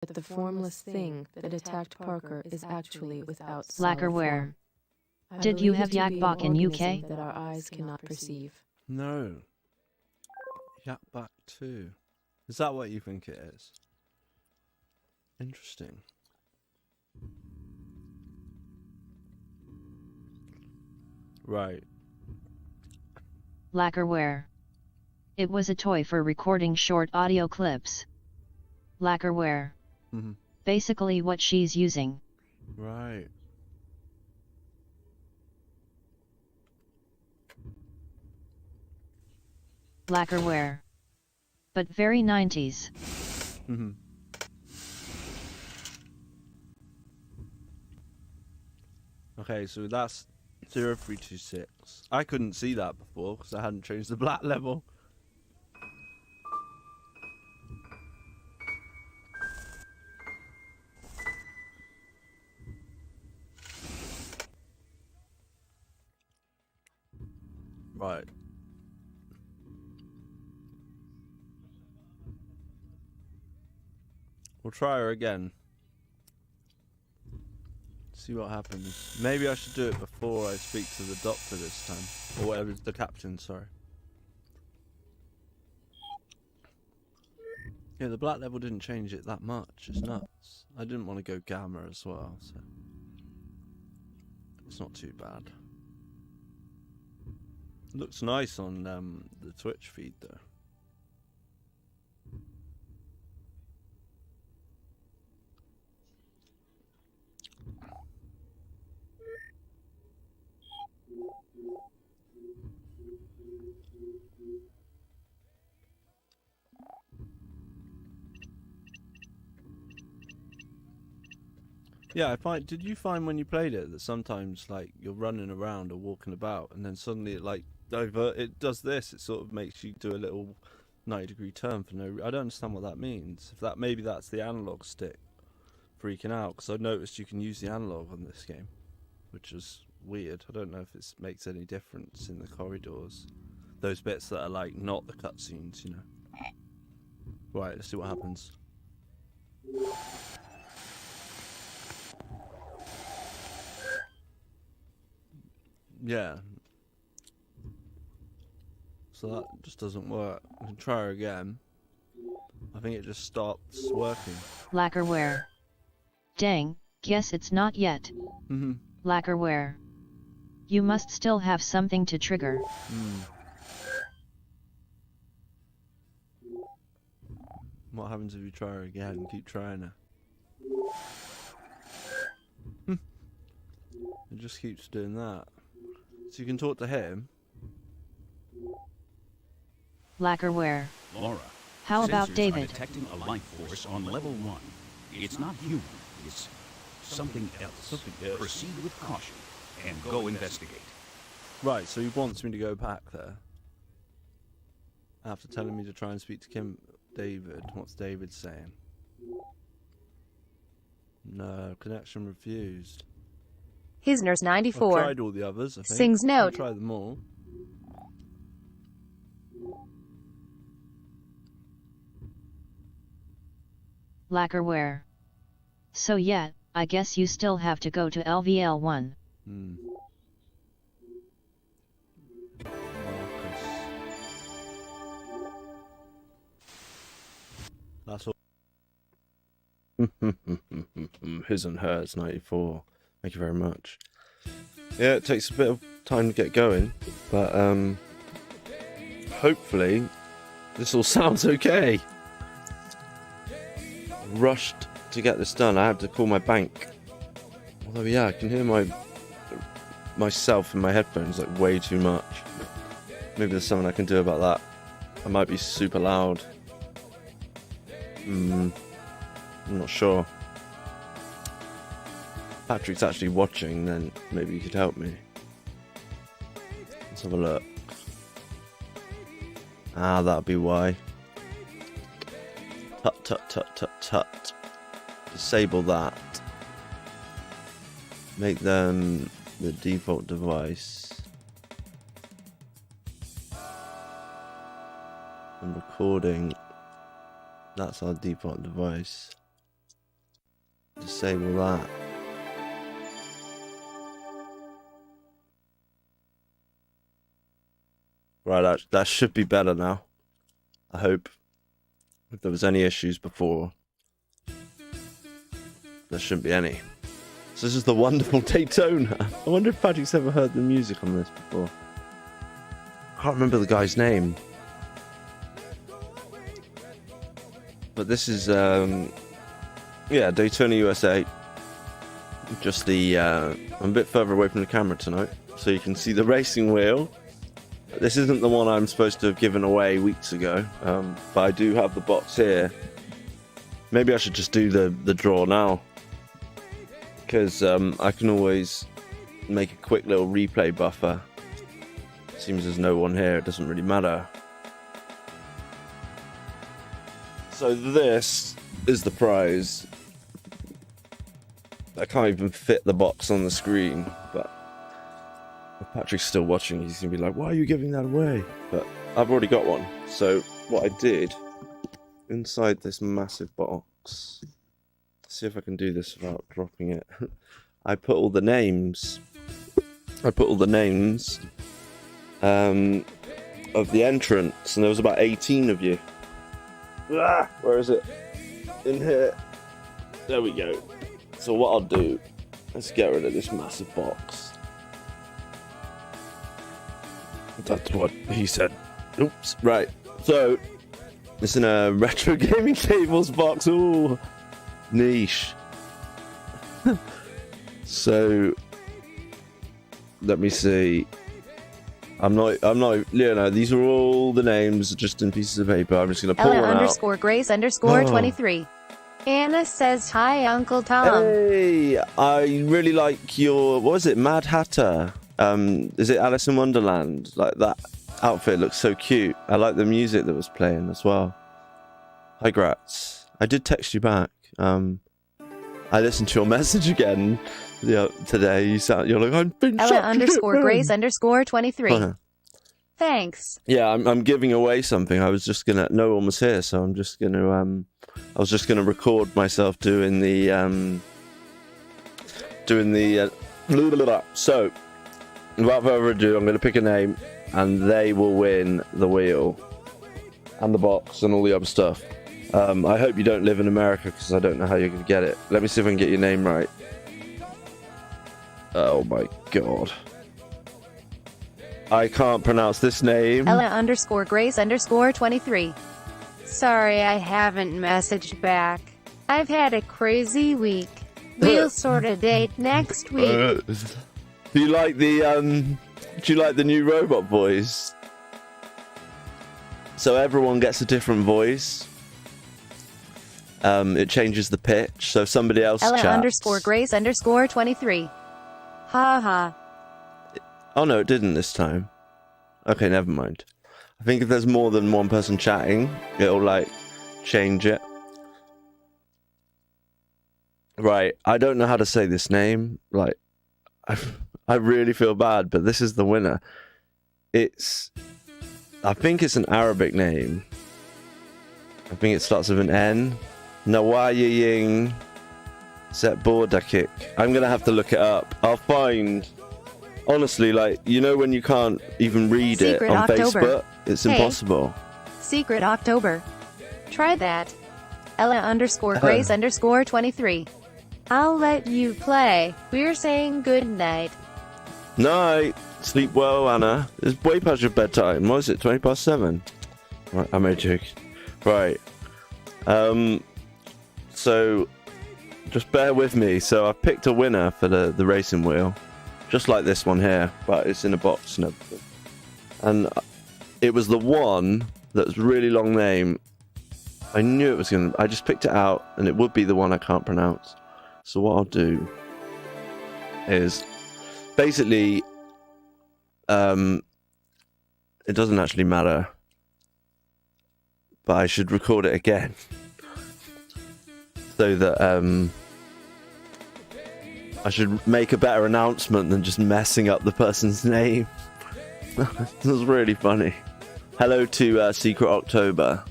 that the formless thing that attacked Parker is actually without Lacquerware. I Did you believe have it to Yak be an Bak in organism UK? that our eyes cannot perceive. No. Yak Bak 2. Is that what you think it is? Interesting. Right. Lacquerware. It was a toy for recording short audio clips. Lacquerware. Mm-hmm. Basically what she's using. Right. Lacquerware. But very 90s. Mm-hmm. Okay, so that's 0326. I couldn't see that before because I hadn't changed the black level. Right. We'll try her again. See what happens. Maybe I should do it before I speak to the doctor this time. Or whatever, the captain, sorry. Yeah, the black level didn't change it that much. It's nuts. I didn't want to go gamma as well, so... It's not too bad. Looks nice on the Twitch feed, though. Yeah, did you find when you played it that sometimes, like, you're running around or walking about, and then suddenly it, like, it does this, it sort of makes you do a little 90-degree turn for no... I don't understand what that means. If maybe that's the analog stick freaking out, because I noticed you can use the analog on this game, which is weird. I don't know if it makes any difference in the corridors. Those bits that are, like, not the cutscenes, you know. Right, let's see what happens. Yeah. So that just doesn't work. I can try her again. I think it just stops working. Lacquerware. Dang, guess it's not yet. Mm-hmm. Lacquerware. You must still have something to trigger. What happens if you try her again and keep trying her? It just keeps doing that. So you can talk to him. Lacquerware. Laura, How about sensors are David? detecting a life force on level 1. It's not human. It's something else. Proceed with caution and go investigate. Right, so he wants me to go back there. After telling me to try and speak to David. What's David saying? No, connection refused. Hisner's I've 94 tried all the others, I think. sings I'll note. try them all. Lacquerware. So yeah, I guess you still have to go to LVL1. Marcus. That's all. His and hers, 94. Thank you very much. Yeah, it takes a bit of time to get going, but hopefully this all sounds okay. Rushed to get this done. I had to call my bank. Although yeah, I can hear myself in my headphones like way too much. Maybe there's something I can do about that. I might be super loud. I'm not sure. Patrick's actually watching, then maybe you could help me. Let's have a look. Ah, that'll be why. Tut tut tut tut tut. Disable that. Make them the default device. And recording. That's our default device. Disable that. Right, that should be better now. I hope. If there was any issues before, there shouldn't be any. So this is the wonderful Daytona. I wonder if Patrick's ever heard the music on this before. I can't remember the guy's name. But this is, yeah, Daytona, USA. Just the, I'm a bit further away from the camera tonight, so you can see the racing wheel. This isn't the one I'm supposed to have given away weeks ago, but I do have the box here. Maybe I should just do the draw now, because I can always make a quick little replay buffer. Seems there's no one here, it doesn't really matter. So this is the prize. I can't even fit the box on the screen, but if Patrick's still watching, he's gonna be like, why are you giving that away? But I've already got one. So what I did, inside this massive box, see if I can do this without dropping it. I put all the names. Of the entrants, and there was about 18 of you. Where is it? In here. There we go. So what I'll do, let's get rid of this massive box. That's what he said. Oops. Right. So it's in a retro gaming tables box. Ooh, niche. So let me see. I'm not, these are all the names just in pieces of paper. I'm just gonna pull Ella one underscore out. Grace underscore 23. Anna says, hi, Uncle Tom. Hey, I really like your, what was it, Mad Hatter? Is it Alice in Wonderland? Like, that outfit looks so cute. I like the music that was playing as well. Hi, Gratz. I did text you back. I listened to your message again today. You're like, I've been Ella underscore Grace underscore 23. Oh, no. Thanks. Yeah, I'm giving away something. I was just gonna, no one was here, so I'm just gonna, I was just gonna record myself doing the, so, without further ado, I'm gonna pick a name, and they will win the wheel, and the box, and all the other stuff. I hope you don't live in America, because I don't know how you're gonna get it. Let me see if I can get your name right. Oh my god. I can't pronounce this name. Ella underscore Grace underscore 23. Sorry I haven't messaged back. I've had a crazy week. We'll sort a date next week. Do you like the new robot voice? So everyone gets a different voice. It changes the pitch, so somebody else Ella chats. underscore Grace underscore 23. Ha ha. Oh no, it didn't this time. Okay, never mind. I think if there's more than one person chatting, it'll like change it. Right, I don't know how to say this name. Like, I really feel bad, but this is the winner. I think it's an Arabic name. I think it starts with an N. Nawaying Set Bordakik. I'm gonna have to look it up. I'll find. Honestly, like, you know when you can't even read Secret it on October. Facebook? It's impossible. Secret October. Try that. Ella underscore Grace underscore 23. I'll let you play. We're saying good night. Night. Sleep well, Anna. It's way past your bedtime. What is it? 20 past 7? Right, I'm a joke. Right. So, just bear with me. So, I've picked a winner for the racing wheel. Just like this one here, but it's in a box and everything. And it was the one that's really long name. I knew it was going to... I just picked it out, and it would be the one I can't pronounce. So what I'll do is... Basically, it doesn't actually matter. But I should record it again. So that... I should make a better announcement than just messing up the person's name. This was really funny. Hello to Secret October.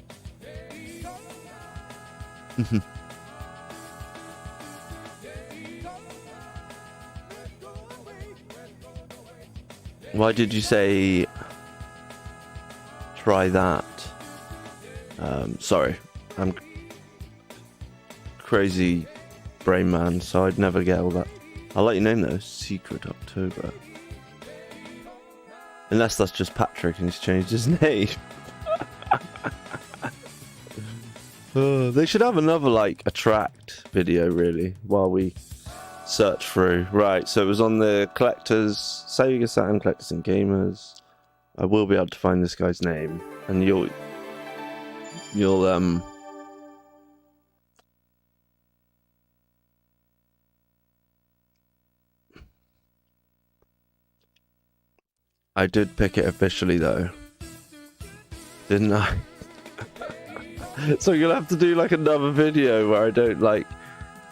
Why did you say try that? Sorry, I'm crazy brain man, so I'd never get all that. I'll let you name though. Secret October. Unless that's just Patrick and he's changed his name. They should have another like attract video really while we search through. Right, so it was on the collectors, SEGA, Saturn, collectors and gamers. I will be able to find this guy's name, and you'll I did pick it officially though, didn't I? So you'll have to do like another video where I don't like,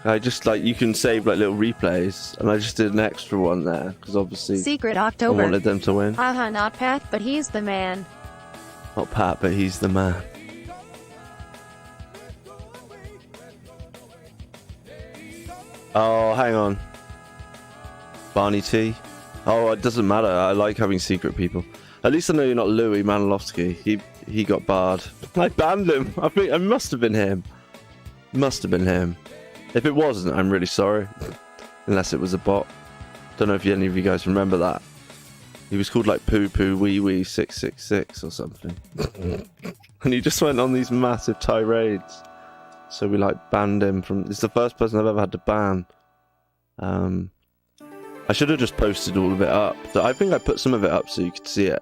I just like, you can save like little replays, and I just did an extra one there because obviously Secret I October. wanted them to win. Haha, not Pat, but he's the man. Not Pat, but he's the man. Oh, hang on. Barney T. Oh, it doesn't matter. I like having secret people. At least I know you're not Louis Manilowski. He got barred. I banned him. I think it must have been him. Must have been him. If it wasn't, I'm really sorry. Unless it was a bot. Don't know if any of you guys remember that. He was called like Poo Poo Wee Wee 666 or something. And he just went on these massive tirades. So we like banned him from... It's the first person I've ever had to ban. I should have just posted all of it up. So I think I put some of it up so you could see it.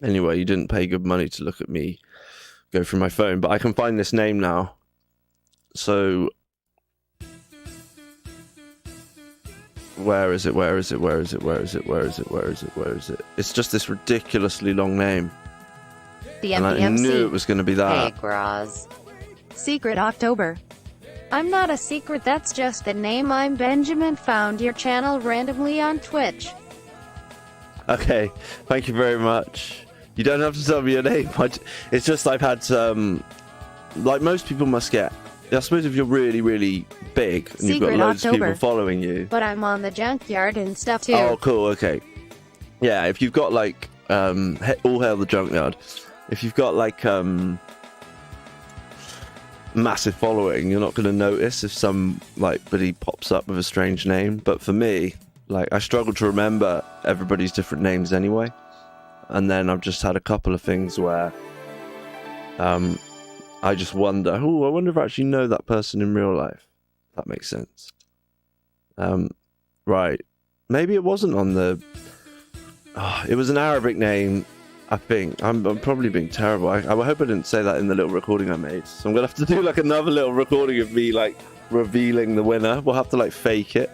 Anyway, you didn't pay good money to look at me go through my phone, but I can find this name now. So where is it? Where is it? Where is it? Where is it? Where is it? Where is it? Where is it? It's just this ridiculously long name. The And I knew it was going to be that. Hey, Graz. Secret October. I'm not a secret, that's just the name. I'm Benjamin. Found your channel randomly on Twitch. Okay, thank you very much. You don't have to tell me your name. It's just I've had like most people must get. I suppose if you're really, really big and you've got Secret loads of October. people following you. But I'm on the junkyard and stuff too. Oh, cool. Okay. Yeah, if you've got like all hail the junkyard. If you've got like massive following, you're not going to notice if some like buddy pops up with a strange name. But for me, like I struggle to remember everybody's different names anyway. And then I've just had a couple of things where I just wonder, oh, I wonder if I actually know that person in real life. That makes sense. Right. Maybe it wasn't on the... Oh, it was an Arabic name, I think. I'm probably being terrible. I hope I didn't say that in the little recording I made. So I'm going to have to do like another little recording of me like revealing the winner. We'll have to like fake it.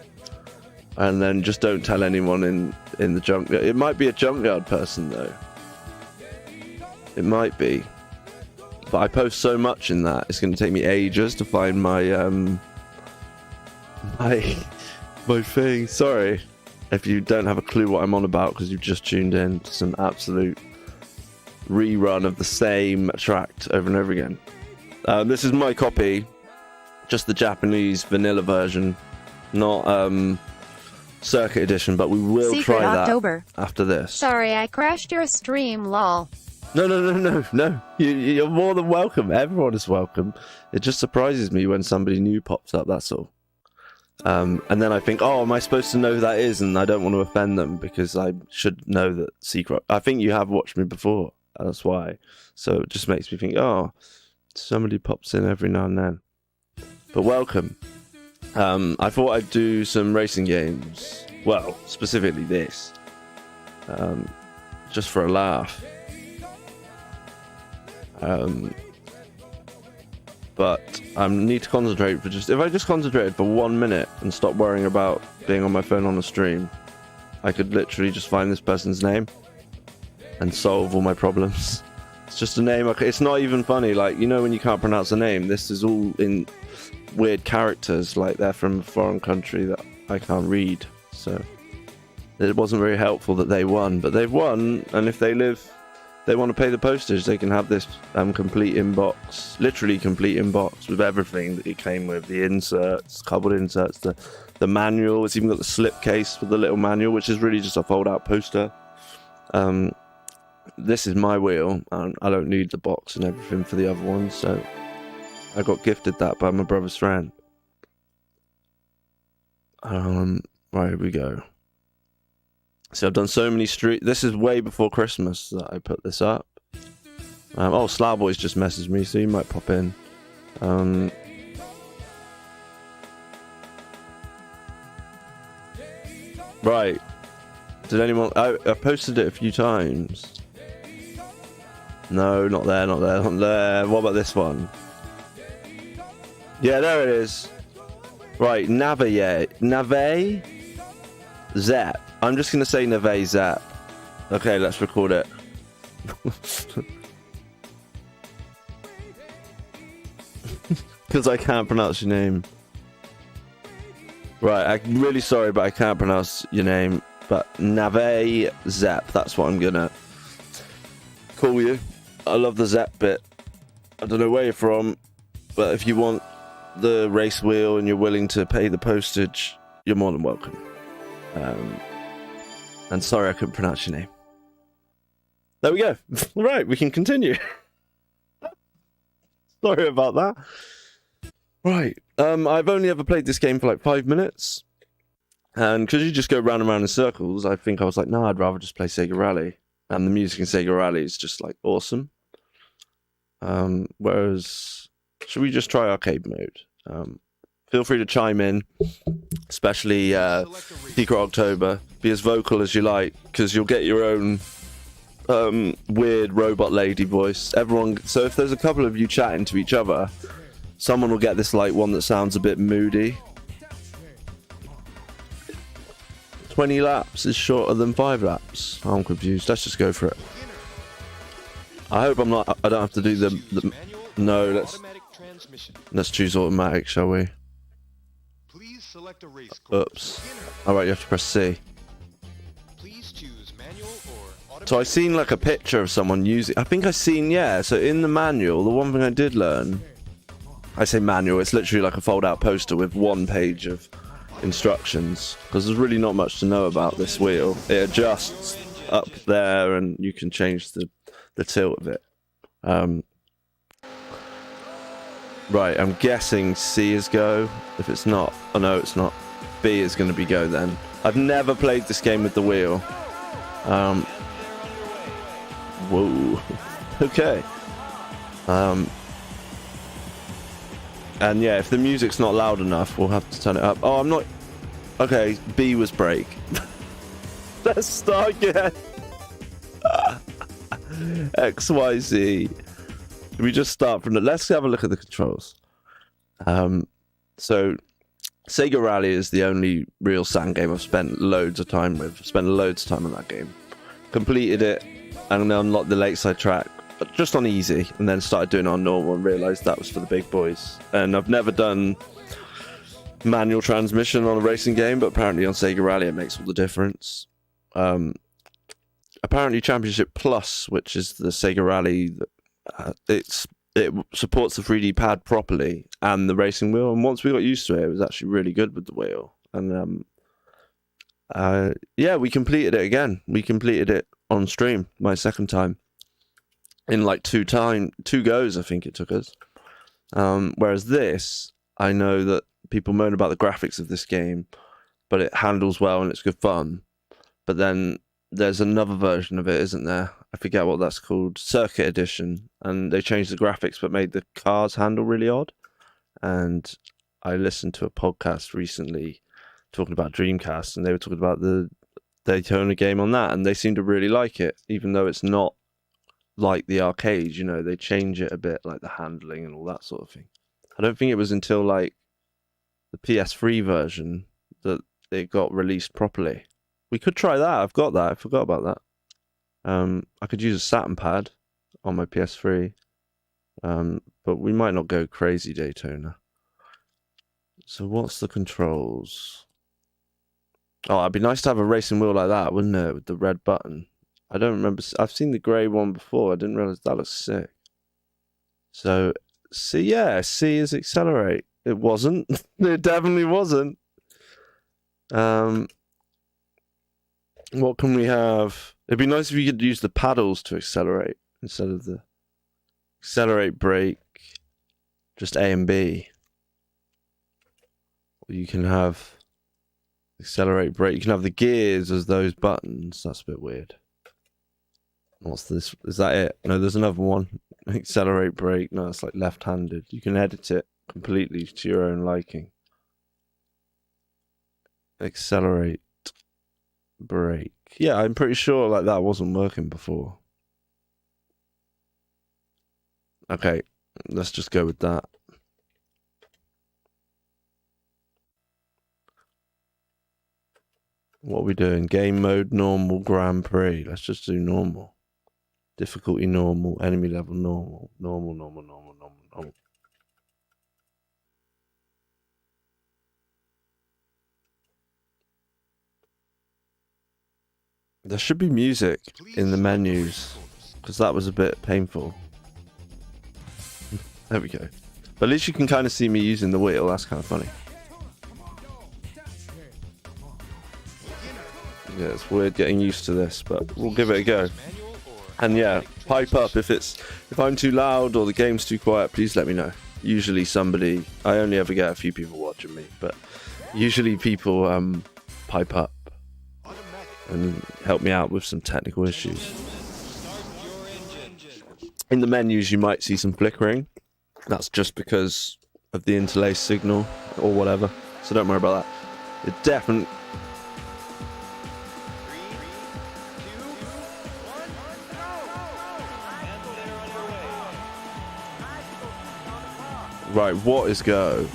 And then just don't tell anyone in the junkyard. It might be a junkyard person though. It might be. But I post so much in that, it's going to take me ages to find my my thing. Sorry if you don't have a clue what I'm on about because you've just tuned in to some absolute rerun of the same tract over and over again. This is my copy, just the Japanese vanilla version, not circuit edition, but we will Secret try October. that after this. Sorry, I crashed your stream, lol. No. You're more than welcome. Everyone is welcome. It just surprises me when somebody new pops up, that's all. And then I think, oh, am I supposed to know who that is? And I don't want to offend them because I should know that secret. I think you have watched me before. That's why. So it just makes me think, oh, somebody pops in every now and then. But welcome. I thought I'd do some racing games. Well, specifically this. Just for a laugh. But I need to concentrate for if I just concentrated for 1 minute and stop worrying about being on my phone on the stream, I could literally just find this person's name and solve all my problems. It's just a name. It's not even funny. Like, you know, when you can't pronounce a name, this is all in weird characters, like they're from a foreign country that I can't read. So it wasn't very helpful that they won, but they've won, and if they live they want to pay the postage, they can have this complete inbox, literally complete inbox with everything that it came with, the inserts, cardboard inserts, the manual. It's even got the slipcase with the little manual, which is really just a fold-out poster. This is my wheel, and I don't need the box and everything for the other ones, so I got gifted that by my brother's friend. Right, here we go. So I've done so many street. This is way before Christmas that I put this up. Oh, Slowboy's just messaged me, so you might pop in. Right. Did anyone... I posted it a few times. No, not there, not there, not there. What about this one? Yeah, there it is. Right, Nave Zap. I'm just going to say Nave Zap. Okay, let's record it. Because I can't pronounce your name. Right, I'm really sorry, but I can't pronounce your name. But Nave Zap, that's what I'm going to call you. I love the Zap bit. I don't know where you're from, but if you want the race wheel and you're willing to pay the postage, you're more than welcome. And sorry I couldn't pronounce your name. There we go. Right, we can continue. Sorry about that. Right, I've only ever played this game for like 5 minutes. And because you just go round and round in circles, I think I was like, no, I'd rather just play Sega Rally. And the music in Sega Rally is just like awesome. Whereas, should we just try arcade mode? Feel free to chime in, especially Secret October. Be as vocal as you like, because you'll get your own weird robot lady voice. Everyone. So if there's a couple of you chatting to each other, someone will get this like one that sounds a bit moody. 20 laps is shorter than 5 laps. I'm confused. Let's just go for it. I hope I'm not. I don't have to do the no. Let's choose automatic, shall we? Please select a race. Oops. All right, you have to press C. Please choose manual or automatic. So I seen like a picture of someone using. I think I seen So in the manual, the one thing I did learn. I say manual. It's literally like a fold-out poster with 1 page of instructions, because there's really not much to know about this wheel. It adjusts up there, and you can change the tilt of it. Right, I'm guessing C is go. If it's not, oh no, it's not. B is going to be go then. I've never played this game with the wheel. Whoa. Okay. And yeah, if the music's not loud enough, we'll have to turn it up. Oh, I'm not... Okay, B was break. Let's start again. XYZ. We just start from the... Let's have a look at the controls. So, Sega Rally is the only real Saturn game I've spent loads of time with. Spent loads of time on that game. Completed it, and then unlocked the lakeside track, but just on easy, and then started doing it on normal and realised that was for the big boys. And I've never done manual transmission on a racing game, but apparently on Sega Rally it makes all the difference. Apparently Championship Plus, which is the Sega Rally, it supports the 3D pad properly and the racing wheel, and once we got used to it, it was actually really good with the wheel. And yeah, we completed it again. We completed it on stream, my second time, in like 2 goes, I think it took us. Whereas this, I know that people moan about the graphics of this game, but it handles well and it's good fun. But then there's another version of it, isn't there? I forget what that's called. Circuit Edition. And they changed the graphics but made the cars handle really odd. And I listened to a podcast recently talking about Dreamcast, and they were talking about the Daytona game on that, and they seem to really like it, even though it's not like the arcade, you know, they change it a bit, like the handling and all that sort of thing. I don't think it was until like the PS3 version that it got released properly. We could try that. I've got that. I forgot about that. I could use a Saturn pad on my PS3, but we might not go crazy Daytona. So what's the controls? Oh, it'd be nice to have a racing wheel like that, wouldn't it? With the red button. I don't remember. I've seen the grey one before. I didn't realise that looks sick. So, C, yeah, C is accelerate. It wasn't. It definitely wasn't. What can we have? It'd be nice if you could use the paddles to accelerate instead of the accelerate, brake, just A and B. Or you can have accelerate, brake. You can have the gears as those buttons. That's a bit weird. What's this? Is that it? No, there's another one. Accelerate, brake. No, it's like left-handed. You can edit it completely to your own liking. Accelerate, brake. Yeah, I'm pretty sure like that wasn't working before. Okay, let's just go with that. What are we doing? Game mode, normal, Grand Prix. Let's just do normal. Difficulty normal, enemy level normal. Normal. There should be music in the menus, because that was a bit painful. There we go. But at least you can kind of see me using the wheel. That's kind of funny. Yeah, it's weird getting used to this, but we'll give it a go. And yeah, pipe up if I'm too loud or the game's too quiet, please let me know. Usually somebody, I only ever get a few people watching me, but usually people pipe up and help me out with some technical issues. In the menus you might see some flickering. That's just because of the interlaced signal or whatever, so don't worry about that. It definitely... Right, what is go?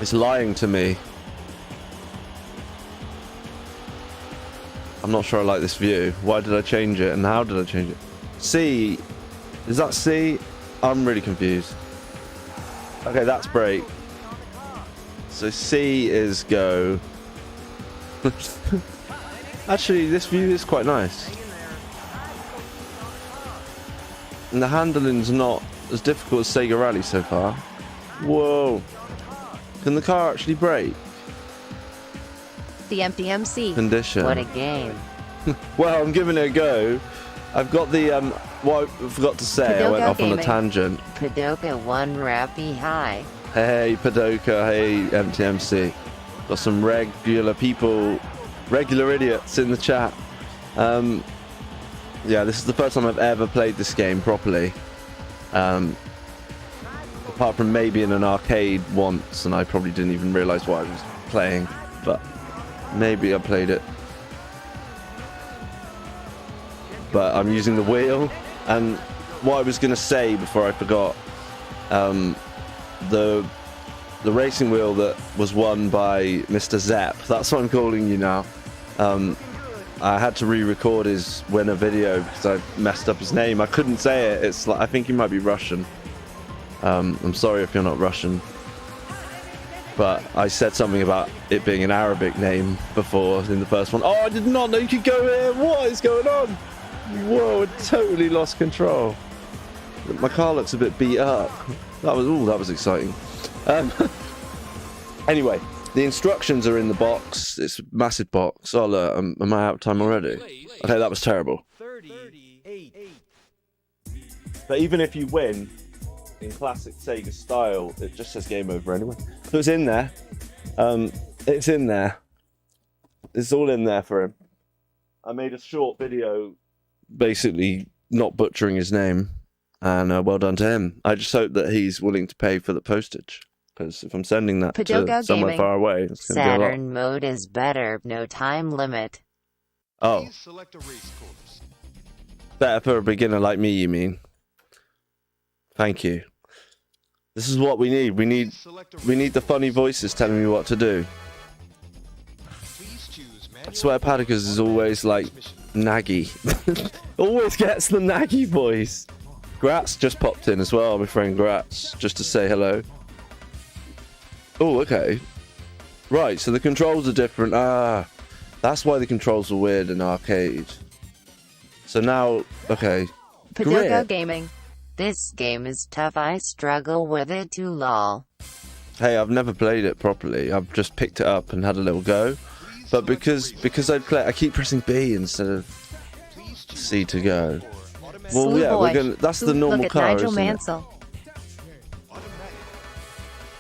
It's lying to me. I'm not sure I like this view. Why did I change it and how did I change it? C. Is that C? I'm really confused. Okay, that's brake. So C is go. Actually, this view is quite nice. And the handling's not as difficult as Sega Rally so far. Whoa. Can the car actually brake? The MTMC. Condition. What a game. Well, I'm giving it a go. I've got the, what I forgot to say, I went off on a tangent. Padoka 1 Rappy High. Hey, Padoka, hey, MTMC. Got some regular people, regular idiots in the chat. Yeah, this is the first time I've ever played this game properly. Apart from maybe in an arcade once, and I probably didn't even realise what I was playing, but maybe I played it. But I'm using the wheel, and what I was going to say before I forgot, the racing wheel that was won by Mr. Zepp, that's what I'm calling you now. I had to re-record his winner video because I messed up his name. I couldn't say it. It's like, I think he might be Russian. I'm sorry if you're not Russian, but I said something about it being an Arabic name before in the first one. Oh, I did not know you could go here. What is going on? Whoa, I totally lost control. My car looks a bit beat up. That was exciting. Anyway, the instructions are in the box. It's a massive box. Oh look, am I out of time already? Okay, that was terrible. But even if you win in classic Sega style, it just says game over anyway. So it's in there. It's in there. It's all in there for him. I made a short video basically not butchering his name, and well done to him. I just hope that he's willing to pay for the postage, because if I'm sending that Padoka to somewhere Gaming. far away, it's going to be a lot. Saturn mode is better, no time limit. Oh, Please select a race course. better for a beginner like me, you mean? Thank you. This is what we need. We need the funny voices telling me what to do. Please choose manual. I swear Padokas is always like naggy. Always gets the naggy voice. Gratz just popped in as well, my friend Gratz, just to say hello. Oh, okay. Right, so the controls are different. That's why the controls were weird in arcade. So now, okay. Padogo Grip. Gaming. This game is tough. I struggle with it too, lol. Hey, I've never played it properly. I've just picked it up and had a little go. But because I keep pressing B instead of C to go. Well, Slew yeah, boy. we're gonna. That's the normal Look at car, Nigel isn't it? Mansell.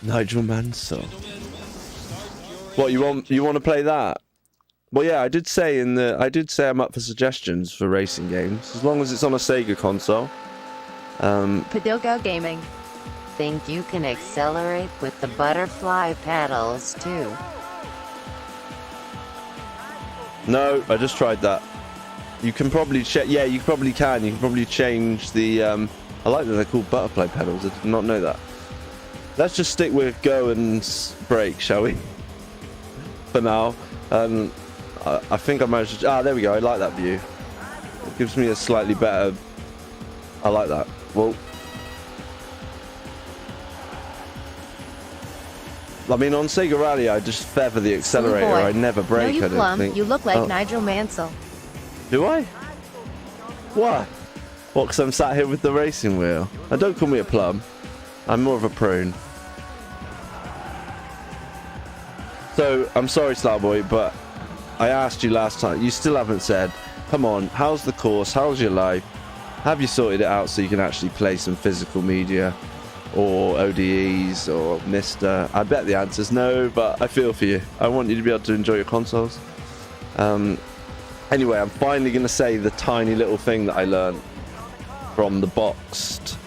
Nigel Mansell. What you want to play that? Well, yeah, I did say I'm up for suggestions for racing games as long as it's on a Sega console. Padogo Gaming. Think you can accelerate with the butterfly paddles too? No, I just tried that. You can probably yeah, you probably can. You can probably change the. I like that they're called butterfly pedals. I did not know that. Let's just stick with go and brake, shall we? For now. I think I managed to... there we go. I like that view. It gives me a slightly better... I like that. Well... I mean, on Sega Rally, I just feather the accelerator. Boy. I never brake, No, I you don't plum. think. You look like Oh. Nigel Mansell. Do I? What? What, because I'm sat here with the racing wheel? And don't call me a plum. I'm more of a prune. So, I'm sorry, Slowboy, but I asked you last time. You still haven't said, come on, how's the course? How's your life? Have you sorted it out so you can actually play some physical media? Or ODEs or Mister? I bet the answer's no, but I feel for you. I want you to be able to enjoy your consoles. Anyway, I'm finally going to say the tiny little thing that I learned from the boxed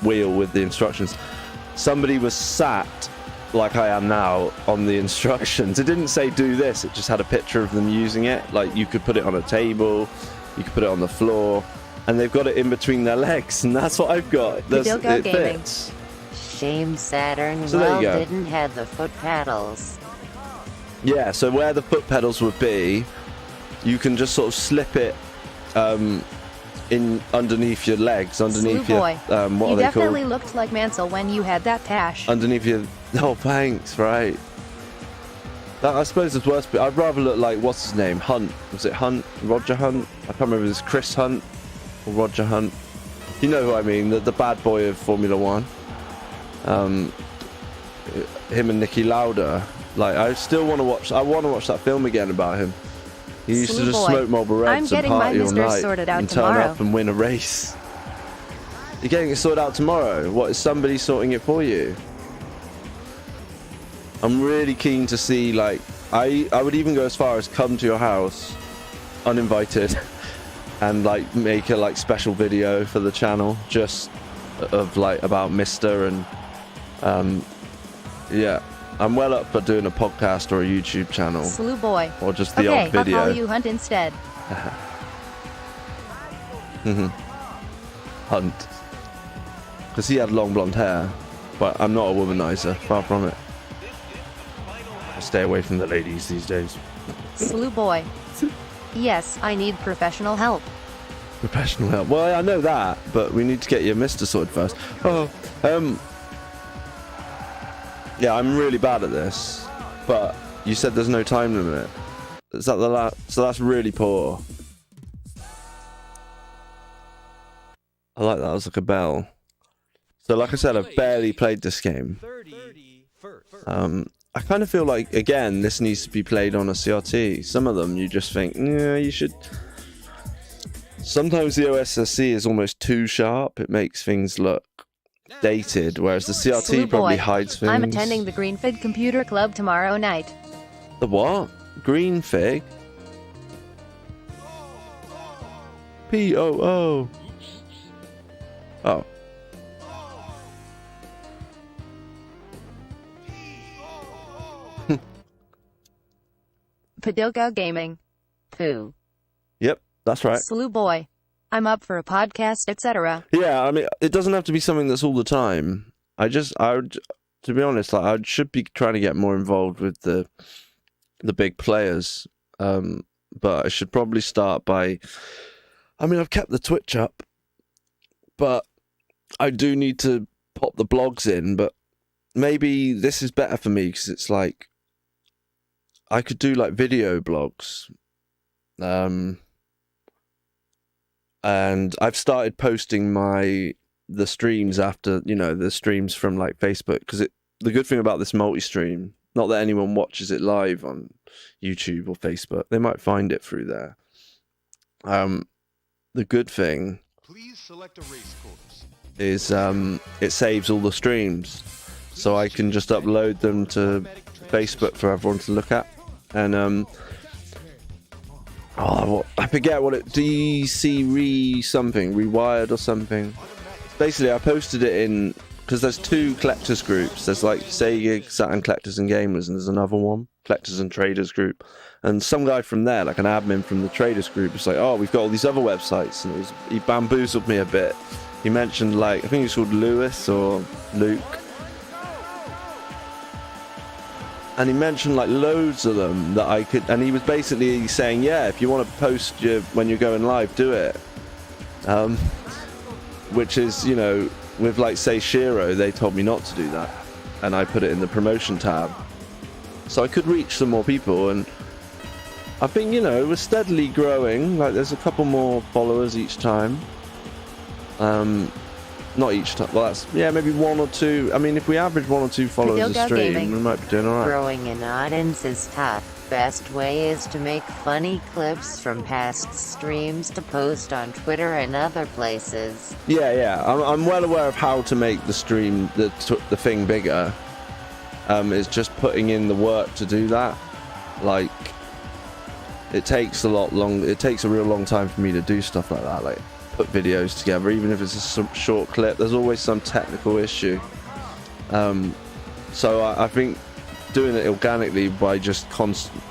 wheel with the instructions. Somebody was sat like I am now on the instructions. It didn't say do this, it just had a picture of them using it. Like you could put it on a table, you could put it on the floor, and they've got it in between their legs, and that's what I've got. It fits. Shame Saturn So there you go. didn't have the foot paddles. Yeah, so where the foot pedals would be, you can just sort of slip it in underneath your legs, underneath your boy. what You are they definitely called? looked like Mansell when you had that tash. Underneath your... Oh, thanks, right. I suppose it's worse, but I'd rather look like, what's his name? Hunt. Was it Hunt? Roger Hunt? I can't remember if it's Chris Hunt or Roger Hunt. You know who I mean, the bad boy of Formula One. Him and Niki Lauda. Like, I still want to watch... I want to watch that film again about him. He used to Slew just boy. smoke Marlboro Reds I'm and getting my party all Mr. night sorted out and turn tomorrow. up and win a race. You're getting it sorted out tomorrow? What, is somebody sorting it for you? I'm really keen to see, like, I would even go as far as come to your house, uninvited, and, like, make a, like, special video for the channel, just of, like, about Mr. and, yeah. I'm well up for doing a podcast or a YouTube channel. Slew boy. Or just the Okay, odd video. I'll call you Hunt instead. Hunt. Because he had long blonde hair. But I'm not a womanizer, far from it. I stay away from the ladies these days. Slew boy. Yes, I need professional help. Professional help. Well, I know that, but we need to get your Mr. Sword first. Oh, yeah, I'm really bad at this, but you said there's no time limit. Is that the last? So that's really poor. I like that. It was like a bell. So, like I said, I've barely played this game. I kind of feel like, again, this needs to be played on a CRT. Some of them, you just think, yeah, you should. Sometimes the OSSC is almost too sharp. It makes things look dated, whereas the CRT Slew probably boy. hides things. I'm attending the Green Fig Computer Club tomorrow night. The what? Green Fig? P-O-O. Oh. Padogo Gaming. Pooh. Yep, that's right. Slew boy. I'm up for a podcast, etc. Yeah, I mean, it doesn't have to be something that's all the time. I would, to be honest, like, I should be trying to get more involved with the big players. But I should probably start by, I mean, I've kept the Twitch up, but I do need to pop the blogs in, but maybe this is better for me because it's like, I could do like video blogs. And I've started posting the streams after, the streams from like Facebook, because the good thing about this multi-stream, not that anyone watches it live on YouTube or Facebook, they might find it through there. The good thing Please select a race course. is it saves all the streams, so I can just upload them to Facebook for everyone to look at. And I forget what it Rewired or something. Basically, I posted it in, because there's two collectors groups. There's like SEGA, Saturn collectors and gamers, and there's another one, collectors and traders group. And some guy from there, like an admin from the traders group, was like, "Oh, we've got all these other websites," and he bamboozled me a bit. He mentioned, like, I think he's called Lewis or Luke, and he mentioned like loads of them that I could. And he was basically saying, "Yeah, if you want to post when you're going live, do it." Which is, with like say Shiro, they told me not to do that, and I put it in the promotion tab, so I could reach some more people. And I think, we're steadily growing. Like, there's a couple more followers each time. Not each time. Well, maybe one or two. I mean, if we average 1 or 2 followers a stream, Gaming. we might be doing alright. Growing an audience is tough. Best way is to make funny clips from past streams to post on Twitter and other places. Yeah. I'm well aware of how to make the stream, the thing bigger. It's just putting in the work to do that. Like, it takes a real long time for me to do stuff like that. Like, put videos together, even if it's a short clip. There's always some technical issue. So I think doing it organically by just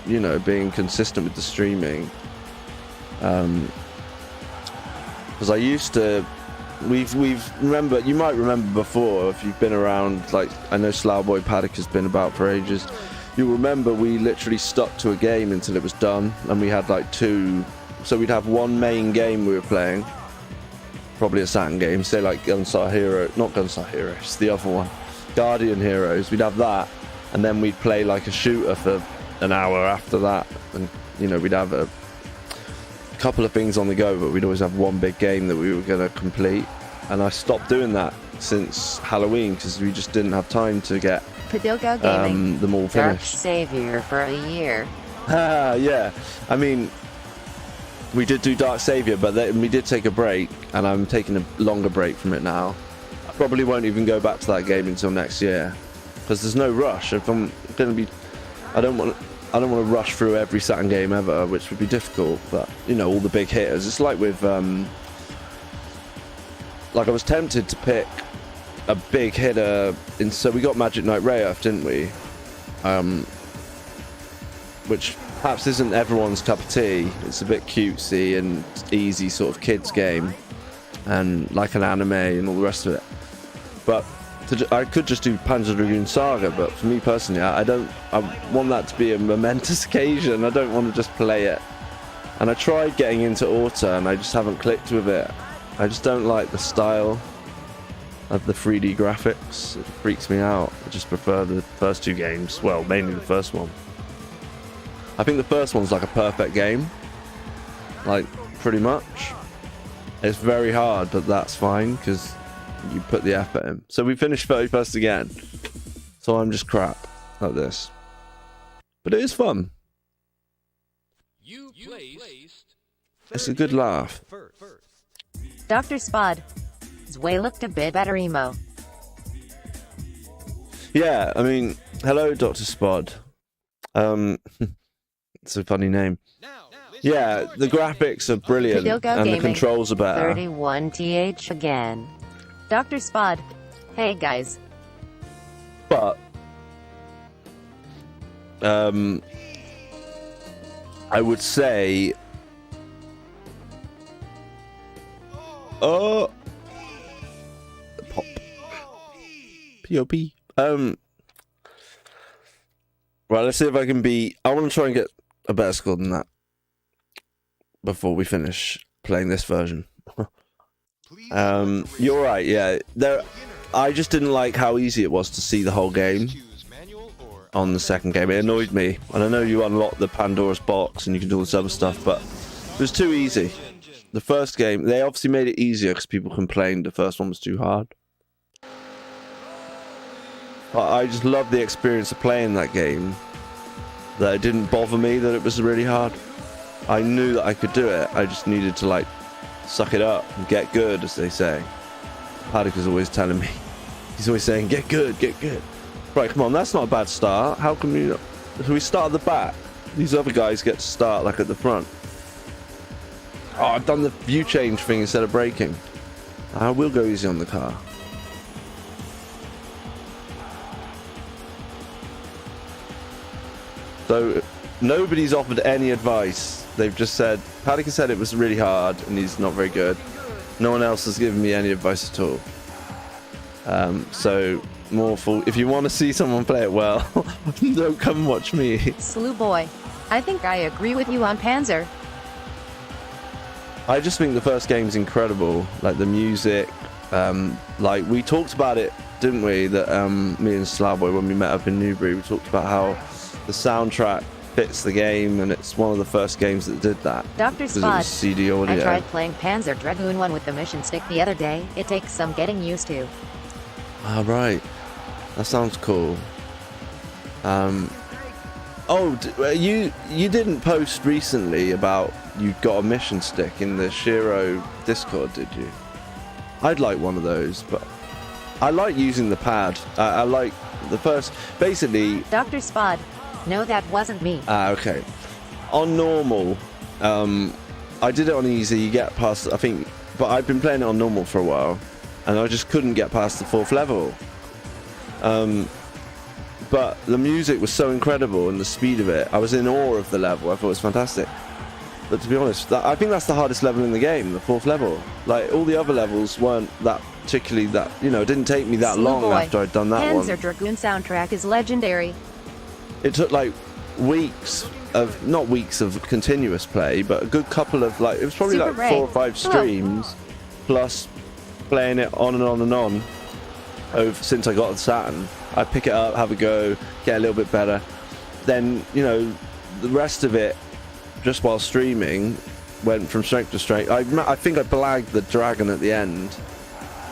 being consistent with the streaming. Because I used to, you might remember before, if you've been around, like, I know Slowboy Paddock has been about for ages. You'll remember we literally stuck to a game until it was done, and we had like 2, so we'd have one main game we were playing, probably a Saturn game, say like not Gunstar Heroes, the other one, Guardian Heroes. We'd have that, and then we'd play like a shooter for an hour after that, and we'd have a couple of things on the go, but we'd always have one big game that we were going to complete. And I stopped doing that since Halloween, because we just didn't have time to get Padilgo Gaming. them all Dark finished. Savior for a year. Yeah, I mean, we did do Dark Savior, but then we did take a break, and I'm taking a longer break from it now. I probably won't even go back to that game until next year, because there's no rush. If I'm going to be, I don't want to rush through every Saturn game ever, which would be difficult. But all the big hitters. It's like with like, I was tempted to pick a big hitter, so we got Magic Knight RAYEARTH, didn't we? Which perhaps isn't everyone's cup of tea. It's a bit cutesy and easy sort of kids game, and like an anime and all the rest of it. But I could just do Panzer Dragoon Saga, but for me personally, I want that to be a momentous occasion. I don't want to just play it. And I tried getting into Auto, and I just haven't clicked with it. I just don't like the style of the 3D graphics. It freaks me out. I just prefer the first 2 games. Well, mainly the first one. I think the first one's like a perfect game. Like, pretty much. It's very hard, but that's fine, because you put the effort in. So we finished 31st again. So I'm just crap at this. But it is fun. It's a good laugh. Dr. Spod. Zway looked a bit better emo. Yeah, I mean, hello, Dr. Spod. It's a funny name. Yeah, the graphics are brilliant, and the controls are better. 31th again. Dr. Spod. Hey, guys. But I would say, pop, P-O-P. Right, let's see if I can be. I want to try and get a better score than that before we finish playing this version. You're right. Yeah, I just didn't like how easy it was to see the whole game. on the second game. It annoyed me, and I know you unlock the Pandora's box and you can do all this other stuff, but it was too easy. The first game, they obviously made it easier because people complained the first one was too hard. But I just loved the experience of playing that game, that it didn't bother me that it was really hard. I knew that I could do it. I just needed to, like, suck it up and get good, as they say. Paddock is always telling me. He's always saying, get good, get good. Right, come on, that's not a bad start. How come you... Can we start at the back? These other guys get to start, like, at the front. Oh, I've done the view change thing instead of braking. I will go easy on the car. So, nobody's offered any advice. They've just said, Paddock has said it was really hard and he's not very good. No one else has given me any advice at all. So, more for if you want to see someone play it well, don't come and watch me. Slew boy. I think I agree with you on Panzer. I just think the first game's incredible. Like the music, like we talked about it, didn't we? That me and Slowboy, when we met up in Newbury, we talked about how the soundtrack fits the game, and it's one of the first games that did that. Dr. Because it Spot. was CD audio. I tried playing Panzer Dragoon 1 with the mission stick the other day. It takes some getting used to. Ah, right. That sounds cool. Oh, you didn't post recently about you got a mission stick in the Shiro Discord, did you? I'd like one of those, but I like using the pad. I like the first... Basically... Dr. Spot. No, that wasn't me. Ah, okay. On normal, I did it on easy, you get past... I think... But I've been playing it on normal for a while, and I just couldn't get past the 4th level. But the music was so incredible and the speed of it. I was in awe of the level. I thought it was fantastic. But to be honest, I think that's the hardest level in the game, the 4th level. Like, all the other levels weren't that particularly that... You know, it didn't take me that long after I'd done that one. Panzer Dragoon soundtrack is legendary. It took, like, weeks of... Not weeks of continuous play, but a good couple of, like... It was probably, Super like, Ray. 4 or 5 streams, plus playing it on and on and on since I got the Saturn. I pick it up, have a go, get a little bit better. Then, you know, the rest of it, just while streaming, went from strength to strength. I think I blagged the dragon at the end,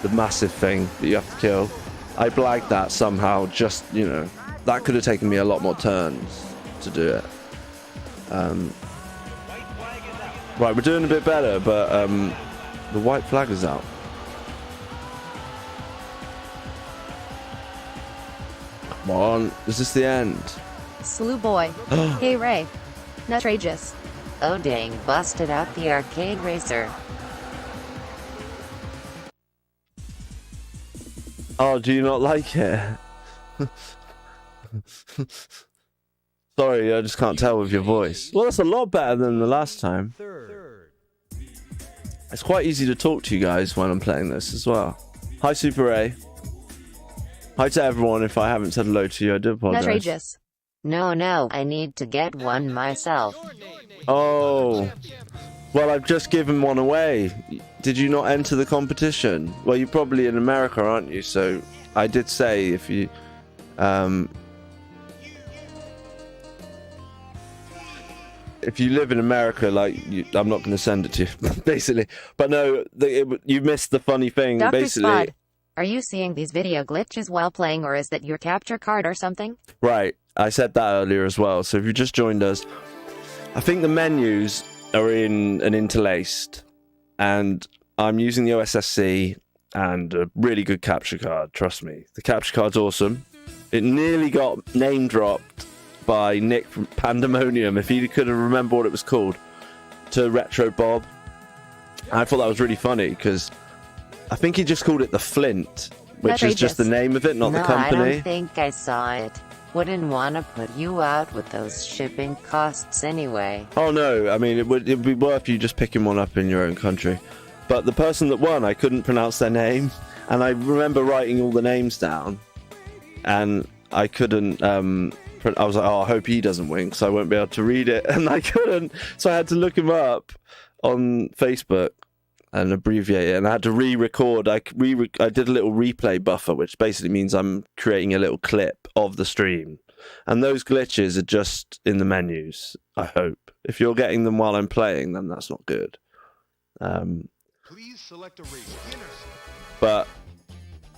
the massive thing that you have to kill. I blagged that somehow, just, you know, that could have taken me a lot more turns to do it. Right, we're doing a bit better, but the white flag is out. Come on, is this the end? Slew boy. Hey Ray. Nutrageous. Oh dang, busted out the arcade racer. Oh, do you not like it? Sorry, I just can't tell with your voice. Well, that's a lot better than the last time. It's quite easy to talk to you guys when I'm playing this as well. Hi, Super A. Hi to everyone. If I haven't said hello to you, I do apologize. Nutrageous. No, I need to get one myself. Oh, well, I've just given one away. Did you not enter the competition? Well, you're probably in America, aren't you? So I did say if you... if you live in America, like, I'm not going to send it to you, basically. But no, you missed the funny thing, Dr. basically. Spot. Are you seeing these video glitches while playing, or is that your capture card or something? Right, I said that earlier as well. So if you just joined us, I think the menus are in an interlaced, and I'm using the OSSC and a really good capture card, trust me. The capture card's awesome. It nearly got name dropped by Nick from Pandemonium, if he could have remembered what it was called, to Retro Bob. I thought that was really funny, because I think he just called it the Flint, which is just the name of it, not the company. I don't think I saw it. Wouldn't want to put you out with those shipping costs anyway. Oh no, I mean, it'd be worth you just picking one up in your own country. But the person that won, I couldn't pronounce their name, and I remember writing all the names down, and I couldn't, I was like, oh, I hope he doesn't win, because I won't be able to read it, and I couldn't, so I had to look him up on Facebook and abbreviate it, and I had to re-record. I did a little replay buffer, which basically means I'm creating a little clip of the stream. And those glitches are just in the menus, I hope. If you're getting them while I'm playing, then that's not good. Please select a race. But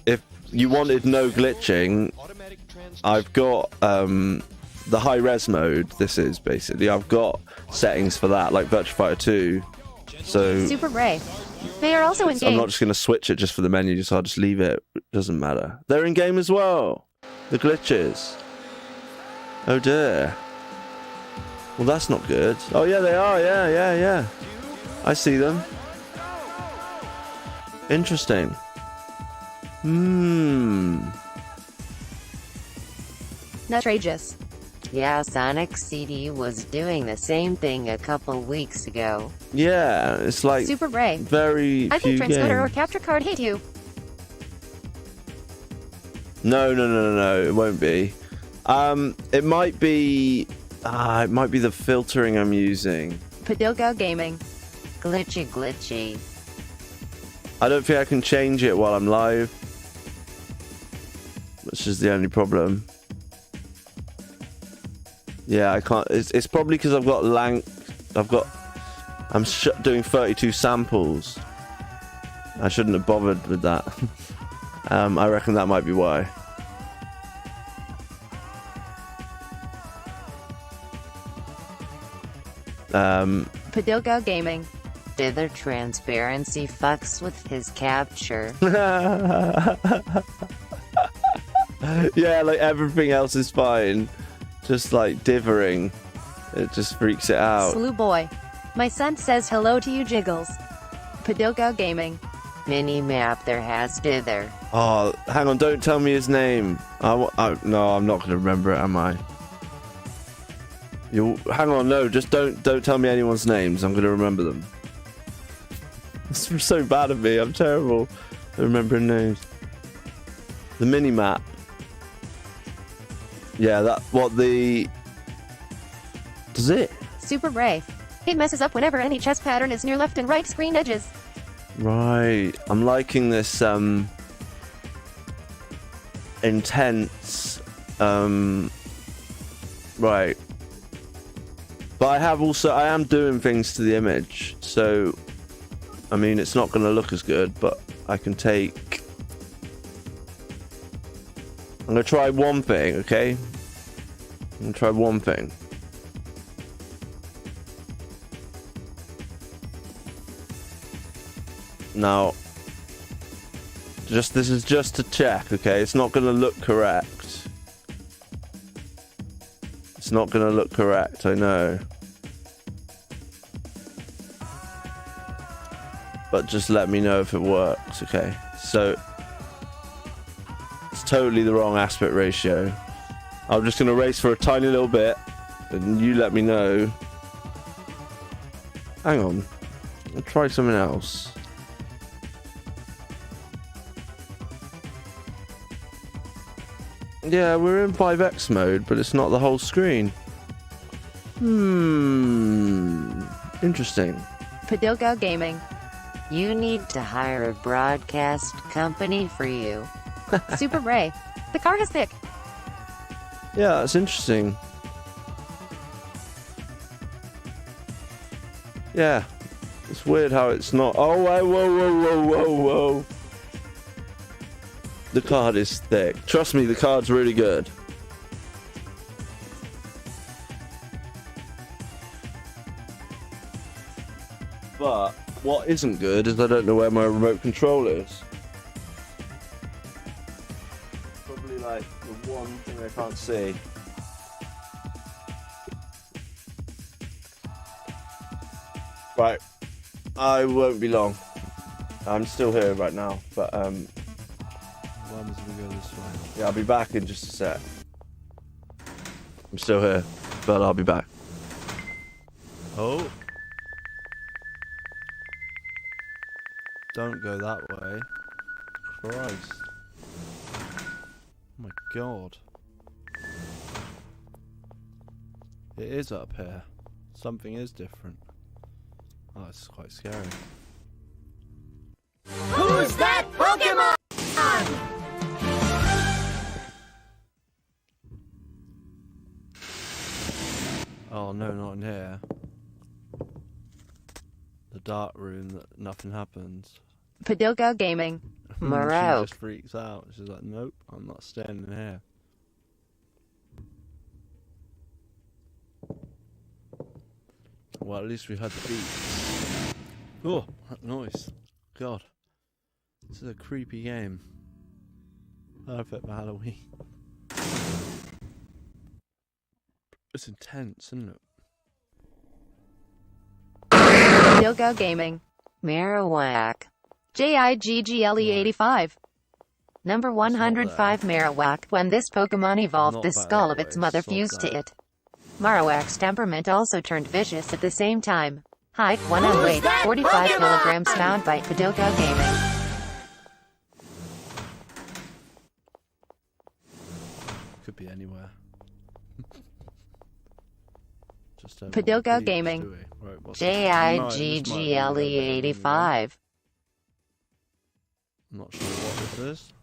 if you wanted no glitching, Automatic transmission. I've got the high res mode. This is basically, I've got settings for that, like Virtua Fighter 2. So Super Ray. They are also in I'm game. not just going to switch it just for the menu, so I'll just leave it. It doesn't matter. They're in game as well. The glitches. Oh dear. Well, that's not good. Oh yeah, they are. Yeah. I see them. Interesting. Nutrageous. Yeah, Sonic CD was doing the same thing a couple weeks ago. Yeah, it's like Super Ray. very I few think Transcoder or games. Capture Card hate you. No, it won't be. It might be the filtering I'm using. Padilga Gaming. Glitchy. I don't think I can change it while I'm live, which is the only problem. Yeah, I can't. It's probably because I've got I'm doing 32 samples. I shouldn't have bothered with that. I reckon that might be why. Padilga Gaming. Dither transparency fucks with his capture. Yeah, like everything else is fine. Just like dithering, it just freaks it out. Slew Boy. My son says hello to you, Jiggles. Padilga Gaming. Minimap there has dither. Oh, hang on! Don't tell me his name. No, I'm not gonna remember it, am I? Hang on, no, just don't tell me anyone's names. I'm gonna remember them. It's so bad of me. I'm terrible at remembering names. The mini map. Yeah, does it? Super Ray. It messes up whenever any chess pattern is near left and right screen edges. Right. I'm liking this intense right. But I am doing things to the image, so I mean it's not gonna look as good, but I can take I'm gonna try one thing, okay? I'm gonna try one thing. Now, this is just to check, okay? It's not gonna look correct. It's not gonna look correct, I know. But just let me know if it works, okay? So, it's totally the wrong aspect ratio. I'm just gonna race for a tiny little bit, and you let me know. Hang on. I'll try something else. Yeah, we're in 5x mode, but it's not the whole screen. Interesting. Padilga Gaming. You need to hire a broadcast company for you. Super Ray. The car has thick. Yeah, that's interesting. Yeah. It's weird how it's not. Oh, whoa. The card is thick. Trust me, the card's really good. But what isn't good is I don't know where my remote control is. Probably like the one thing I can't see. Right. I won't be long. I'm still here right now, but when does we go this way? Yeah, I'll be back in just a sec. I'm still here, but I'll be back. Oh. Don't go that way. Christ. Oh my god. It is up here. Something is different. Oh, it's quite scary. Who's that Pokemon? Oh no, not in here. The dark room that nothing happens. Padoga Gaming. She Morocco. just freaks out. She's like, nope, I'm not staying in here. Well, at least we had the beats. Oh, that noise. God. This is a creepy game. Perfect for Halloween. It's intense, isn't it? Padoga Gaming. Marowak. JIGGLE85. Number 105 Marowak. When this Pokemon evolved, Not the bad skull of anyway, its mother sod fused to that. it. Marowak's temperament also turned vicious at the same time. Height 1 and weight 45 kilograms. Found by Padoga Gaming. Could be anywhere. Just don't Padoga want the beats, Gaming. do we? Right, what's this? This might be JIGGLE85. I'm not sure what this is.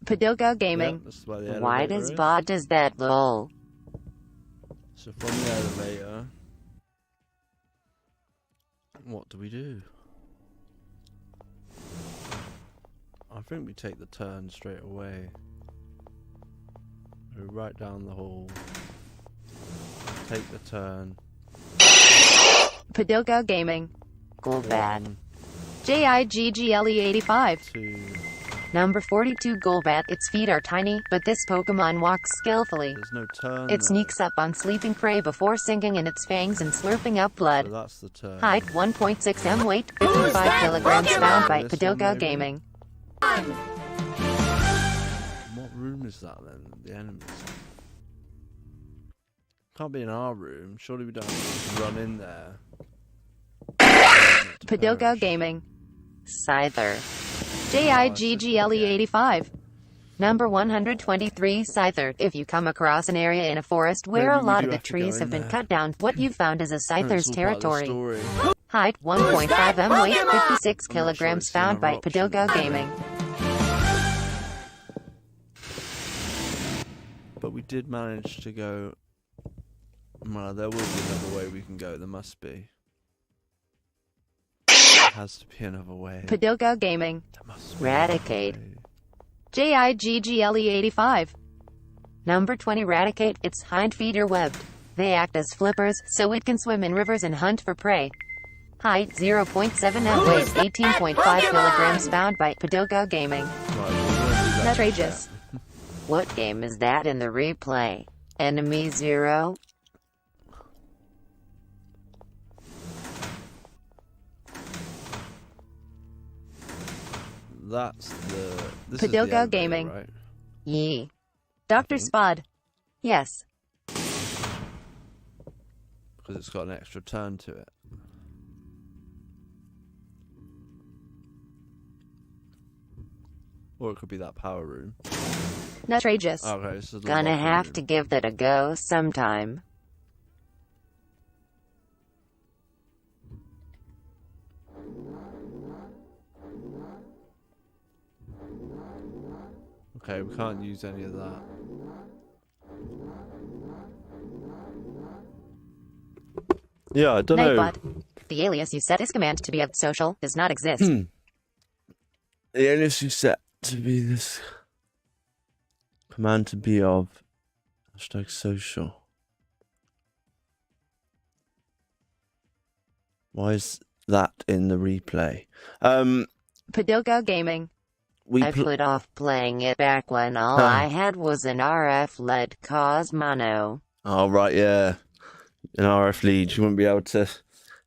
Padoga Gaming. Yep, this is where the Why elevator does is. Bod does that lol? So from the elevator, what do we do? I think we take the turn straight away. Go right down the hall. Take the turn. Padoga Gaming. Golbat. 1, JIGGLE85. 2. Number 42 Golbat. Its feet are tiny, but this Pokemon walks skillfully. There's no turn. It there. sneaks up on sleeping prey before sinking in its fangs and slurping up blood. So that's the turn. Height 1.6 m, weight 55 kilograms. Found by This one, Padoga maybe? Gaming. What room is that then? The enemies. Can't be in our room. Surely we don't have to run in there. Padoga Gaming. Scyther. JIGGLE85. Number 123 Scyther. If you come across an area in a forest where Maybe a we lot do of the have to go trees in have been there. cut down, what you found is a It's Scyther's all part of the territory. story. Height 1.5 m, weight 56 I'm not sure kilograms. it's Found by another Padoga option. Gaming. But we did manage to go. Well, there will be another way we can go. There must be. There has to be another way. Padoga Gaming. There must be Raticate. another way. JIGGLE85. Number 20 Raticate. Its hind feet are webbed. They act as flippers, so it can swim in rivers and hunt for prey. Height 0.7 m, weight 18.5 kilograms. Found by Padoga Gaming. Right, well, we won't do that Outrageous. yet. What game is that in the replay? Enemy Zero? That's the. This is the Padoga elevator, Gaming. right? Yee. Dr. think. Spod. Yes. Because it's got an extra turn to it. Or it could be that power room. Outrageous. Okay, this is the Gonna locker have room. to give that a go sometime. Okay, we can't use any of that. Yeah, I don't know. Nightbot. The alias you set is command to be of social does not exist. The alias you set to be this command to be of #social. Why is that in the replay? Padoga Gaming. We I put off playing it back when all Huh. I had was an RF-led Cosmono. Oh right, yeah. An RF lead, you wouldn't be able to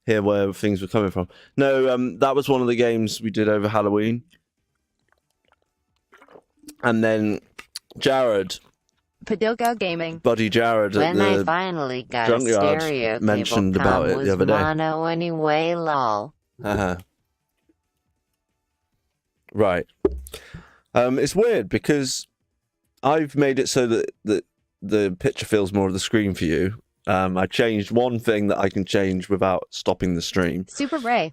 hear where things were coming from. No, that was one of the games we did over Halloween. And then Jared, Padoga Gaming. Buddy Jared at When I the finally got a junkyard stereo mentioned cable, about it was the other day. mono anyway, lol. Right. It's weird because I've made it so that the picture fills more of the screen for you. I changed one thing that I can change without stopping the stream. Super Ray.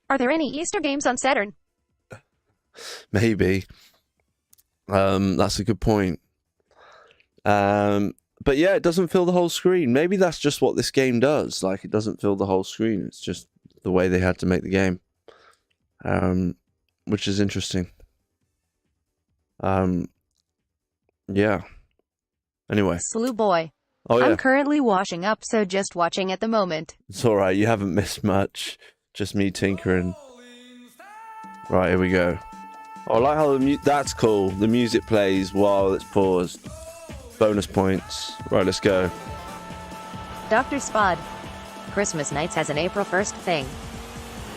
Are there any Easter games on Saturn? Maybe. That's a good point. but yeah, it doesn't fill the whole screen. Maybe that's just what this game does. Like, it doesn't fill the whole screen. It's just the way they had to make the game. Which is interesting. Yeah. Anyway. Slew boy. Oh, yeah. I'm currently washing up, so just watching at the moment. It's alright, you haven't missed much. Just me tinkering. Right, here we go. Oh, I like how that's cool. The music plays while it's paused. Bonus points. Right, let's go. Dr. Spod. Christmas nights has an April 1st thing.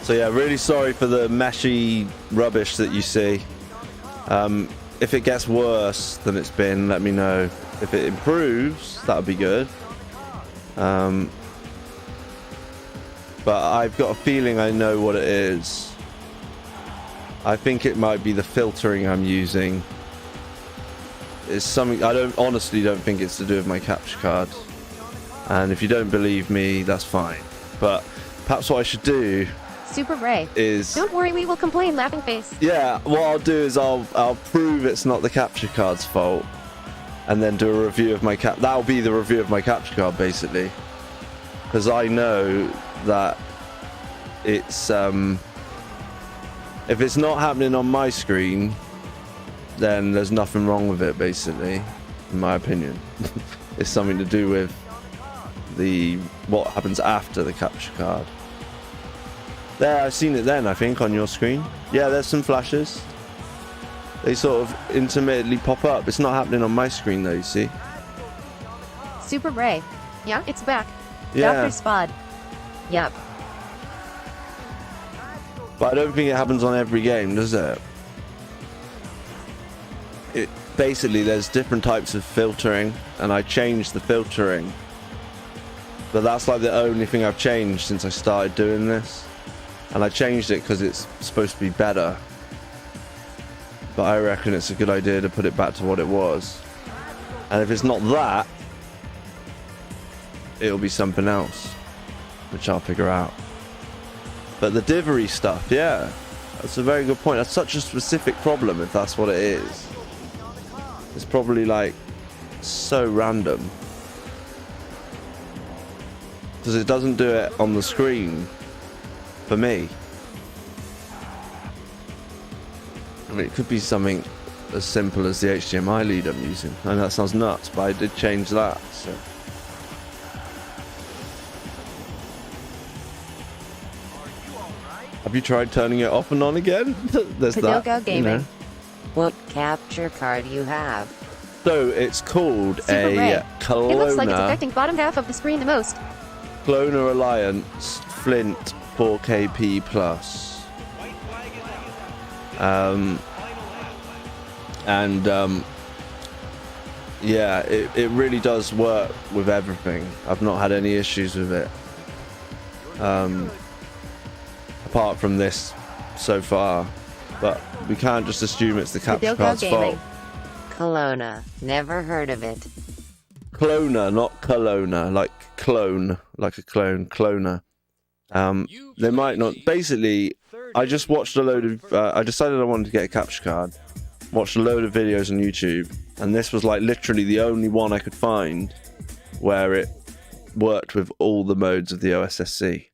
So yeah, really sorry for the meshy rubbish that you see. If it gets worse than it's been, let me know. If it improves, that would be good. But I've got a feeling I know what it is. I think it might be the filtering I'm using. It's something I honestly don't think it's to do with my capture card. And if you don't believe me, that's fine. But perhaps what I should do Super Ray. is... Don't worry, we will complain, laughing face. Yeah, what I'll do is I'll prove it's not the capture card's fault, and then do a review of my that'll be the review of my capture card, basically, because I know that it's if it's not happening on my screen, then there's nothing wrong with it, basically, in my opinion. It's something to do with what happens after the capture card. There, I've seen it then, I think, on your screen. Yeah, there's some flashes. They sort of intermittently pop up. It's not happening on my screen, though, you see. Super Ray. Yeah, it's back. Yeah. Dr. Spod. Yup. But I don't think it happens on every game, does it? Basically, there's different types of filtering, and I changed the filtering. But that's like the only thing I've changed since I started doing this. And I changed it because it's supposed to be better. But I reckon it's a good idea to put it back to what it was. And if it's not that, it'll be something else, which I'll figure out. But the divery stuff, yeah, that's a very good point. That's such a specific problem, if that's what it is. It's probably like so random. Because it doesn't do it on the screen for me. I mean, it could be something as simple as the HDMI lead I'm using. I know that sounds nuts, but I did change that, so. Have you tried turning it off and on again? There's that, Gaming. you know. What capture card you have? So it's called Super Ray. a Kelowna. It looks like it's affecting bottom half of the screen the most. Kelowna Alliance Flint 4KP Plus. Yeah, it really does work with everything. I've not had any issues with it. Apart from this so far. But we can't just assume it's the capture card's fault. Kelowna. Never heard of it. Kelowna, not Kelowna, like clone, like a clone, Kelowna. They might not. Basically, I just watched a load of. I decided I wanted to get a capture card. Watched a load of videos on YouTube, and this was like literally the only one I could find where it worked with all the modes of the OSSC.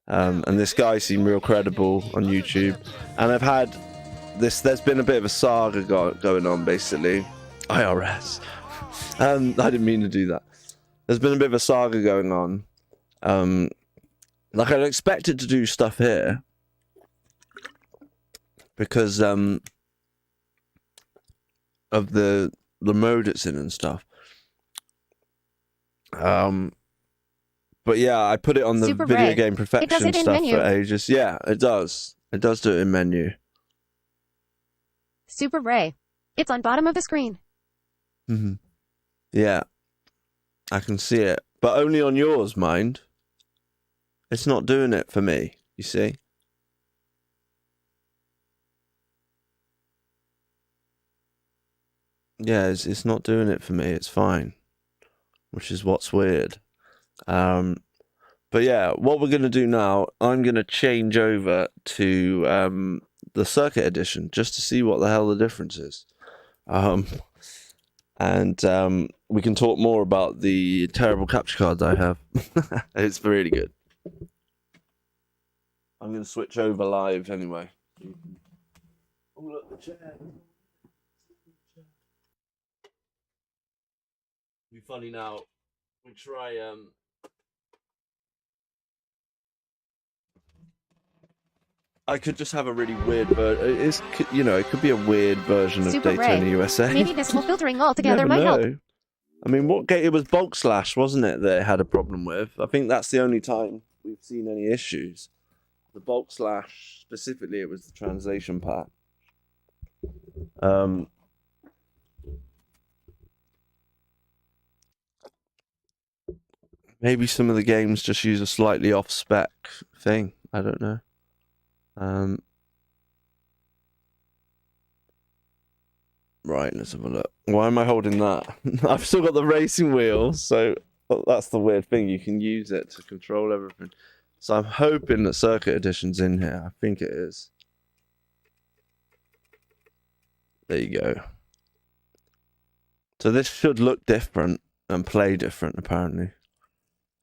And this guy seemed real credible on YouTube. And I've had this. There's been a bit of a saga going on, basically. IRS. I didn't mean to do that. There's been a bit of a saga going on. Like I'd expect it to do stuff here because of the mode it's in and stuff. But yeah, I put it on the Super video Ray. game perfection in stuff menu. for ages. Yeah, it does. It does do it in menu. Super Ray. It's on bottom of the screen. Mm-hmm. Yeah, I can see it, but only on yours, mind. It's not doing it for me, you see? Yeah, it's not doing it for me. It's fine, which is what's weird. But yeah, what we're going to do now, I'm going to change over to the Circuit Edition just to see what the hell the difference is. And and we can talk more about the terrible capture cards I have. It's really good. I'm going to switch over live anyway. Oh, look, the chair. Be funny now. We try I could just have a really weird version. It's, you know, it could be a weird version of Super Daytona Ray. USA. Maybe decimal filtering altogether Never might help. know. I mean, what game? It was Bulk Slash, wasn't it, that it had a problem with? I think that's the only time we've seen any issues. The Bulk Slash, specifically, it was the translation pack. Maybe some of the games just use a slightly off-spec thing. I don't know. Right, let's have a look. Why am I holding that? I've still got the racing wheel, so that's the weird thing. You can use it to control everything. So I'm hoping that Circuit Edition's in here. I think it is. There you go. So this should look different and play different, apparently.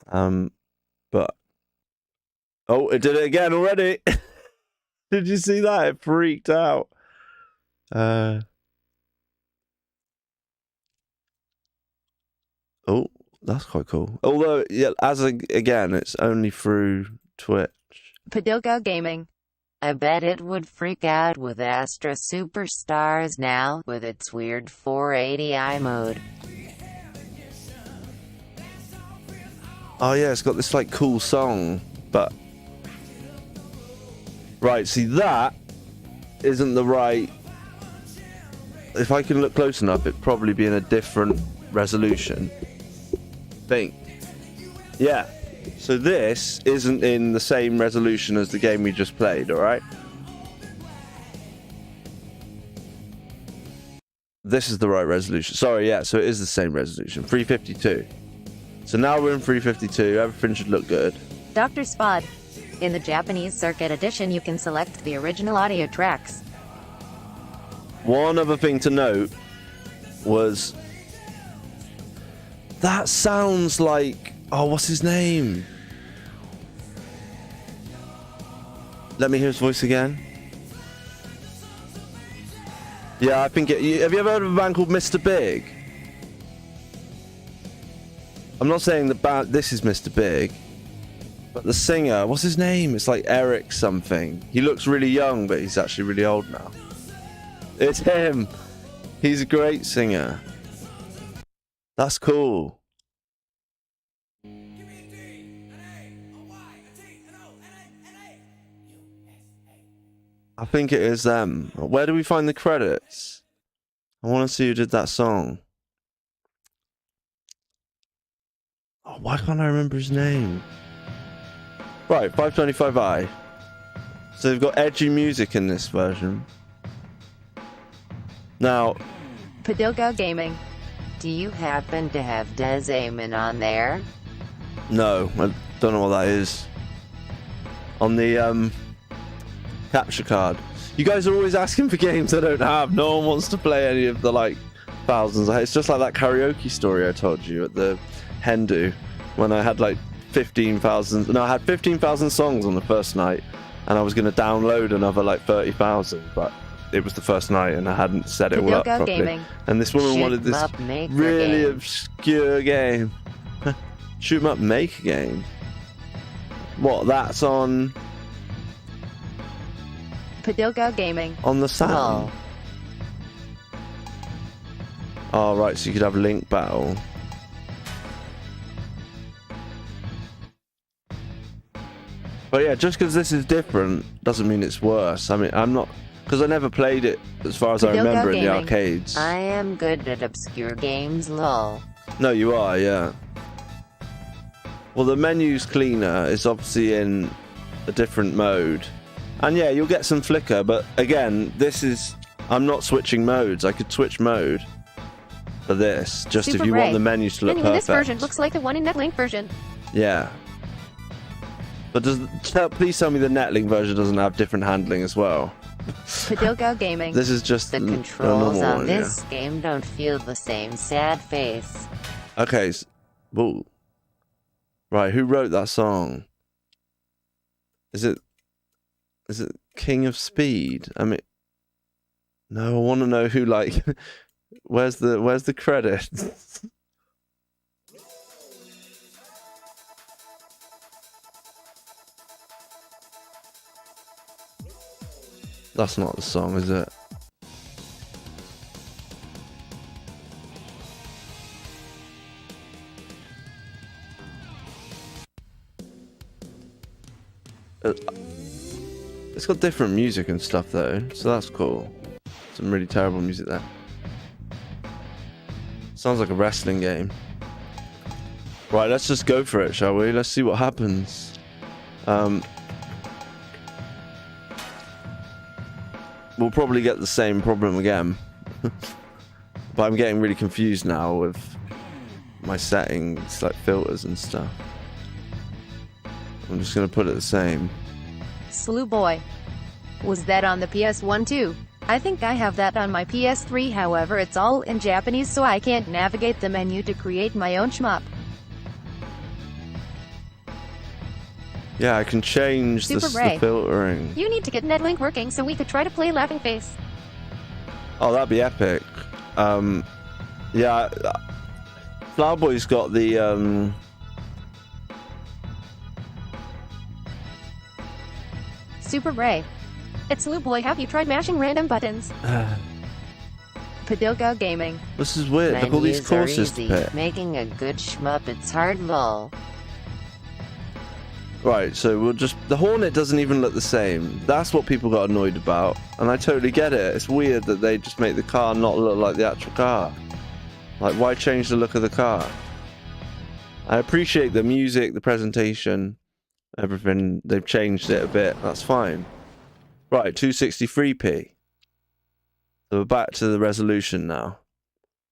But... Oh, it did it again already! Did you see that? It freaked out. Oh, that's quite cool. Although, yeah, again, it's only through Twitch. Padilga Gaming. I bet it would freak out with Astra Superstars now, with its weird 480i mode. Oh yeah, it's got this like cool song, but... Right, see that isn't the right... If I can look close enough, it'd probably be in a different resolution. Think. Yeah. So this isn't in the same resolution as the game we just played, alright? This is the right resolution. Sorry, yeah, so it is the same resolution. 352. So now we're in 352, everything should look good. Dr. Spod. In the Japanese Circuit Edition, you can select the original audio tracks. One other thing to note was... That sounds like... Oh, what's his name? Let me hear his voice again. Yeah, I think have you ever heard of a band called Mr. Big? I'm not saying the band... This is Mr. Big. But the singer... What's his name? It's like Eric something. He looks really young, but he's actually really old now. It's him. He's a great singer. That's cool. I think it is them. Where do we find the credits? I want to see who did that song. Oh, why can't I remember his name? Right, 525i. So they've got edgy music in this version. Now... Padilga Gaming. Do you happen to have Des Amon on there? No, I don't know what that is. On the capture card. You guys are always asking for games I don't have. No one wants to play any of the like thousands. It's just like that karaoke story I told you at the Hindu when I had like 15,000. No, I had 15,000 songs on the first night, and I was going to download another like 30,000, but it was the first night and I hadn't set it all up properly. Gaming. And this woman wanted this really game. obscure game. Shoot 'em up, make a game. What? That's on Padilga Gaming. on the Saturn. Oh right, so you could have Link Battle. But yeah, just because this is different doesn't mean it's worse. I mean, I'm not... Because I never played it, as far as I remember, in the arcades. I am good at obscure games, lol. No, you are, yeah. Well, the menu's cleaner. It's obviously in a different mode. And yeah, you'll get some flicker, but again, this is... I'm not switching modes. I could switch mode for this, just Super if you Ray. want the menus to look Meaning perfect. this version looks like the one in Netlink version. Yeah. But please tell me the Netlink version doesn't have different handling as well. Padoka Gaming. This is just The a controls normal on one, this game don't feel the same sad face. yeah. Okay. Whoa. Right, who wrote that song? Is it King of Speed? I mean, no, I want to know who, like, where's the credits? That's not the song, is it? It's got different music and stuff though, so that's cool. Some really terrible music there. Sounds like a wrestling game. Right, let's just go for it, shall we? Let's see what happens. We'll probably get the same problem again. But I'm getting really confused now with my settings, like filters and stuff. I'm just gonna put it the same. Slew Boy. Was that on the PS1 too? I think I have that on my PS3, however it's all in Japanese so I can't navigate the menu to create my own shmup. Yeah, I can change the Ray. filtering. You need to get Netlink working so we could try to play Laughing Face. Oh, that'd be epic. Yeah, Flower Boy's got the Super Ray. It's Slew Boy, have you tried mashing random buttons? Padoka Gaming. This is weird. Look, all these Menus are courses to easy. pick. Making a good shmup, it's hard lol. Right, so we'll just... The Hornet doesn't even look the same. That's what people got annoyed about. And I totally get it. It's weird that they just make the car not look like the actual car. Like, why change the look of the car? I appreciate the music, the presentation, everything. They've changed it a bit. That's fine. Right, 263p. So we're back to the resolution now.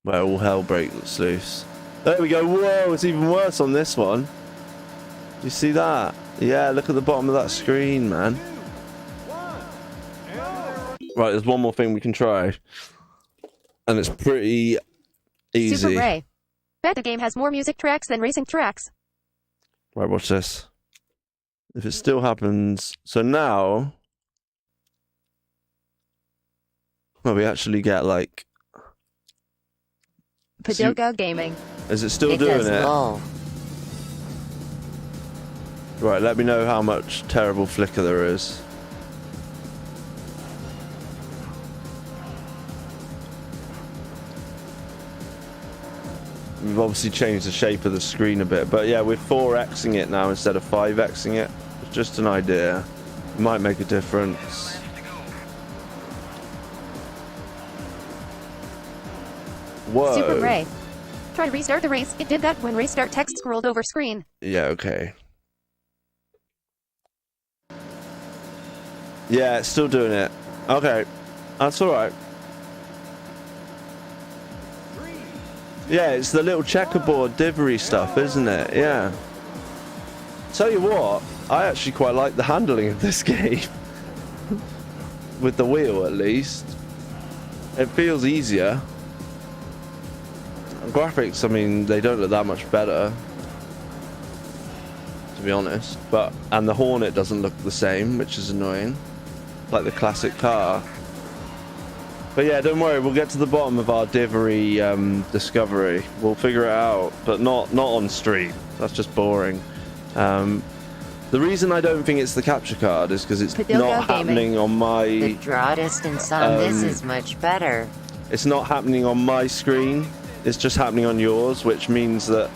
Where all hell breaks loose. There we go. Whoa, it's even worse on this one. Do you see that? Yeah, look at the bottom of that screen, man. Right, there's one more thing we can try. And it's pretty easy. Super Ray. Bet the game has more music tracks than racing tracks. Right, watch this. If it still happens... So now... Well, we actually get, like... Padoka Gaming. Is it still It doing does it? lol. Right, let me know how much terrible flicker there is. We've obviously changed the shape of the screen a bit, but yeah, we're 4xing it now instead of 5xing it. It's just an idea. It might make a difference. Whoa. Super Ray. Try to restart the race. It did that when restart text scrolled over screen. Yeah, okay. Yeah, it's still doing it. Okay, that's alright. Yeah, it's the little checkerboard divvy stuff, isn't it? Yeah. Tell you what, I actually quite like the handling of this game. With the wheel, at least. It feels easier. Graphics, I mean, they don't look that much better, to be honest. And the Hornet doesn't look the same, which is annoying. Like the classic car. But yeah, don't worry, we'll get to the bottom of our Divery discovery. We'll figure it out, but not on stream. That's just boring. The reason I don't think it's the capture card is because it's Padoka not happening on my... The draw distance on this is much better. It's not happening on my screen. It's just happening on yours, which means that,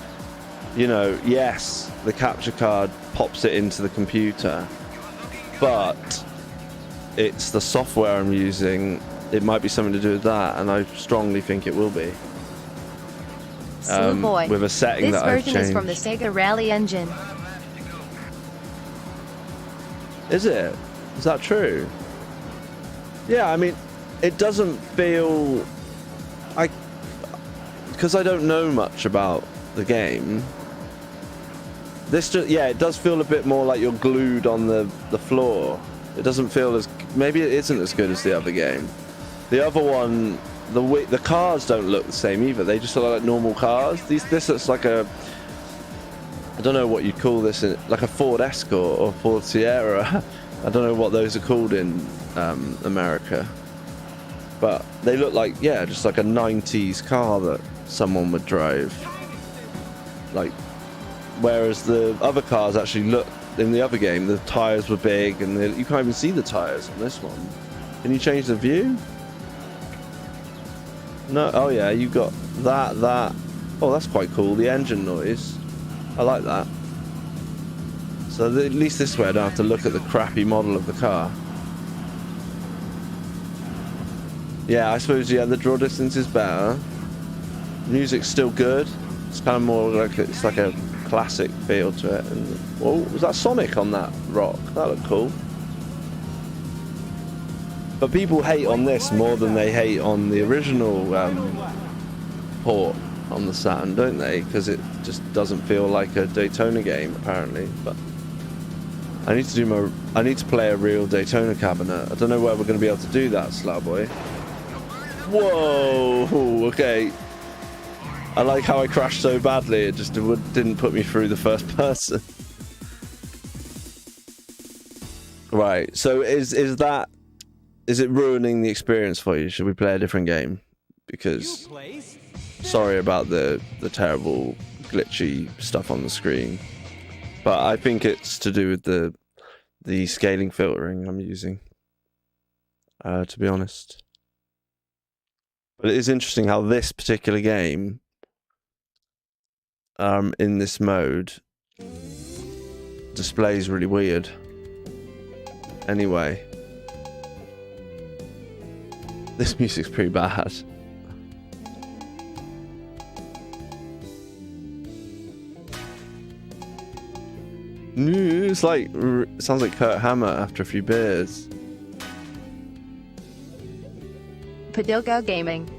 you know, yes, the capture card pops it into the computer, but it's the software I'm using. It might be something to do with that, and I strongly think it will be. Slew Boy. With a setting This that I've version changed. is from the SEGA Rally engine. Is it? Is that true? Yeah, I mean, it doesn't feel... Because I don't know much about the game. This just... Yeah, it does feel a bit more like you're glued on the floor. It doesn't feel as maybe it isn't as good as the other game. The other one, the cars don't look the same either. They just look like normal cars. This looks like a, I don't know what you'd call this, like a Ford Escort or Ford Sierra. I don't know what those are called in America. But they look like, yeah, just like a 90s car that someone would drive. Like, whereas the other cars actually look, in the other game, the tyres were big, and you can't even see the tyres on this one. Can you change the view? No, oh yeah, you got that. Oh, that's quite cool, the engine noise. I like that. So at least this way I don't have to look at the crappy model of the car. Yeah, I suppose, yeah, the draw distance is better. Music's still good. It's kind of more like, it's like a classic feel to it. And, whoa, was that Sonic on that rock? That looked cool. But people hate on this more than they hate on the original port on the Saturn, don't they? Because it just doesn't feel like a Daytona game, apparently. But I need to play a real Daytona cabinet. I don't know where we're going to be able to do that, Slowboy. Whoa, okay. I like how I crashed so badly, it just didn't put me through the first person. Right, so is it ruining the experience for you? Should we play a different game? Because sorry about the terrible glitchy stuff on the screen. But I think it's to do with the scaling filtering I'm using. To be honest. But it is interesting how this particular game, in this mode, displays really weird. Anyway, this music's pretty bad. It's like, it sounds like Kurt Hammer after a few beers. Padilga Gaming.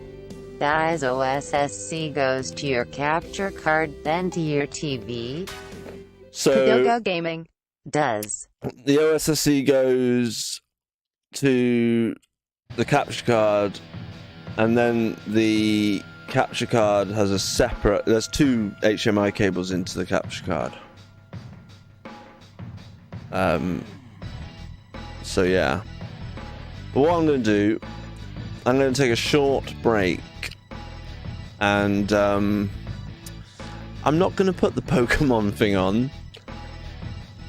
Dies OSSC goes to your capture card, then to your TV. So Padilga Gaming. Does. The OSSC goes to the capture card, and then the capture card has a separate, there's two HDMI cables into the capture card. So yeah. But what I'm going to do, I'm going to take a short break, and I'm not going to put the Pokemon thing on,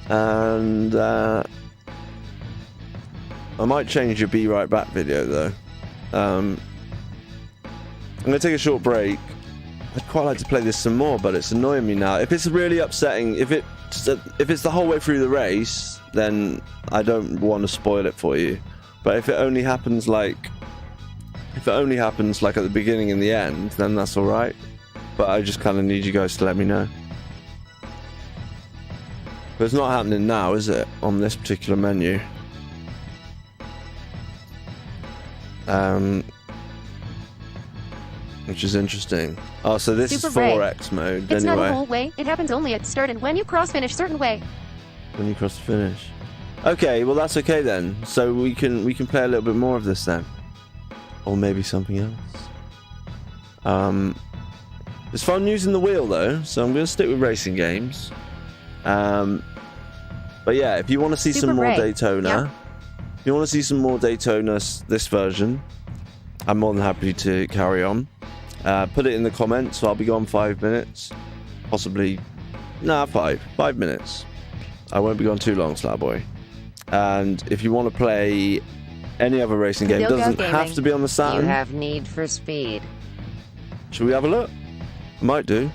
and I might change your Be Right Back video though. I'm going to take a short break. I'd quite like to play this some more, but it's annoying me now. If it's really upsetting, if it's the whole way through the race, then I don't want to spoil it for you. But if it only happens like at the beginning and the end, then that's all right. But I just kind of need you guys to let me know. But it's not happening now, is it? On this particular menu. Which is interesting. Oh, so this Super is Ray. 4X mode. It's anyway. not a whole way. It happens only at start and when you cross finish certain way. When you cross the finish. Okay, well that's okay then. So we can play a little bit more of this then. Or maybe something else. It's fun using the wheel though, so I'm going to stick with racing games. But yeah, if you want to see Super some more Ray. Daytona, Yeah. if you want to see some more Daytona, this version, I'm more than happy to carry on. Put it in the comments, so I'll be gone 5 minutes. Possibly, 5 minutes. I won't be gone too long, Slowboy. And if you want to play any other racing game, it Yoga doesn't gaming. have to be on the You Saturn. have Need for Speed. Should we have a look? Might do.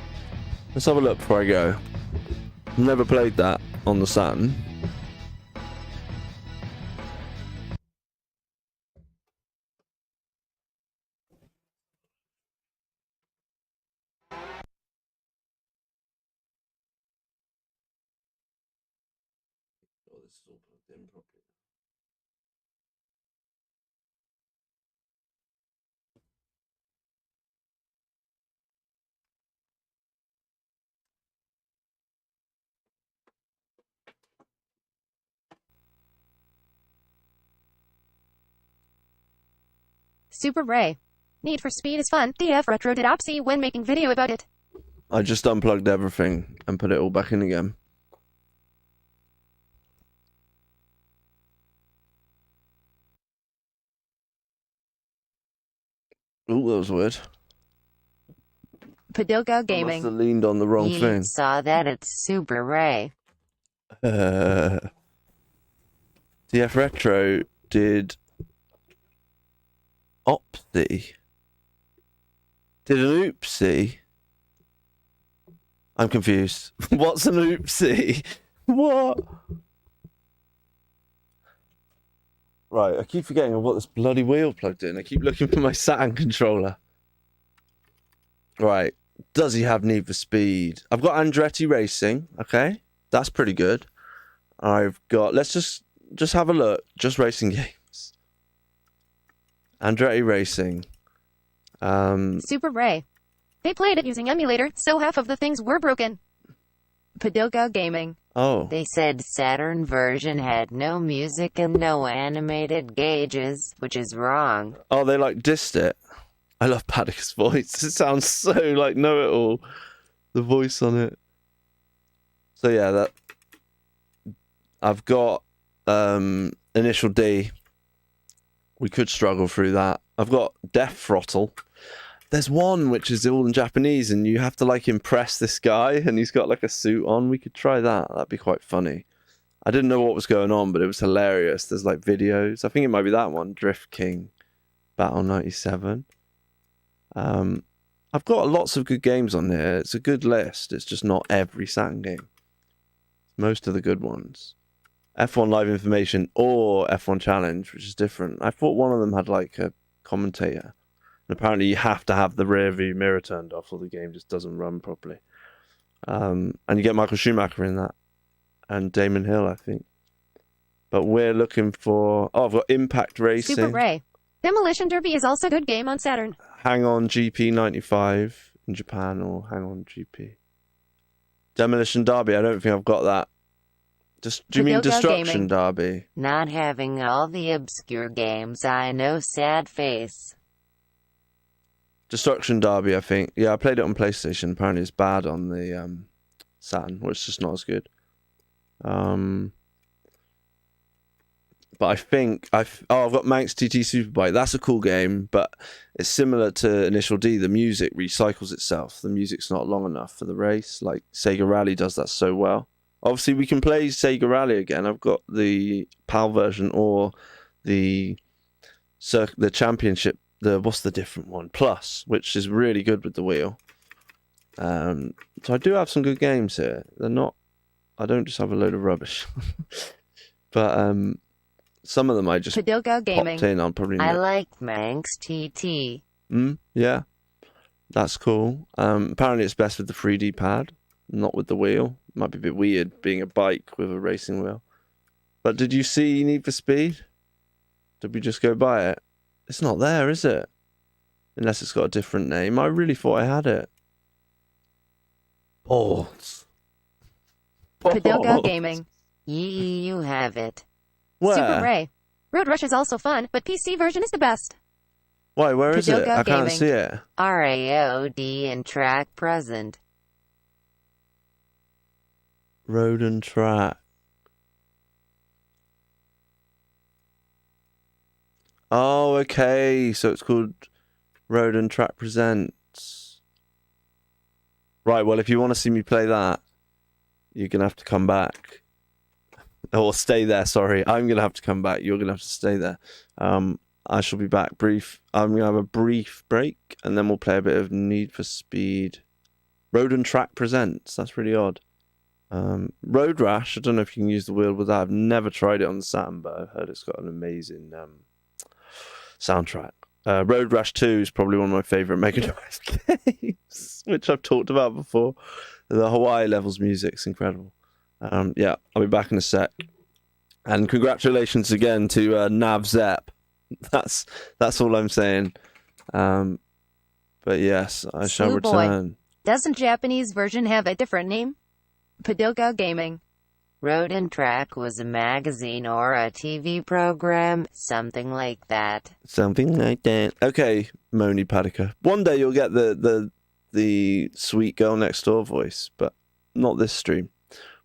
Let's have a look before I go. Never played that on the Saturn. Oh, this is all plugged in properly. Super Ray. Need for Speed is fun. DF Retro did Opsy when making video about it. I just unplugged everything and put it all back in again. Ooh, that was weird. Padoga I must Gaming. have leaned on the wrong You thing. saw that? It's Super Ray. DF Retro did Opsy. Did an oopsie? I'm confused. What's an oopsie? What? Right, I keep forgetting I've got this bloody wheel plugged in. I keep looking for my Saturn controller. Right, does he have Need for Speed? I've got Andretti Racing, okay? That's pretty good. I've got, let's just have a look. Just racing games. Andretti Racing. Super Ray. They played it using emulator, so half of the things were broken. Padoga Gaming. Oh. They said Saturn version had no music and no animated gauges, which is wrong. Oh, they like dissed it. I love Paddock's voice. It sounds so like know-it-all. The voice on it. So yeah, that I've got Initial D. We could struggle through that. I've got Death Throttle. There's one which is all in Japanese and you have to like impress this guy and he's got like a suit on. We could try that. That'd be quite funny. I didn't know what was going on, but it was hilarious. There's like videos. I think it might be that one. Drift King. Battle 97. I've got lots of good games on here. It's a good list. It's just not every Saturn game. Most of the good ones. F1 Live Information or F1 Challenge, which is different. I thought one of them had like a commentator. And apparently you have to have the rear view mirror turned off or the game just doesn't run properly. And you get Michael Schumacher in that. And Damon Hill, I think. But we're looking for... Oh, I've got Impact Racing. Super Ray. Demolition Derby is also a good game on Saturn. Hang On GP 95 in Japan or Hang On GP. Demolition Derby, I don't think I've got that. Do you mean Destruction Gaming. Derby? Not having all the obscure games, I know, sad face. Destruction Derby, I think. Yeah, I played it on PlayStation. Apparently it's bad on the Saturn, or it's just not as good. But I think I've got Manx TT Superbike. That's a cool game, but it's similar to Initial D. The music recycles itself. The music's not long enough for the race. Like Sega Rally does that so well. Obviously, we can play Sega Rally again. I've got the PAL version or the championship. What's the different one? Plus, which is really good with the wheel. So I do have some good games here. They're not. I don't just have a load of rubbish. But some of them I just Padoga Gaming. popped in. I'll probably. I like Manx TT. Yeah, that's cool. Apparently, it's best with the 3D pad, not with the wheel. Might be a bit weird being a bike with a racing wheel. But did you see Need for Speed? Did we just go by it? It's not there, is it? Unless it's got a different name. I really thought I had it. Balls. Padoga Gaming. You have it. Where? Super Ray. Road Rush is also fun, but PC version is the best. Why? Where is it? Padoga I can't Gaming. see it. RAOD and track present. Road and Track. Oh, okay. So it's called Road and Track Presents. Right, well, if you want to see me play that, you're going to have to come back. Or stay there, sorry. I'm going to have to come back. You're going to have to stay there. I shall be back brief. I'm going to have a brief break, and then we'll play a bit of Need for Speed. Road and Track Presents. That's really odd. Road Rash, I don't know if you can use the wheel with that. I've never tried it on the Saturn, but I've heard it's got an amazing soundtrack. Road Rash 2 is probably one of my favourite Mega Drive games, which I've talked about before. The Hawaii levels music's incredible. Yeah, I'll be back in a sec. And congratulations again to Nav Zep. That's all I'm saying. But yes, I shall Blue Boy. return. Doesn't Japanese version have a different name? Padoga Gaming. Road and Track was a magazine or a TV program, something like that. Something like that. Okay, Moni Padika. One day you'll get the sweet girl next door voice, but not this stream.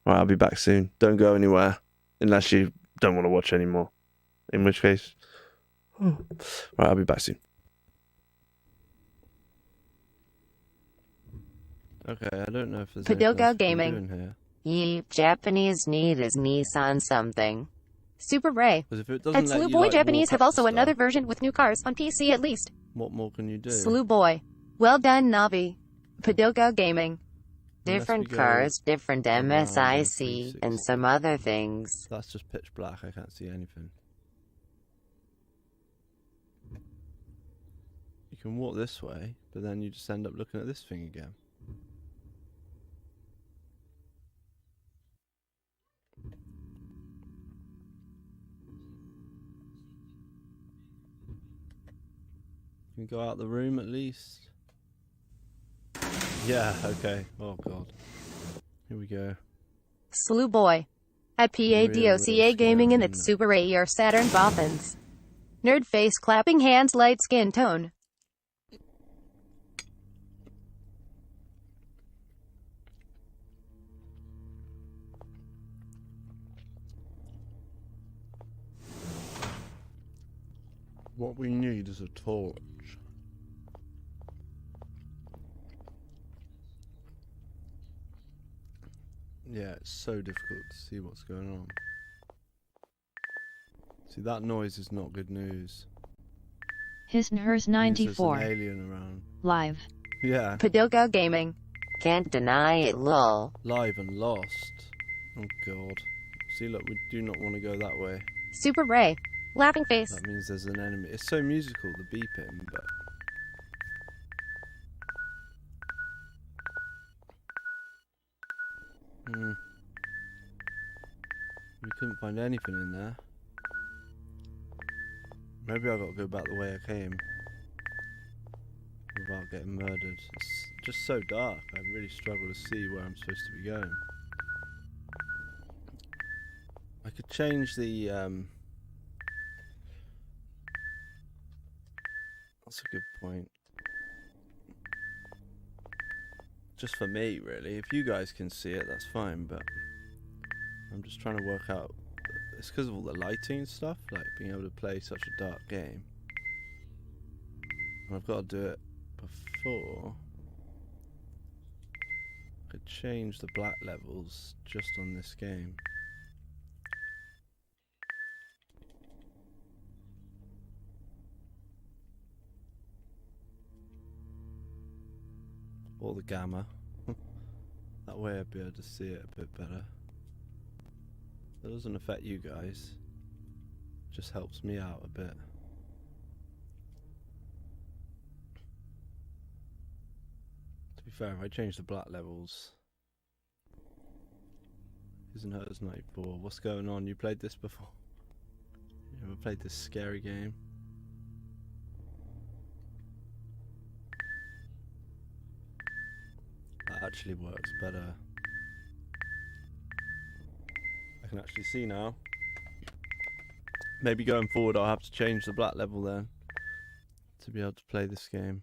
Right, I'll be back soon. Don't go anywhere unless you don't want to watch anymore. In which case, right, I'll be back soon. Okay, I don't know if there's anything else we can do in here. Ye Japanese need is Nissan something. Super Ray. Because if it And doesn't let Slew you, Boy like, Japanese walk have up also to another stuff, version with new cars on PC at least. what more can you do? Slew Boy. Well done, Navi. Padoka Gaming. Unless Different we go cars, different around in a MSIC, 360. and some other things. That's just pitch black. I can't see anything. You can walk this way, but then you just end up looking at this thing again. You can go out the room at least. Yeah, okay. Oh god. Here we go. Slew Boy. At PADOCA scary, Gaming in isn't its it? Super RAYEARTH Saturn Boffins. Nerd face clapping hands light skin tone. What we need is a torch. Yeah, it's so difficult to see what's going on. See, that noise is not good news. His and hers Means there's 94. an alien around. Live. Yeah, Padoka Gaming. Can't deny it, lol. live and lost. Oh god. See, look, we do not want to go that way. Super Ray. Laughing face. That means there's an enemy. It's so musical, the beeping, but... We couldn't find anything in there. Maybe I gotta go back the way I came. Without getting murdered. It's just so dark. I really struggle to see where I'm supposed to be going. I could change the, That's a good point. Just for me, really. If you guys can see it, that's fine, but I'm just trying to work out. It's because of all the lighting and stuff, like being able to play such a dark game. And I've got to do it before. I could change the black levels just on this game. Or the gamma. That way I'd be able to see it a bit better. That doesn't affect you guys. Just helps me out a bit. To be fair, if I change the black levels... Isn't hers 94? What's going on? You played this before? You ever played this scary game? That actually works better. I can actually see now. Maybe going forward I'll have to change the black level then to be able to play this game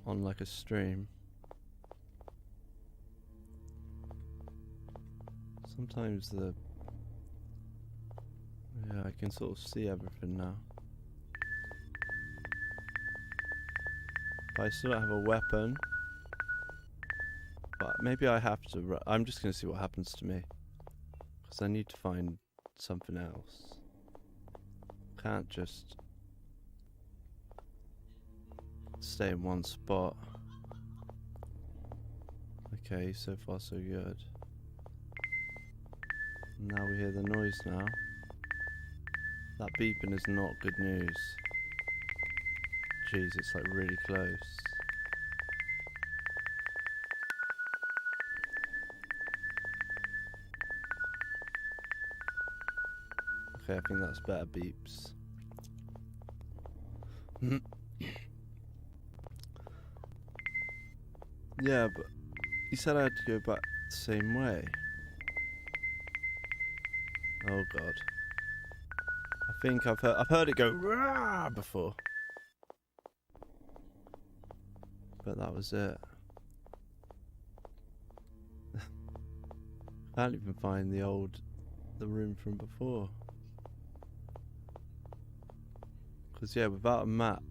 on like a stream. Sometimes yeah, I can sort of see everything now. But I still don't have a weapon. But maybe I have to... I'm just going to see what happens to me. Because I need to find something else. Can't just stay in one spot. Okay, so far so good. Now we hear the noise now. That beeping is not good news. Jeez, it's like really close. Okay, I think that's better beeps. Yeah, but you said I had to go back the same way. Oh god. I think I've heard it go "Rah!" before. But that was it. I can't even find the room from before. Because yeah, without a map,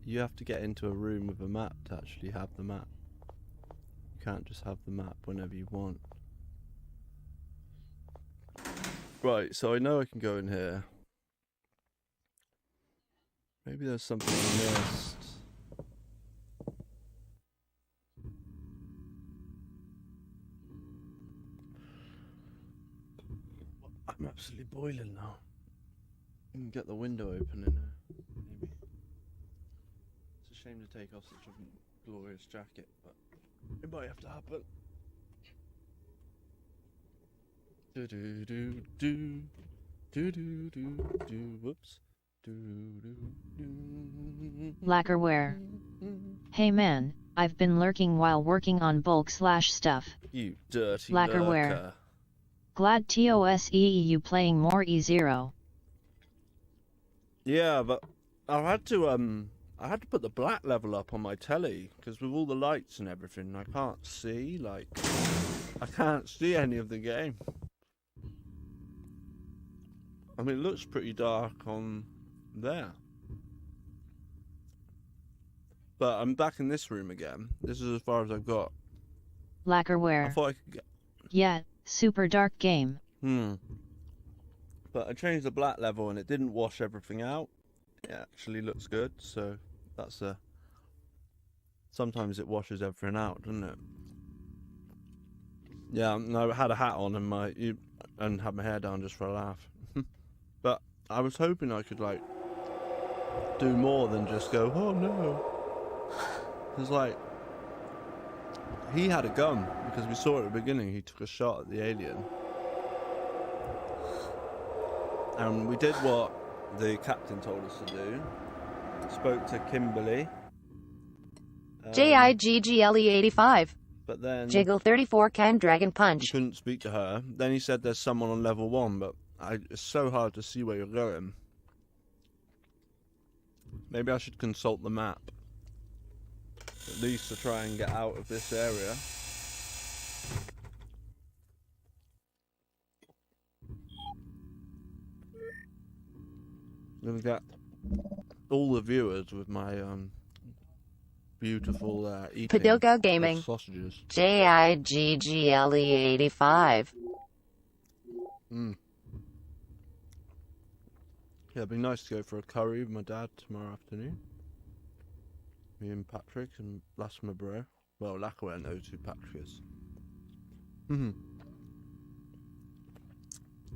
you have to get into a room with a map to actually have the map. You can't just have the map whenever you want. Right, so I know I can go in here. Maybe there's something I missed. I'm absolutely boiling now. You can get the window open in here, maybe. It's a shame to take off such a glorious jacket, but it might have to happen. Do do do do do do do do. Whoops. Do do do. Lacquerware. Hey man, I've been lurking while working on bulk/stuff. You dirty Lacquerware. lurker. Glad TOSEE playing more E0. Yeah, but I had to put the black level up on my telly because with all the lights and everything, I can't see any of the game. I mean, it looks pretty dark on there. But I'm back in this room again. This is as far as I've got. I Lacquerware. thought I could get... Yeah, super dark game. But I changed the black level and it didn't wash everything out. It actually looks good, so that's a... Sometimes it washes everything out, doesn't it? Yeah, no, I had a hat on and had my hair down just for a laugh. But I was hoping I could, like, do more than just go, oh no. It's like, he had a gun, because we saw at the beginning, he took a shot at the alien. And we did what the captain told us to do. Spoke to Kimberly. JIGGLE85. But then... Jiggle 34 can Dragon Punch. couldn't speak to her. Then he said there's someone on level 1, but it's so hard to see where you're going. Maybe I should consult the map. At least to try and get out of this area. Gonna get all the viewers with my beautiful eating Padilka Gaming. of sausages. JIGGLE85. Yeah, it'd be nice to go for a curry with my dad tomorrow afternoon. Me and Patrick and last my bro. Well, Lacquerware knows who Patrick is.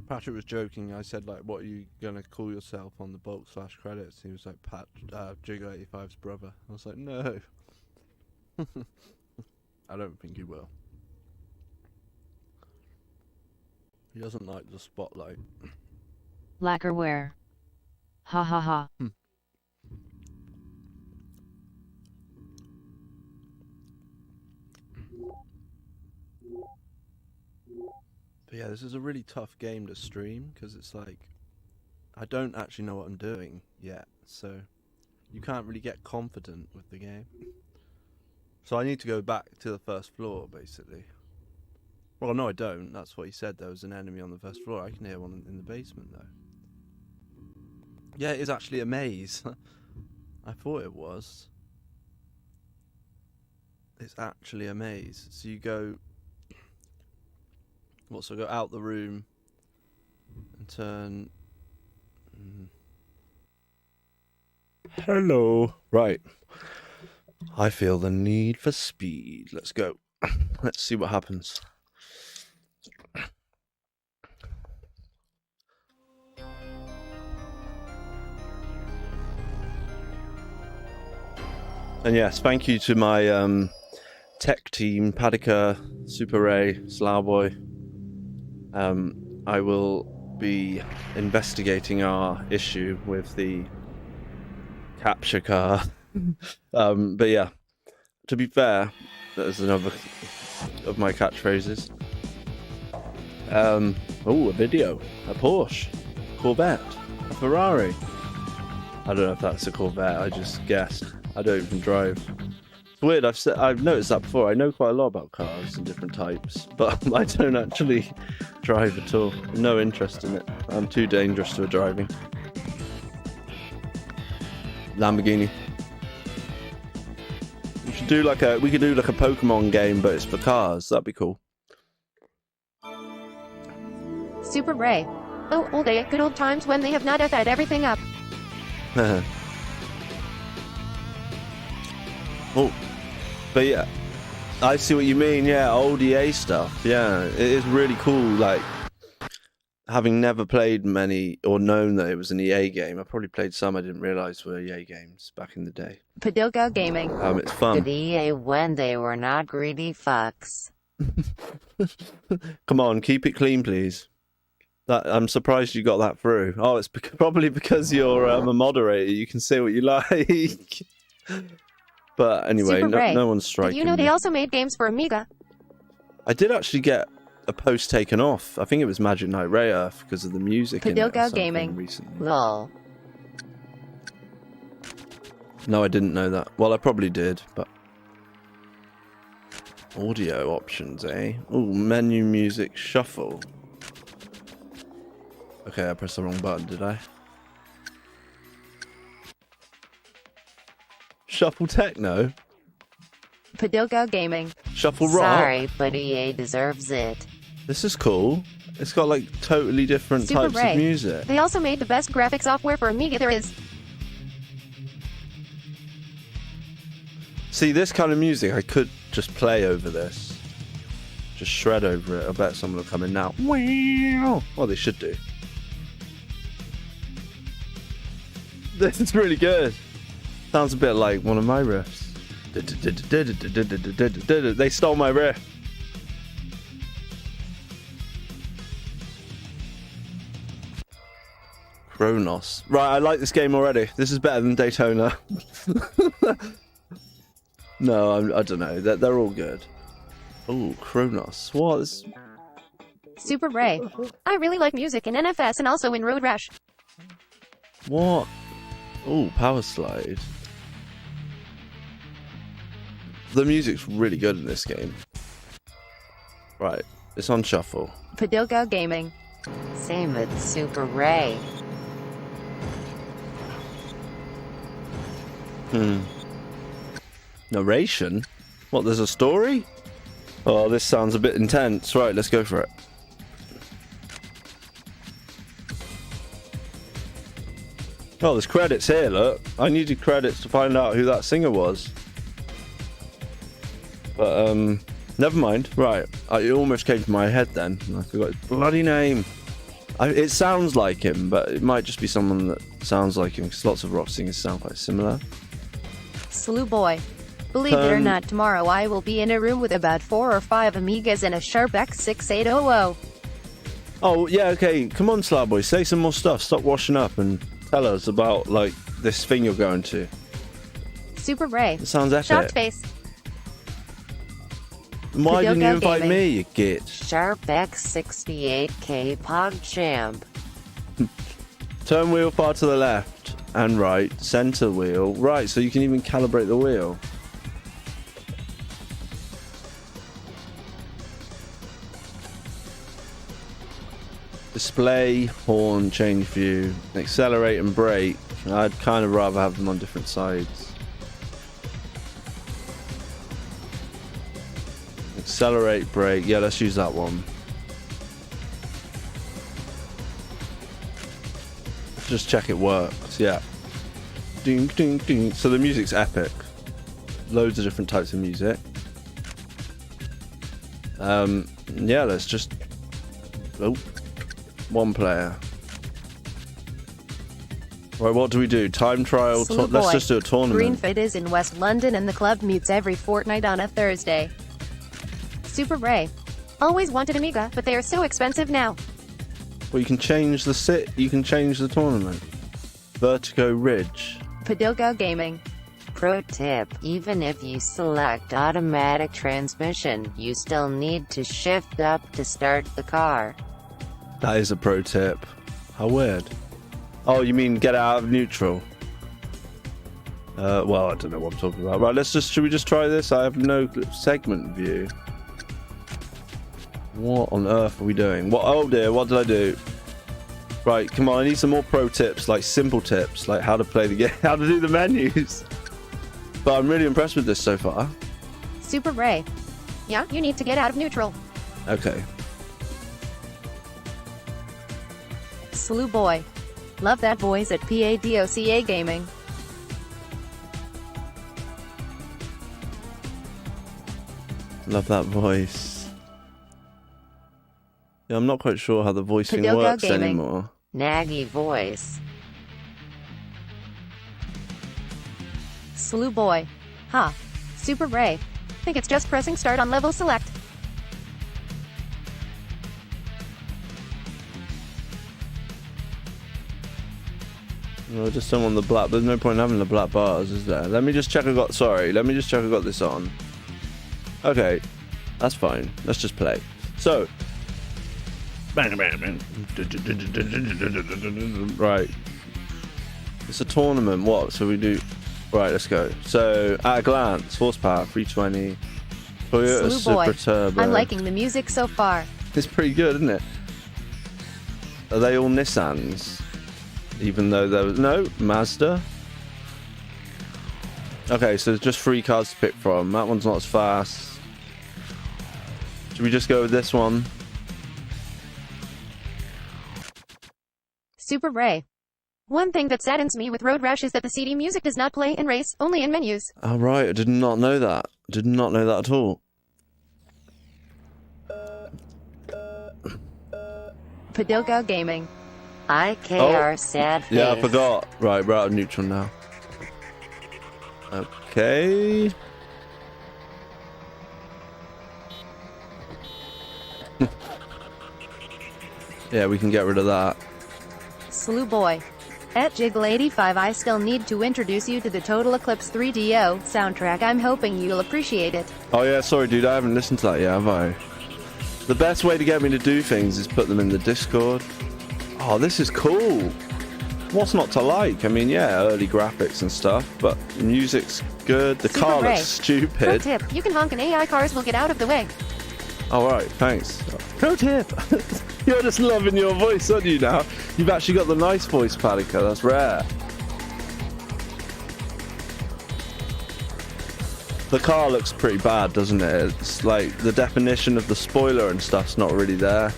Patrick was joking. I said, like, what are you gonna call yourself on the bulk/credits? He was like, Jiggle85's brother. I was like, no. I don't think he will. He doesn't like the spotlight. Lacquerware. Ha ha ha. But yeah, this is a really tough game to stream because it's like I don't actually know what I'm doing yet, so you can't really get confident with the game. So I need to go back to the first floor, basically. Well, no, I don't. That's what he said. There was an enemy on the first floor. I can hear one in the basement, though. Yeah, it is actually a maze. I thought it was. It's actually a maze. So you go... So go out the room and turn... Hello. Right. I feel the need for speed. Let's go. Let's see what happens. And yes, thank you to my tech team, Padika, Super Ray, Slowboy. I will be investigating our issue with the capture car. But yeah, to be fair, that is another of my catchphrases. Oh, a video. A Porsche. Corvette. A Ferrari. I don't know if that's a Corvette. I just guessed. I don't even drive. It's weird. I've noticed that before. I know quite a lot about cars and different types, but I don't actually drive at all. No interest in it. I'm too dangerous to driving. Lamborghini. We could do like a Pokemon game, but it's for cars. That'd be cool. Super Ray. Oh, old day, good old times when they have not had everything up. Oh, but yeah, I see what you mean. Yeah, old EA stuff. Yeah, it is really cool. Like, having never played many or known that it was an EA game, I probably played some I didn't realize were EA games back in the day. Padoga Gaming. It's fun. Good EA when they were not greedy fucks. Come on, keep it clean, please. I'm surprised you got that through. Oh, it's probably because you're a moderator. You can say what you like. But anyway, no one's striking. Did you know they also made games for Amiga? I did actually get a post taken off. I think it was Magic Knight RAYEARTH because of the music in it or something Gaming. Recently. Lol. No, I didn't know that. Well, I probably did, but... Audio options, eh? Oh, menu music shuffle. Okay, I pressed the wrong button, did I? Shuffle techno? Padoga Gaming. Shuffle rock? Sorry, but EA deserves it. This is cool. It's got like totally different Super types Ray. of music. They also made the best graphic software for Amiga there is. See, this kind of music, I could just play over this. Just shred over it. I bet someone will come in now. Wow. Well, they should do. This is really good. Sounds a bit like one of my riffs. They stole my riff. Kronos. Right, I like this game already. This is better than Daytona. No, I don't know. They're all good. Oh, Kronos. What is... Super Ray. I really like music in NFS and also in Road Rash. What? Oh, Power Slide. The music's really good in this game. Right, it's on shuffle. Padoga Gaming. Same with Super Ray. Narration? What, there's a story? Oh, this sounds a bit intense. Right, let's go for it. Oh, there's credits here, look. I needed credits to find out who that singer was. But, never mind. Right, it almost came to my head then. I forgot his bloody name. It sounds like him, but it might just be someone that sounds like him, because lots of rock singers sound quite similar. Slew Boy. Believe it or not, tomorrow I will be in a room with about 4 or 5 Amigas and a Sharp X6800. Oh, yeah, okay. Come on, Slow Boy. Say some more stuff. Stop washing up and tell us about, like, this thing you're going to. Super Ray. It sounds epic. Shocked Face. Why didn't you invite Gaming. me, you git? Sharp X68K PogChamp. Turn wheel far to the left and right. Center wheel. Right, so you can even calibrate the wheel. Display, horn, change view, accelerate and brake. I'd kind of rather have them on different sides. Accelerate, brake. Yeah, let's use that one. Just check it works. Yeah. Ding, ding, ding. So the music's epic. Loads of different types of music. Yeah, let's just... Oh. One player. Right, what do we do? Time trial? Let's just do a tournament. Greenfit is in West London and the club meets every fortnight on a Thursday. Super Ray. Always wanted Amiga, but they are so expensive now. Well, you can change the tournament. Vertigo Ridge. Padoga Gaming. Pro tip, even if you select automatic transmission, you still need to shift up to start the car. That is a pro tip. How weird. Oh, you mean get out of neutral? Well, I don't know what I'm talking about. Right, should we just try this? I have no segment view. What on earth are we doing? What? Oh dear, what did I do? Right, come on, I need some more pro tips, like simple tips, like how to play the game, how to do the menus. But I'm really impressed with this so far. Super Ray. Yeah, you need to get out of neutral. Okay. Slew Boy. Love that voice at PADOCA Gaming. Love that voice. Yeah, I'm not quite sure how the voicing Padoka works Gaming. anymore. Naggy voice. Slew Boy. Huh. Super Ray. Think it's just pressing start on level select. No, I just don't want the black. There's no point in having the black bars, is there? Let me just check I got. Sorry, let me just check I got this on. Okay, that's fine. Let's just play. So, bang, bang, bang. Right. It's a tournament. What? So we do. Right, let's go. So, at a glance, horsepower 320. Toyota Slew Boy. Super Turbo. I'm liking the music so far. It's pretty good, isn't it? Are they all Nissans? Even though there was no Mazda. Okay, so there's just 3 cars to pick from. That one's not as fast. Should we just go with this one? Super Ray. One thing that saddens me with Road Rash is that the CD music does not play in race, only in menus. Oh, right. I did not know that. Did not know that at all. Padoka Gaming. IKR sad face. Yeah, I forgot. Right, we're out of neutral now. Okay. Yeah, we can get rid of that. Slew Boy. At Jiggle85, I still need to introduce you to the Total Eclipse 3DO soundtrack. I'm hoping you'll appreciate it. Oh yeah, sorry dude, I haven't listened to that yet, have I? The best way to get me to do things is put them in the Discord. Oh, this is cool. What's not to like? I mean, yeah, early graphics and stuff, but the music's good. The Super car Ray. looks stupid. Pro tip, you can honk and AI cars will get out of the way. Alright, thanks. Pro tip! You're just loving your voice, aren't you now? You've actually got the nice voice, Palika, that's rare. The car looks pretty bad, doesn't it? It's like the definition of the spoiler and stuff's not really there.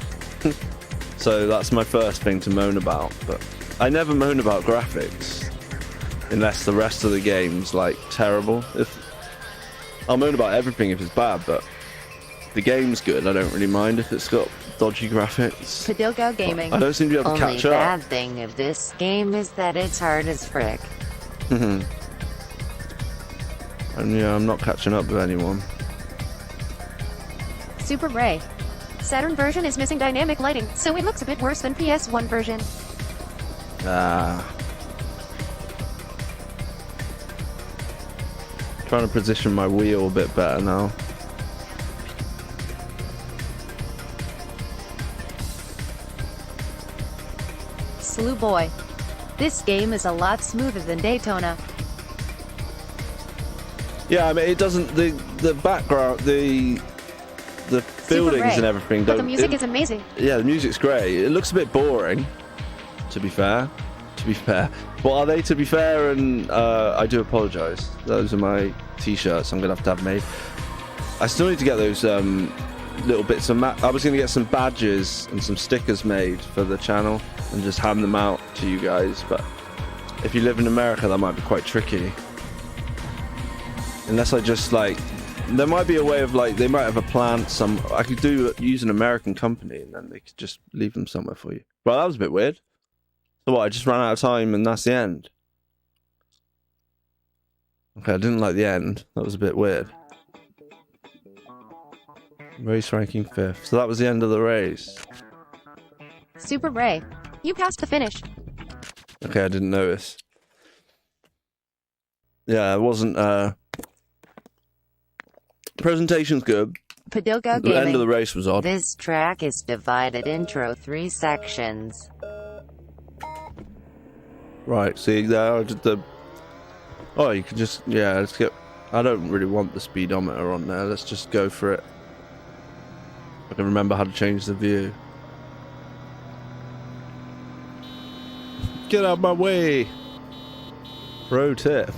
So that's my first thing to moan about, but I never moan about graphics unless the rest of the game's like terrible. I'll moan about everything if it's bad, but if the game's good, I don't really mind if it's got dodgy graphics. Padoka Gaming. I don't seem to be able to Only catch up. bad thing of this game is that it's hard as frick. And yeah, I'm not catching up with anyone. Super Ray. Saturn version is missing dynamic lighting, so it looks a bit worse than PS1 version. Trying to position my wheel a bit better now. Slew Boy. This game is a lot smoother than Daytona. Yeah, I mean, it doesn't. The background, the buildings Ray. and everything. But the don't- music it- is amazing. Yeah, the music's great. It looks a bit boring, to be fair. To be fair. What are they, to be fair? And I do apologise. Those are my t-shirts I'm going to have made. I still need to get those little bits of I was going to get some badges and some stickers made for the channel and just hand them out to you guys. But if you live in America, that might be quite tricky. Unless I just like... There might be a way of like, they might have a plant, I could use an American company and then they could just leave them somewhere for you. Well, that was a bit weird. So what, I just ran out of time and that's the end? Okay, I didn't like the end. That was a bit weird. Race ranking 5th. So that was the end of the race. Super Ray. You passed the finish. Okay, I didn't notice. Yeah, it wasn't. Presentation's good. Padilga The end of Gaming. the race was odd. This track is divided into 3 sections. Right, see there, I did the. Oh, you can just, yeah, let's get. I don't really want the speedometer on there. Let's just go for it. I can remember how to change the view. Get out of my way. Pro tip.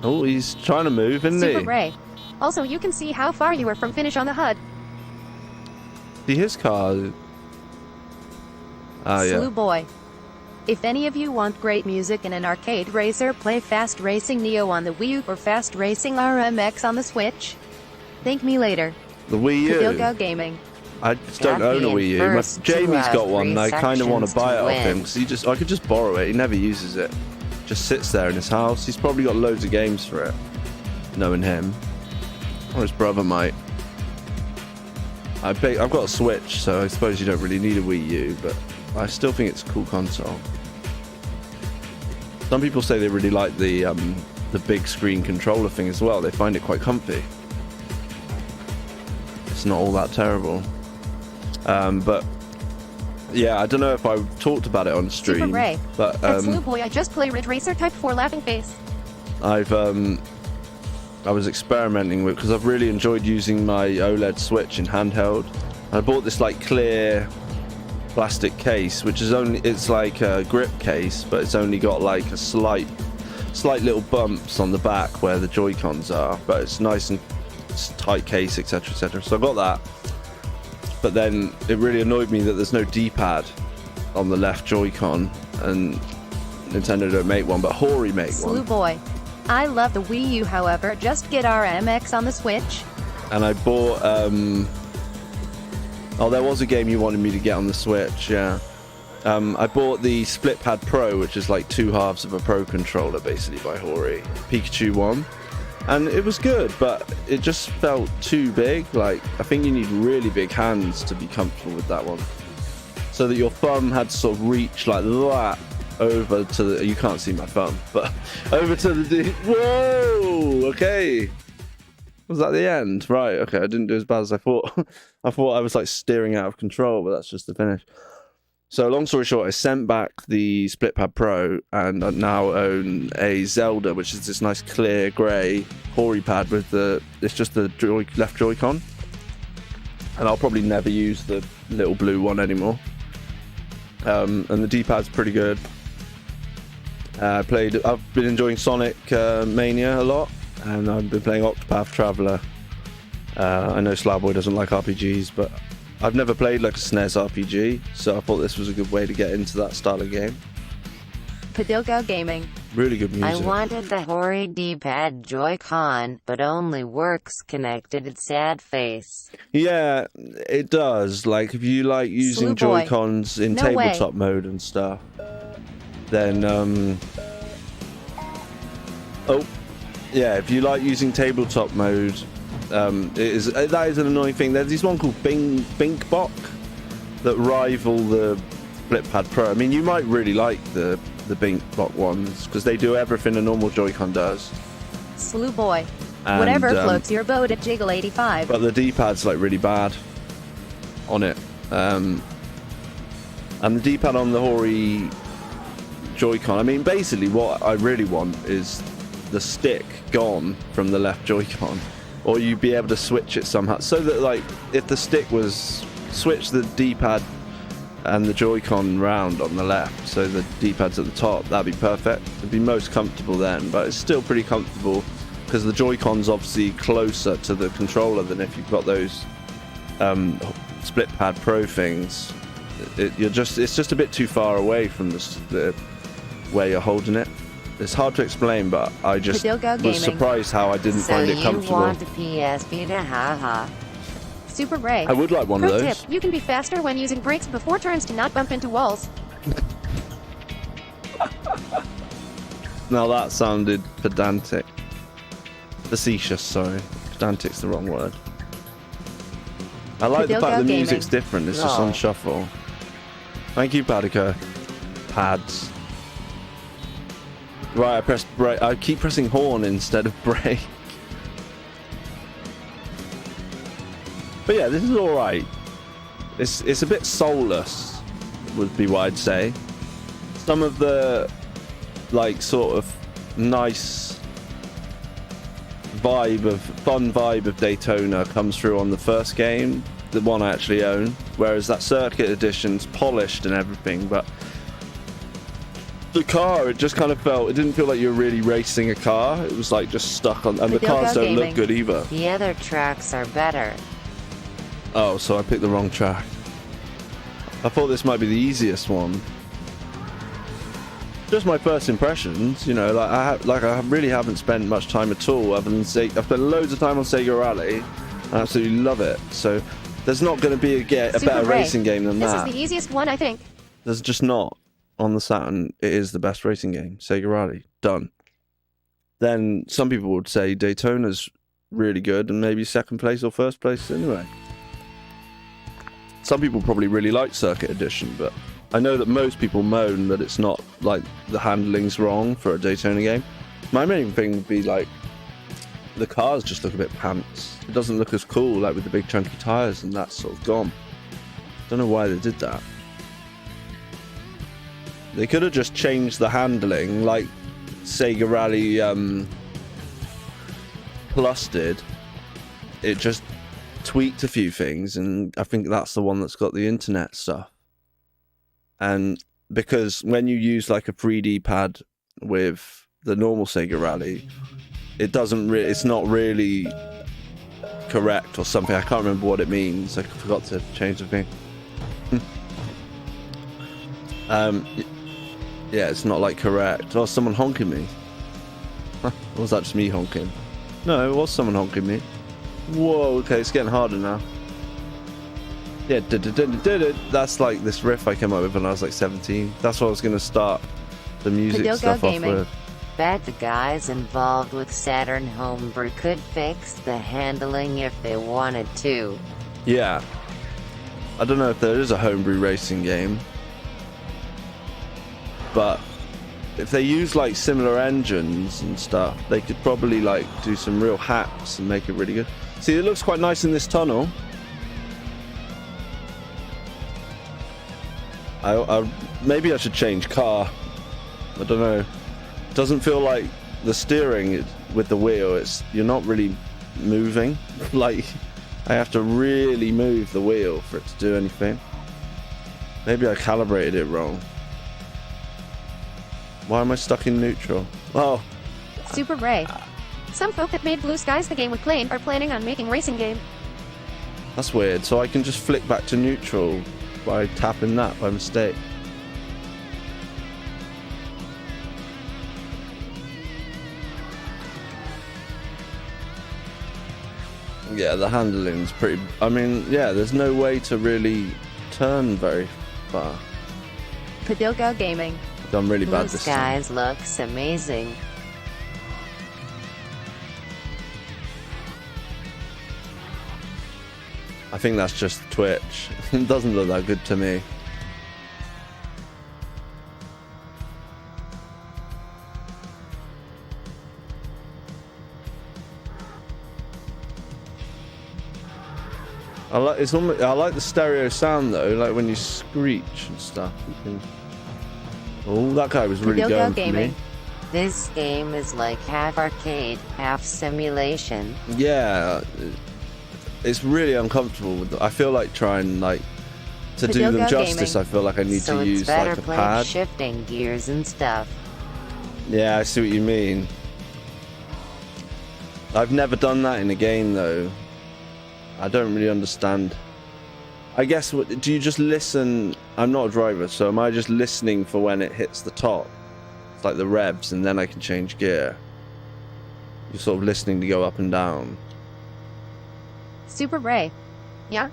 Oh, he's trying to move, isn't Super he? Ray. Also, you can see how far you were from finish on the HUD. See his car. Ah, yeah. Slew Boy. If any of you want great music and an arcade racer, play Fast Racing Neo on the Wii U or Fast Racing RMX on the Switch. Thank me later. The Wii U. Padilga Gaming. I just don't own a Wii U. First Jamie's got one, and I kind of want to sections buy it to off him win. because I could just borrow it. He never uses it. Just sits there in his house. He's probably got loads of games for it, knowing him. Or his brother might. I've got a Switch, so I suppose you don't really need a Wii U, but I still think it's a cool console. Some people say they really like the big screen controller thing as well. They find it quite comfy. It's not all that terrible. But yeah, I don't know if I talked about it on stream. Super Ray. But At Slew Boy, I just play Ridge Racer Type 4 Laughing Face. I was experimenting with, because I've really enjoyed using my OLED Switch in handheld. I bought this like clear plastic case, which is it's like a grip case, but it's only got like a slight little bumps on the back where the Joy-Cons are, but it's nice and tight case, etc, etc. So I got that, but then it really annoyed me that there's no D-pad on the left Joy-Con, and Nintendo don't make one, but Hori make Slew one. Boy. I love the Wii U, however, just get RMX on the Switch. And I bought oh, there was a game you wanted me to get on the Switch, yeah. I bought the Split Pad Pro, which is like 2 halves of a Pro controller, basically, by Hori. Pikachu one. And it was good, but it just felt too big. Like, I think you need really big hands to be comfortable with that one. So that your thumb had to sort of reach like that over to the... You can't see my thumb, but over to the... Whoa! Okay. Was that the end? Right, okay, I didn't do as bad as I thought. I thought I was like steering out of control, but that's just the finish. So long story short, I sent back the Split Pad Pro, and I now own a Zelda, which is this nice clear grey Hori pad with it's just the left Joy-Con. And I'll probably never use the little blue one anymore. And the D-pad's pretty good. I've been enjoying Sonic Mania a lot, and I've been playing Octopath Traveler. I know Slowboy doesn't like RPGs, but I've never played like a SNES RPG, so I thought this was a good way to get into that style of game. Padilga Gaming. Really good music. I wanted the Hori D-pad Joy-Con, but only works connected at sad face. Yeah, it does. Like, if you like using Slew Boy. Joy-Cons in No tabletop mode and stuff, then, oh, yeah, if you like using tabletop mode, that is an annoying thing. There's this one called Binkbok that rival the Split Pad Pro. I mean, you might really like the Binkbok ones, because they do everything a normal Joy-Con does. Slew Boy. And, Whatever floats your boat at Jiggle85. But the D-pad's like really bad on it. And the D-pad on the Hori Joy-Con, I mean, basically what I really want is the stick gone from the left Joy-Con, or you'd be able to switch it somehow, so that like if the stick was switch the D-pad and the Joy-Con round on the left, so the D-pad's at the top, that'd be perfect. It'd be most comfortable then, but it's still pretty comfortable because the Joy-Con's obviously closer to the controller than if you've got those Split Pad Pro things. It's just a bit too far away from the where you're holding it. It's hard to explain, but I just Padilga was Gaming. surprised how I didn't So find it you comfortable. want the PS Vita, haha. Super Ray. I would like one of Pro those. tip, you can be faster when using brakes before turns to not bump into walls. Now that sounded pedantic. Facetious, sorry. Pedantic's the wrong word. I like the Padilga fact the Gaming. music's different, it's just No. on shuffle. Thank you, Padika. Pads. Right, I pressed brake. I keep pressing horn instead of brake. But yeah, this is alright. It's a bit soulless, would be what I'd say. Some of the, like, sort of nice fun vibe of Daytona comes through on the first game, the one I actually own, whereas that circuit edition's polished and everything, but the car, it just kind of felt, it didn't feel like you were really racing a car. It was like just stuck on, and the cars don't look good either. The other tracks are better. Oh, so I picked the wrong track. I thought this might be the easiest one. Just my first impressions, you know, like I really haven't spent much time at all other than I've spent loads of time on Sega Rally. I absolutely love it. So there's not going to be a better racing game than that. This is the easiest one, I think. There's just not. On the Saturn, it is the best racing game. Sega Rally, done. Then some people would say Daytona's really good and maybe second place or first place anyway. Some people probably really like Circuit Edition, but I know that most people moan that it's not, like, the handling's wrong for a Daytona game. My main thing would be, like, the cars just look a bit pants. It doesn't look as cool, like, with the big chunky tyres, and that's sort of gone. Don't know why they did that. They could have just changed the handling, like Sega Rally Plus did. It just tweaked a few things, and I think that's the one that's got the internet stuff. And because when you use like a 3D pad with the normal Sega Rally, it doesn't it's not really correct or something. I can't remember what it means. I forgot to change the thing. Yeah, it's not like correct. Oh, someone honking me. Or was that just me honking? No, it was someone honking me. Whoa, okay, it's getting harder now. Yeah, that's like this riff I came up with when I was like 17. That's what I was going to start the music stuff off with. Bet the guys involved with Saturn Homebrew could fix the handling if they wanted to. Yeah. I don't know if there is a homebrew racing game. But if they use like similar engines and stuff, they could probably like do some real hacks and make it really good. See, it looks quite nice in this tunnel. Maybe I should change car. I don't know. It doesn't feel like the steering with the wheel. You're not really moving. Like I have to really move the wheel for it to do anything. Maybe I calibrated it wrong. Why am I stuck in neutral? Oh. Super Ray. Some folk that made Blue Skies the game with Plane are planning on making racing game. That's weird. So I can just flick back to neutral by tapping that by mistake. Yeah, the handling's pretty... I mean, yeah, there's no way to really turn very far. Padilga Gaming. Done really bad Blue this Skies time. looks amazing. I think that's just Twitch. It doesn't look that good to me. I like the stereo sound though, like when you screech and stuff. Oh, that guy was really going for me. This game is like half arcade, half simulation. Yeah, it's really uncomfortable. I feel like trying to do them justice. I feel like I need to use like a pad. Shifting gears and stuff. Yeah, I see what you mean. I've never done that in a game though. I don't really understand. I guess, do you just listen? I'm not a driver, so am I just listening for when it hits the top? It's like the revs, and then I can change gear. You're sort of listening to go up and down. Super Ray. Yeah?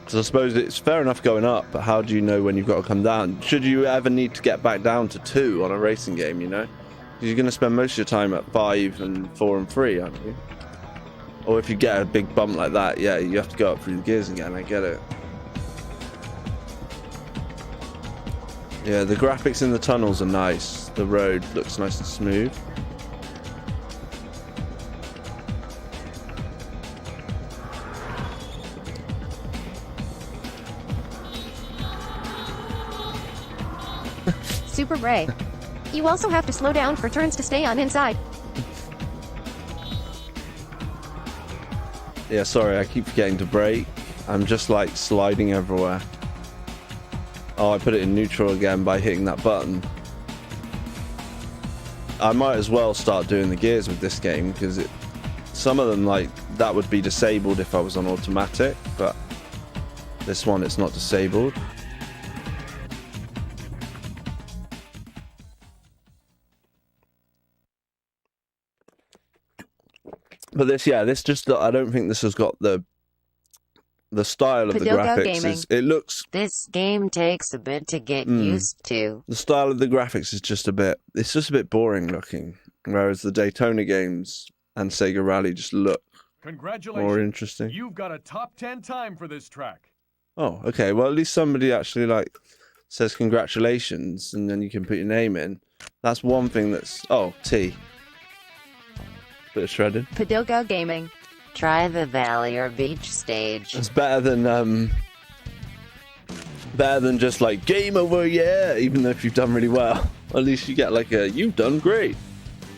Because I suppose it's fair enough going up, but how do you know when you've got to come down? Should you ever need to get back down to 2 on a racing game, you know? Because you're going to spend most of your time at 5 and 4 and 3, aren't you? Or if you get a big bump like that, yeah, you have to go up through the gears again, I get it. Yeah, the graphics in the tunnels are nice. The road looks nice and smooth. Super Ray. You also have to slow down for turns to stay on inside. Yeah, sorry, I keep forgetting to brake. I'm just like sliding everywhere. Oh, I put it in neutral again by hitting that button. I might as well start doing the gears with this game because some of them, like, that would be disabled if I was on automatic, but this one, it's not disabled. But this, yeah, this just, I don't think this has got the style of the Padoka graphics. Gaming. It looks, This game takes a bit to get used to. the style of the graphics is just a bit, it's just a bit boring looking. Whereas the Daytona games and Sega Rally just look Congratulations. more interesting. You've got a top 10 time for this track. Oh, okay. Well, at least somebody actually like says congratulations, and then you can put your name in. That's one thing that's. Oh, T. Bit of shredded. Padoka Gaming. Try the valley or beach stage. It's better than just like game over, yeah. Even though if you've done really well, at least you get like a you've done great.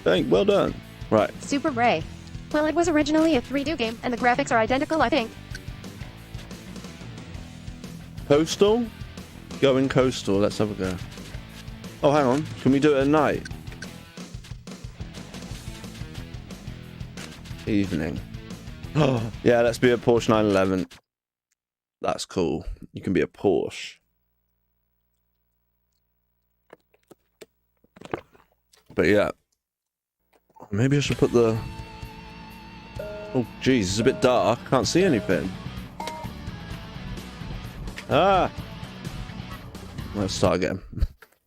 Well done. Right. Super Ray. Well, it was originally a 3D game, and the graphics are identical, I think. Coastal? Going coastal. Let's have a go. Oh, hang on. Can we do it at night? Evening. Oh, yeah, let's be a Porsche 911. That's cool. You can be a Porsche. But yeah. Maybe I should put the... Oh, jeez, it's a bit dark. Can't see anything. Ah! Let's start again.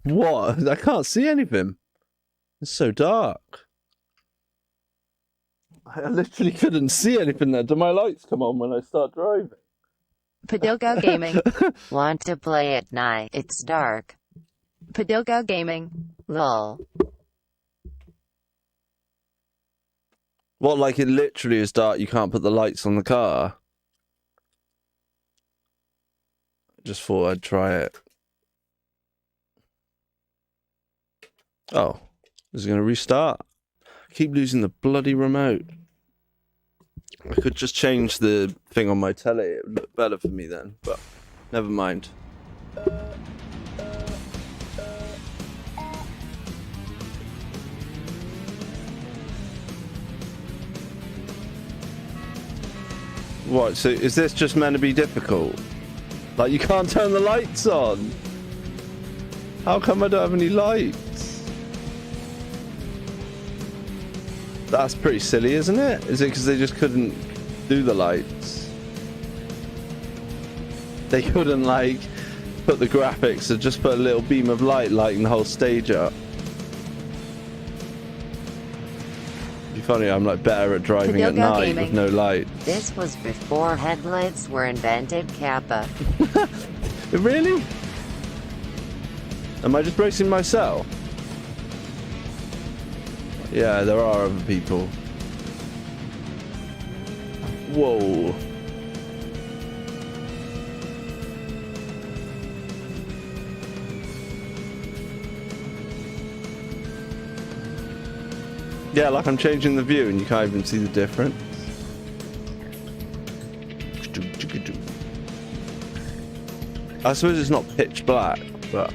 What? I can't see anything. It's so dark. I literally couldn't see anything there. Do my lights come on when I start driving? Padoka Gaming. Want to play at night? It's dark. Padoka Gaming. Lol. What, like it literally is dark, you can't put the lights on the car? Just thought I'd try it. Oh, is it going to restart? I keep losing the bloody remote. I could just change the thing on my telly. It would look better for me then, but never mind. What, so is this just meant to be difficult? Like, you can't turn the lights on? How come I don't have any lights? That's pretty silly, isn't it? Is it because they just couldn't do the lights? They couldn't, like, put the graphics or just put a little beam of light lighting the whole stage up. Funny, I'm like better at driving at night with no lights. This was before headlights were invented, Kappa. Really? Am I just bracing myself? Yeah, there are other people. Whoa. Yeah, like I'm changing the view and you can't even see the difference. I suppose it's not pitch black, but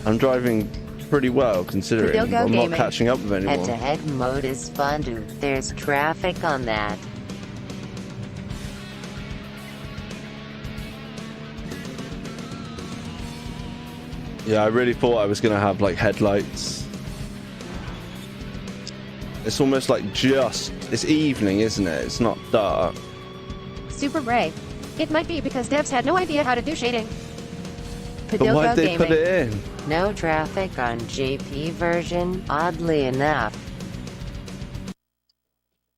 I'm driving pretty well considering I'm not catching up with anyone. Head-to-head mode is fun too. There's traffic on that. Yeah, I really thought I was going to have like headlights. It's almost like it's evening, isn't it? It's not dark. Super Ray. It might be because devs had no idea how to do shading. But why'd they put it in? No traffic on GP version, oddly enough.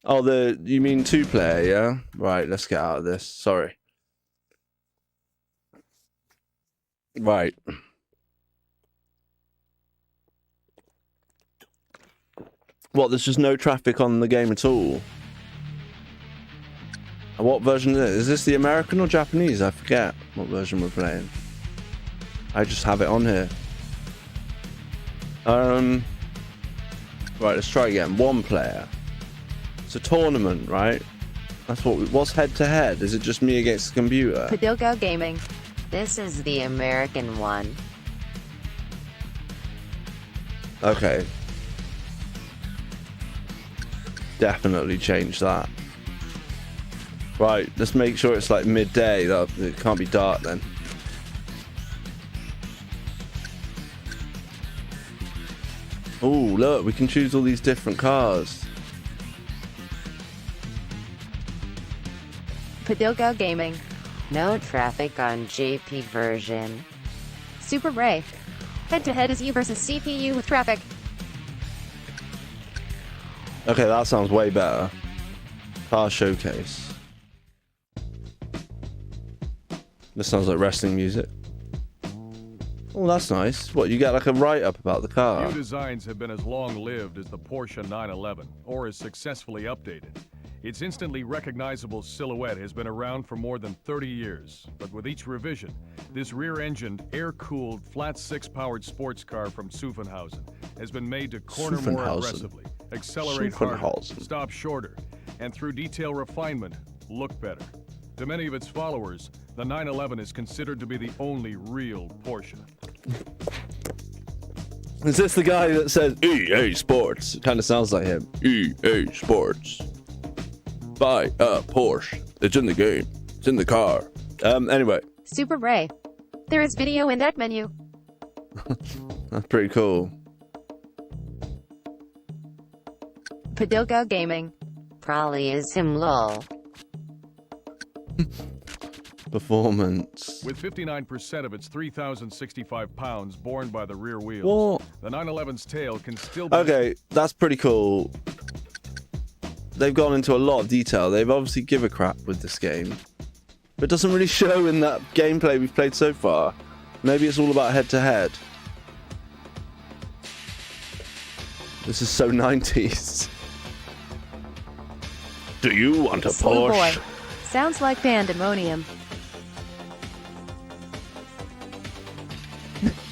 Oh, you mean 2-player, yeah? Right, let's get out of this. Sorry. Right. What, there's just no traffic on the game at all? And what version is it? Is this the American or Japanese? I forget what version we're playing. I just have it on here. Right, let's try again. 1 player. It's a tournament, right? That's what's head to head? Is it just me against the computer? Padilka Gaming. This is the American one. Okay. Definitely change that. Right, let's make sure it's like midday. It can't be dark then. Oh, look, we can choose all these different cars. Padilka Gaming. No traffic on JP version. Super Ray. Head-to-head is you versus CPU with traffic. Okay, that sounds way better. Car showcase. This sounds like wrestling music. Oh, that's nice. What, you get like a write-up about the car? Few designs have been as long-lived as the Porsche 911, or as successfully updated. Its instantly recognizable silhouette has been around for more than 30 years, but with each revision, this rear-engined, air-cooled, flat-six-powered sports car from Zuffenhausen has been made to corner more aggressively, accelerate harder, stop shorter, and through detail refinement, look better. To many of its followers, the 911 is considered to be the only real Porsche. Is this the guy that says EA Sports? It kind of sounds like him. EA Sports. Buy a Porsche. It's in the game. It's in the car. Anyway. Super Ray. There is video in that menu. That's pretty cool. Padilka Gaming. Probably is him lol. Performance. With 59% of its 3,065 pounds borne by the rear wheels, What? the 911's tail can still be... Okay, that's pretty cool. They've gone into a lot of detail. They've obviously give a crap with this game. But it doesn't really show in that gameplay we've played so far. Maybe it's all about head-to-head. This is so 90s. Do you want a Porsche? Boy. Sounds like pandemonium.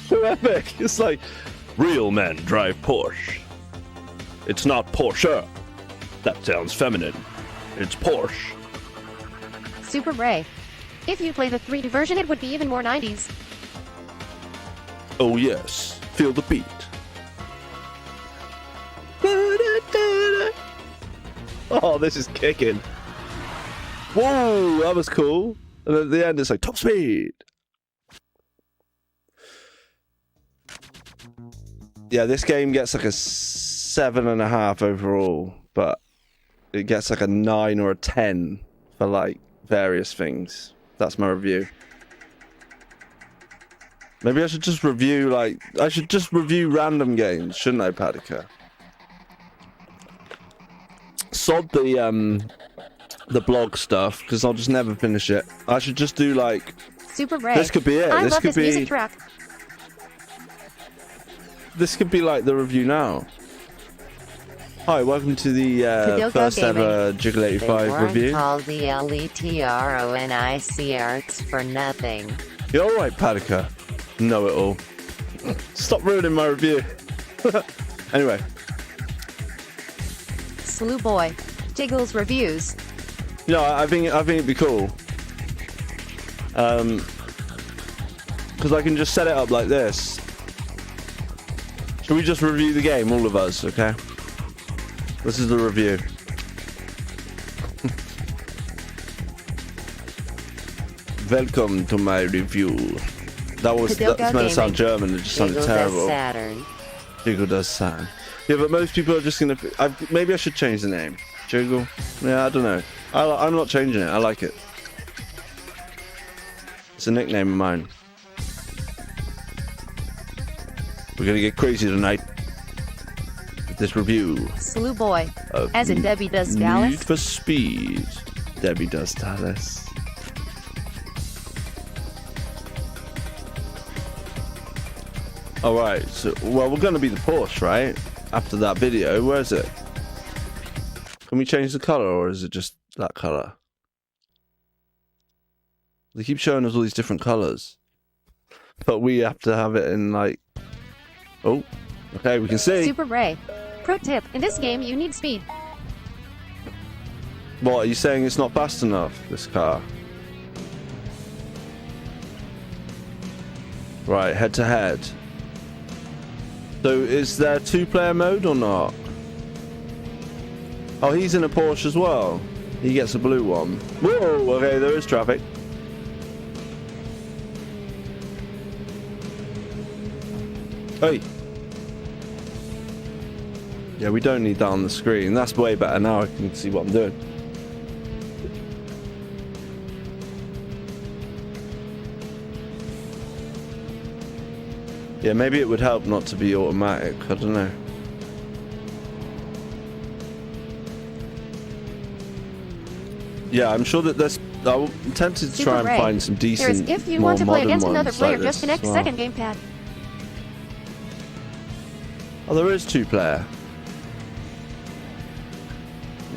So epic. It's like, real men drive Porsche. It's not Porsche. That sounds feminine. It's Porsche. Super Ray. If you play the 3D version, it would be even more 90s. Oh yes, feel the beat. Oh, this is kicking. Whoa, that was cool. And at the end, it's like top speed. Yeah, this game gets like a 7.5 overall, but it gets like a 9 or a 10 for like various things. That's my review. Maybe I should just review random games, shouldn't I, Padika? Sod the blog stuff, because I'll just never finish it. I should just do like... Super Ray. This could be it. I This love could this be... music track. This could be like the review now. Hi, welcome to the first ever Jiggle 85 review. They weren't called the LETRONIC arts for nothing. You're alright, Padika. Know it all. Stop ruining my review. Anyway. Slew Boy. Jiggles reviews. No, I think it'd be cool. Because I can just set it up like this. Should we just review the game, all of us, okay? This is the review. Welcome to my review. That's meant to sound German, it just sounded terrible. Saturn. Jiggle does Saturn. Yeah, but most people are just gonna... maybe I should change the name. Jiggle? Yeah, I don't know. I'm not changing it, I like it. It's a nickname of mine. We're gonna get crazy tonight with this review. Slew Boy. As in Debbie Does Dallas. Need for Speed. Debbie Does Dallas. Alright, so, well, we're gonna be the Porsche, right? after that video. Where is it? Can we change the color, or is it just that color? They keep showing us all these different colors, but we have to have it in like. Oh, okay, we can see. Super Ray. Pro tip: in this game, you need speed. What are you saying? It's not fast enough, this car. Right, head to head. So is there 2-player mode or not? Oh, he's in a Porsche as well. He gets a blue one. Whoa, okay, there is traffic. Hey. Yeah, we don't need that on the screen. That's way better now. I can see what I'm doing. Yeah, maybe it would help not to be automatic. I don't know. Yeah, I'm sure that there's. I'm tempted to try and find some decent. If you want to play against another player, like just connect second gamepad. Oh, there is 2-player.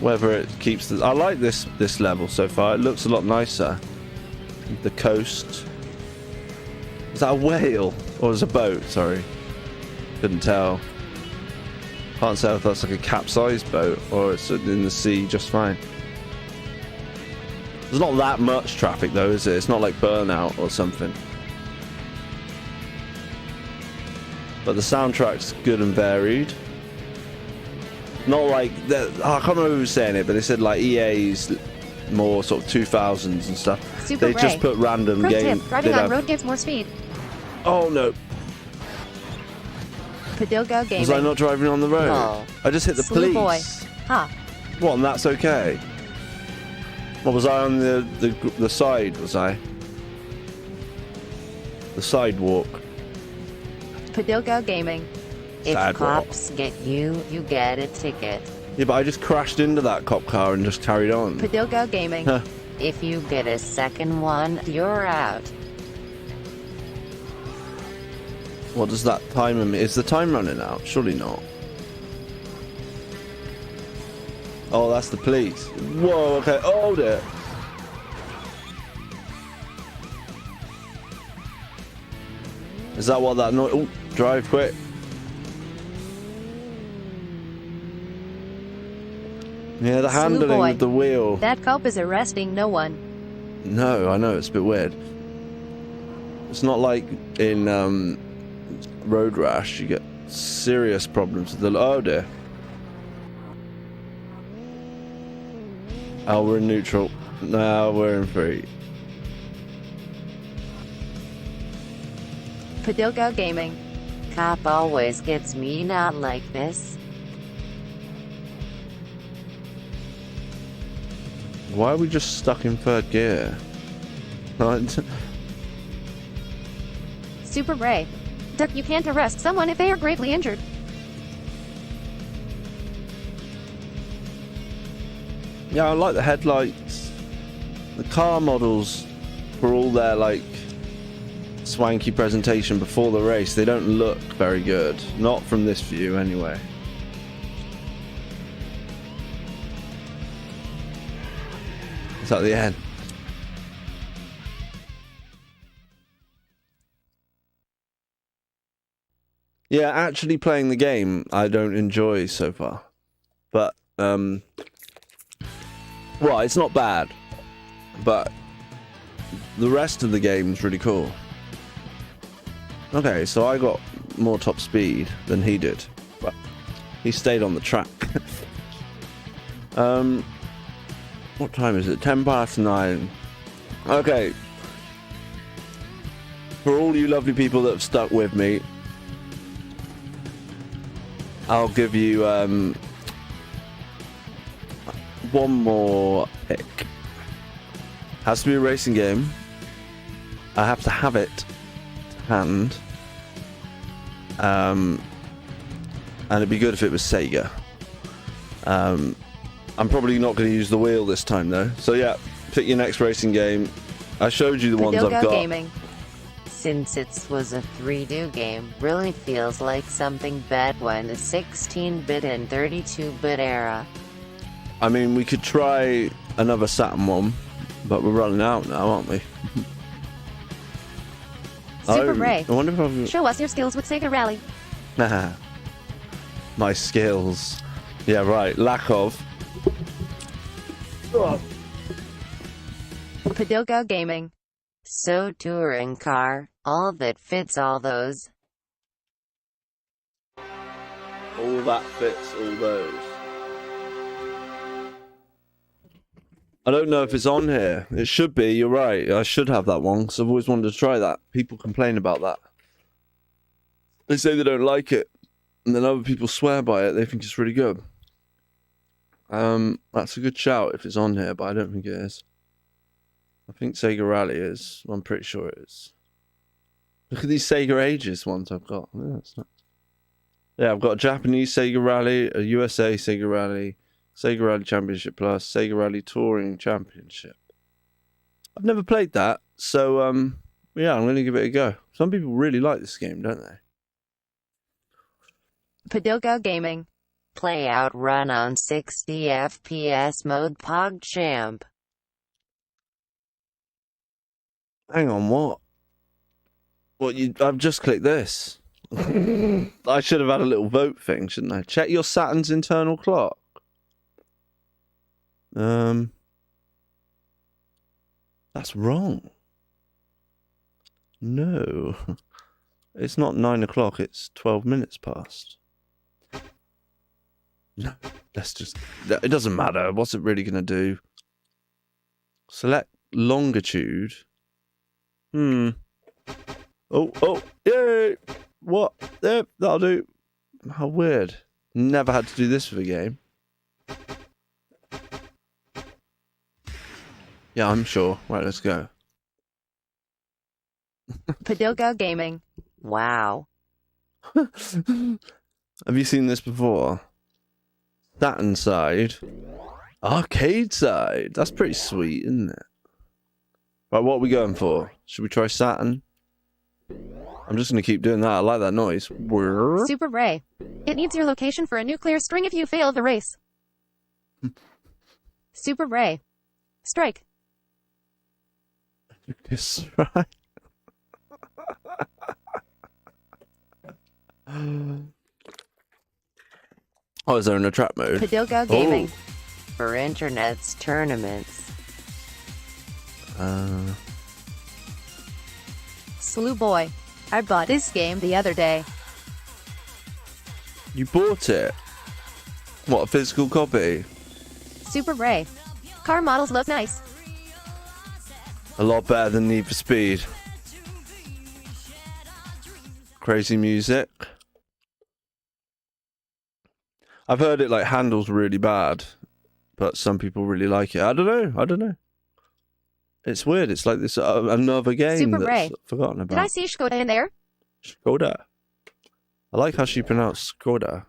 Whether it keeps the. I like this level so far. It looks a lot nicer. The coast. Is that a whale or is it a boat? Sorry, couldn't tell. Can't tell if that's like a capsized boat or it's in the sea just fine. There's not that much traffic though, is it? It's not like Burnout or something. But the soundtrack's good and varied. Not like that. I can't remember who was saying it, but they said like EA's more sort of 2000s and stuff. Super they just put random Pro games. tip: driving on road gives more speed. Oh no! Padilgo Gaming. Was I not driving on the road? No. I just hit the Slew police. boy. Huh. What? And that's okay. What was I on the side? Was I the sidewalk? Padilgo Gaming. If Sidewalk. cops get you, you get a ticket. Yeah, but I just crashed into that cop car and just carried on. Padilgo Gaming. Huh. If you get a second one, you're out. What does that time mean? Is the time running out? Surely not. Oh, that's the police. Whoa, okay. Oh, dear. Is that what that noise? Oh, drive quick. Yeah, the handling boy. of the wheel. That cop is arresting no one. No, I know, it's a bit weird. It's not like in Road Rash, you get serious problems with the. Oh dear. Oh, we're in neutral. No, we're in free. Padilgo Gaming. Cop always gets me not like this. Why are we just stuck in third gear? Super Ray. Duck, you can't arrest someone if they are gravely injured. Yeah, I like the headlights. The car models, for all their like swanky presentation before the race, they don't look very good. Not from this view, anyway. It's at the end. Yeah, actually playing the game I don't enjoy so far. But well, it's not bad, but the rest of the game's really cool. Okay, so I got more top speed than he did, but he stayed on the track. What time is it? 9:10. Okay. For all you lovely people that have stuck with me, I'll give you one more pick. Has to be a racing game. I have to have it to hand. And it'd be good if it was Sega. I'm probably not going to use the wheel this time though. So yeah, pick your next racing game. I showed you the ones I've got. Gaming. since it was a 3D game, really feels like something bad when the 16-bit and 32-bit era. I mean, we could try another Saturn one, but we're running out now, aren't we? Super Ray. I wonder if I can... Show us your skills with Sega Rally. My skills. Yeah, right. Lack of. Padoga Gaming. So touring car, all that fits all those. All that fits all those. I don't know if it's on here. It should be, you're right. I should have that one, because I've always wanted to try that. People complain about that. They say they don't like it. And then other people swear by it. They think it's really good. That's a good shout if it's on here, but I don't think it is. I think Sega Rally is. I'm pretty sure it is. Look at these Sega Ages ones I've got. Yeah, that's nice. Yeah, I've got a Japanese Sega Rally, a USA Sega Rally, Sega Rally Championship Plus, Sega Rally Touring Championship. I've never played that, so yeah, I'm going to give it a go. Some people really like this game, don't they? Padoga Gaming. Play Outrun on 60 FPS mode PogChamp. Hang on, what? I've just clicked this. I should have had a little vote thing, shouldn't I? Check your Saturn's internal clock. That's wrong. No. It's not 9 o'clock, it's 12 minutes past. No, let's just... It doesn't matter. What's it really going to do? Select longitude. Oh, yay! What? There, that'll do. How weird. Never had to do this with a game. Yeah, I'm sure. Right, let's go. Padoga Gaming. Wow. Have you seen this before? Saturn side. Arcade side. That's pretty sweet, isn't it? Right, what are we going for? Should we try Saturn? I'm just going to keep doing that. I like that noise. Super Ray. It needs your location for a nuclear string if you fail the race. Super Ray. Strike. Yes, right. Oh, is there in a trap mode? Padoga Gaming. For internet's tournaments. Slew Boy. I bought this game the other day. You bought it? What, a physical copy? Super Ray. Car models look nice. A lot better than Need for Speed. Crazy music. I've heard it like handles really bad, but some people really like it. I don't know. It's weird. It's like this another game Super that's Ray. forgotten about. Did I see Skoda in there? Skoda. I like how she pronounced Skoda.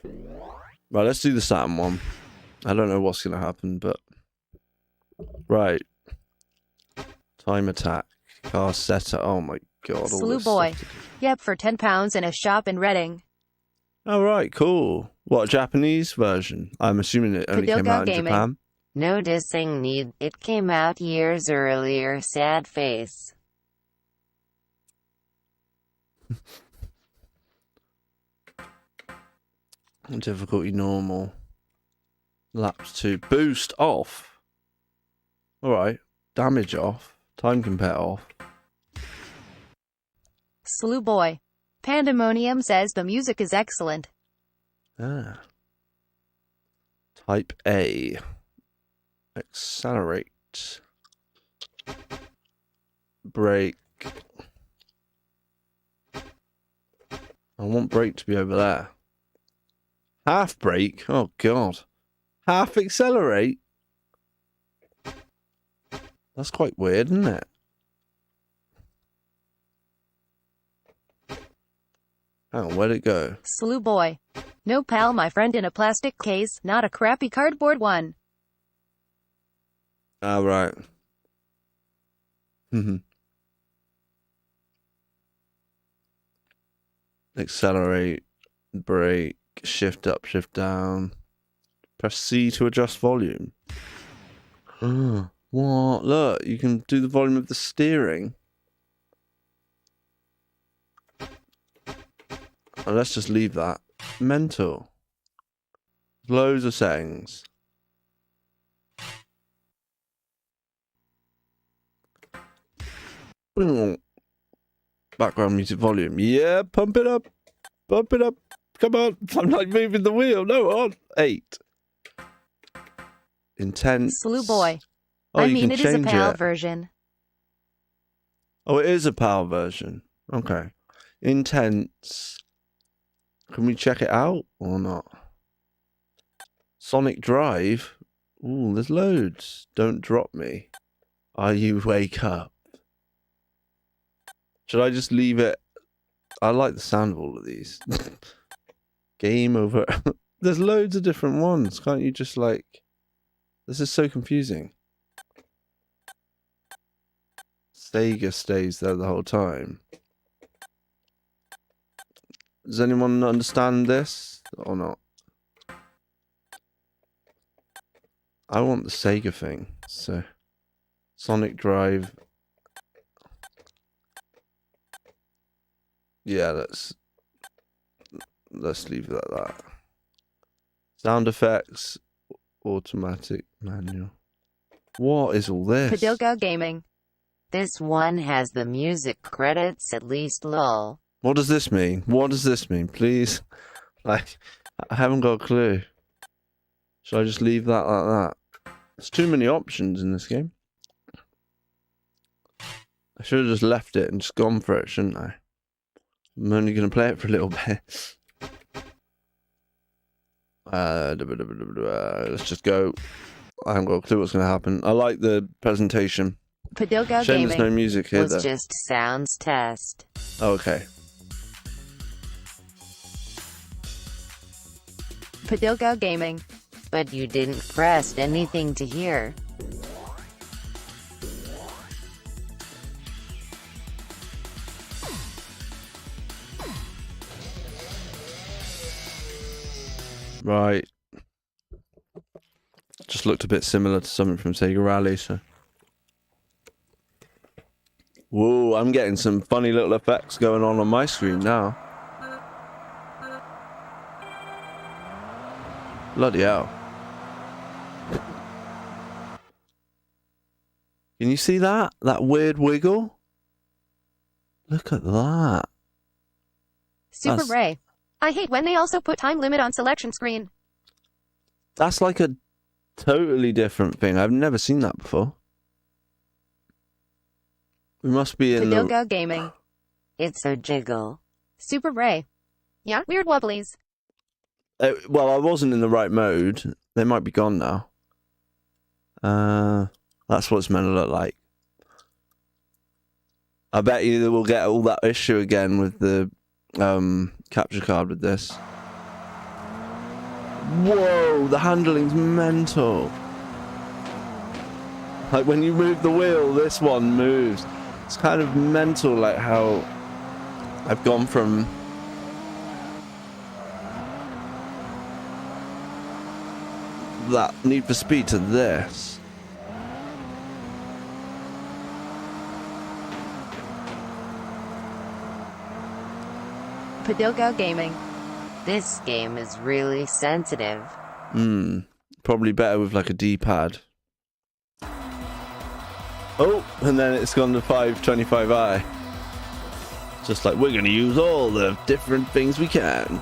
Right, let's do the Saturn one. I don't know what's going to happen, but... Right. Time attack. Car setter. Oh my god. all Slew this Boy. stuff to do. Yep, for £10 in a shop in Reading. Oh, right, cool. What, a Japanese version? I'm assuming it only came Padoga out in Gaming. Japan. No dissing need. It came out years earlier. Sad face. Difficulty normal. Laps 2. Boost off. Alright. Damage off. Time compare off. Slew Boy. Pandemonium says the music is excellent. Ah. Type A. Accelerate. Brake. I want brake to be over there. Half brake? Oh god. Half accelerate? That's quite weird, isn't it? Hang on, where'd it go? Slew Boy. No pal, my friend, in a plastic case, not a crappy cardboard one. Ah, right. accelerate, brake, shift up, shift down. Press C to adjust volume. What? Look, you can do the volume of the steering. Oh, let's just leave that. Mental. Loads of settings. Background music volume. Yeah, pump it up. Pump it up. Come on. I'm like moving the wheel. No, on. 8. Intense. Slew boy. Oh, I you mean, can it is a change PAL it. version. Oh, it is a PAL version. Okay. Intense. Can we check it out or not? Sonic Drive. Ooh, there's loads. Don't drop me. Are you wake up? Should I just leave it? I like the sound of all of these. Game over. There's loads of different ones. Can't you just like... This is so confusing. SEGA stays there the whole time. Does anyone understand this or not? I want the SEGA thing. So, Sonic Drive. Yeah, let's leave it at that. Sound effects, automatic, manual. What is all this? Padilga Gaming. This one has the music credits at least, lol. What does this mean? What does this mean? Please. Like, I haven't got a clue. Should I just leave that like that? There's too many options in this game. I should have just left it and just gone for it, shouldn't I? I'm only going to play it for a little bit. Let's just go. I haven't got a clue what's going to happen. I like the presentation. Padilga Shame Gaming. there's no music here, Was though. just sounds test. Oh, okay. Padilga Gaming. But you didn't press anything to hear. Right. Just looked a bit similar to something from Sega Rally, so. Whoa, I'm getting some funny little effects going on my screen now. Bloody hell. Can you see that? That weird wiggle? Look at that. Super Ray. I hate when they also put time limit on selection screen. That's like a totally different thing. I've never seen that before. We must be in Padilga Gaming. It's a jiggle. Super Ray. Yeah, weird wobblies. Well, I wasn't in the right mode. They might be gone now. That's what it's meant to look like. I bet you that we'll get all that issue again with the capture card with this. Whoa, the handling's mental. Like when you move the wheel, this one moves. It's kind of mental, like how I've gone from that Need for Speed to this. Padilga Gaming. This game is really sensitive. Probably better with like a D-pad. Oh, and then it's gone to 525i. Just like, we're going to use all the different things we can.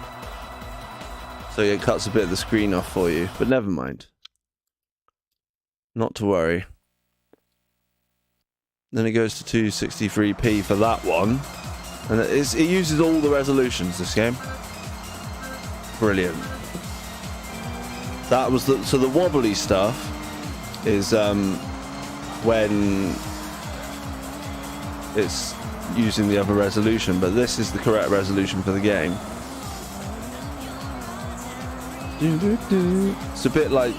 So it cuts a bit of the screen off for you, but never mind. Not to worry. Then it goes to 263p for that one. And it uses all the resolutions, this game. Brilliant. That was so the wobbly stuff is when it's using the other resolution, but this is the correct resolution for the game. It's a bit like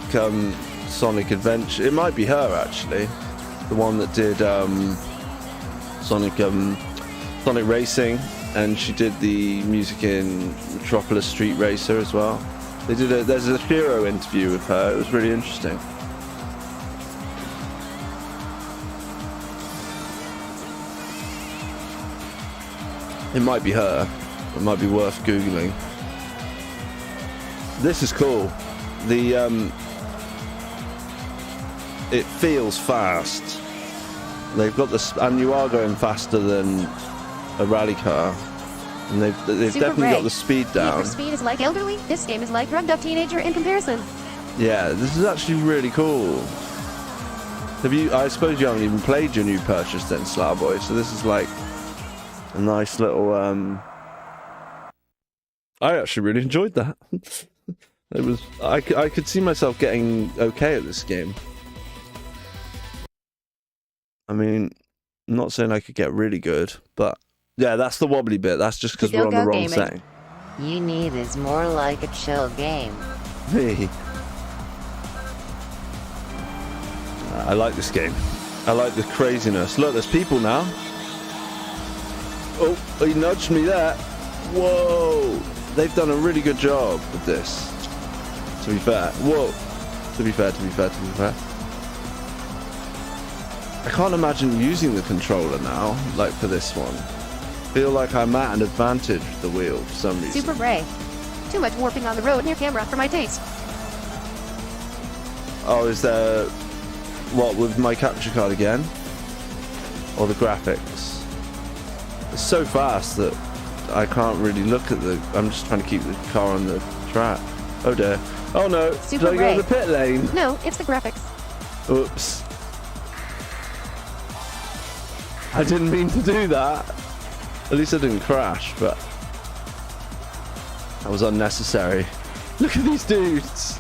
Sonic Adventure. It might be her actually, the one that did Sonic Racing and she did the music in Metropolis Street Racer as well. There's a Shiro interview with her. It was really interesting. It might be her. It might be worth Googling. This is cool. It feels fast. They've got this, and you are going faster than a rally car. And they've definitely got the speed down. Need for Speed is like elderly. This game is like drugged up teenager in comparison. Yeah, this is actually really cool. I suppose you haven't even played your new purchase then, Slowboy. So this is like a nice little. I actually really enjoyed that. It was. I could see myself getting okay at this game. I mean, I'm not saying I could get really good, but yeah, that's the wobbly bit. That's just because we're on the wrong setting. You need is more like a chill game. Me. I like this game. I like the craziness. Look, there's people now. Oh, he nudged me there. Whoa. They've done a really good job with this. To be fair. Whoa. To be fair. I can't imagine using the controller now, like for this one. I feel like I'm at an advantage with the wheel for some reason. Super Ray. Too much warping on the road near camera for my taste. Oh, is there... What, with my capture card again? Or the graphics? It's so fast that I can't really look at the... I'm just trying to keep the car on the track. Oh dear. Oh no! Super Did I go in the pit lane? No, it's the graphics. Oops. I didn't mean to do that. At least I didn't crash, but... That was unnecessary. Look at these dudes!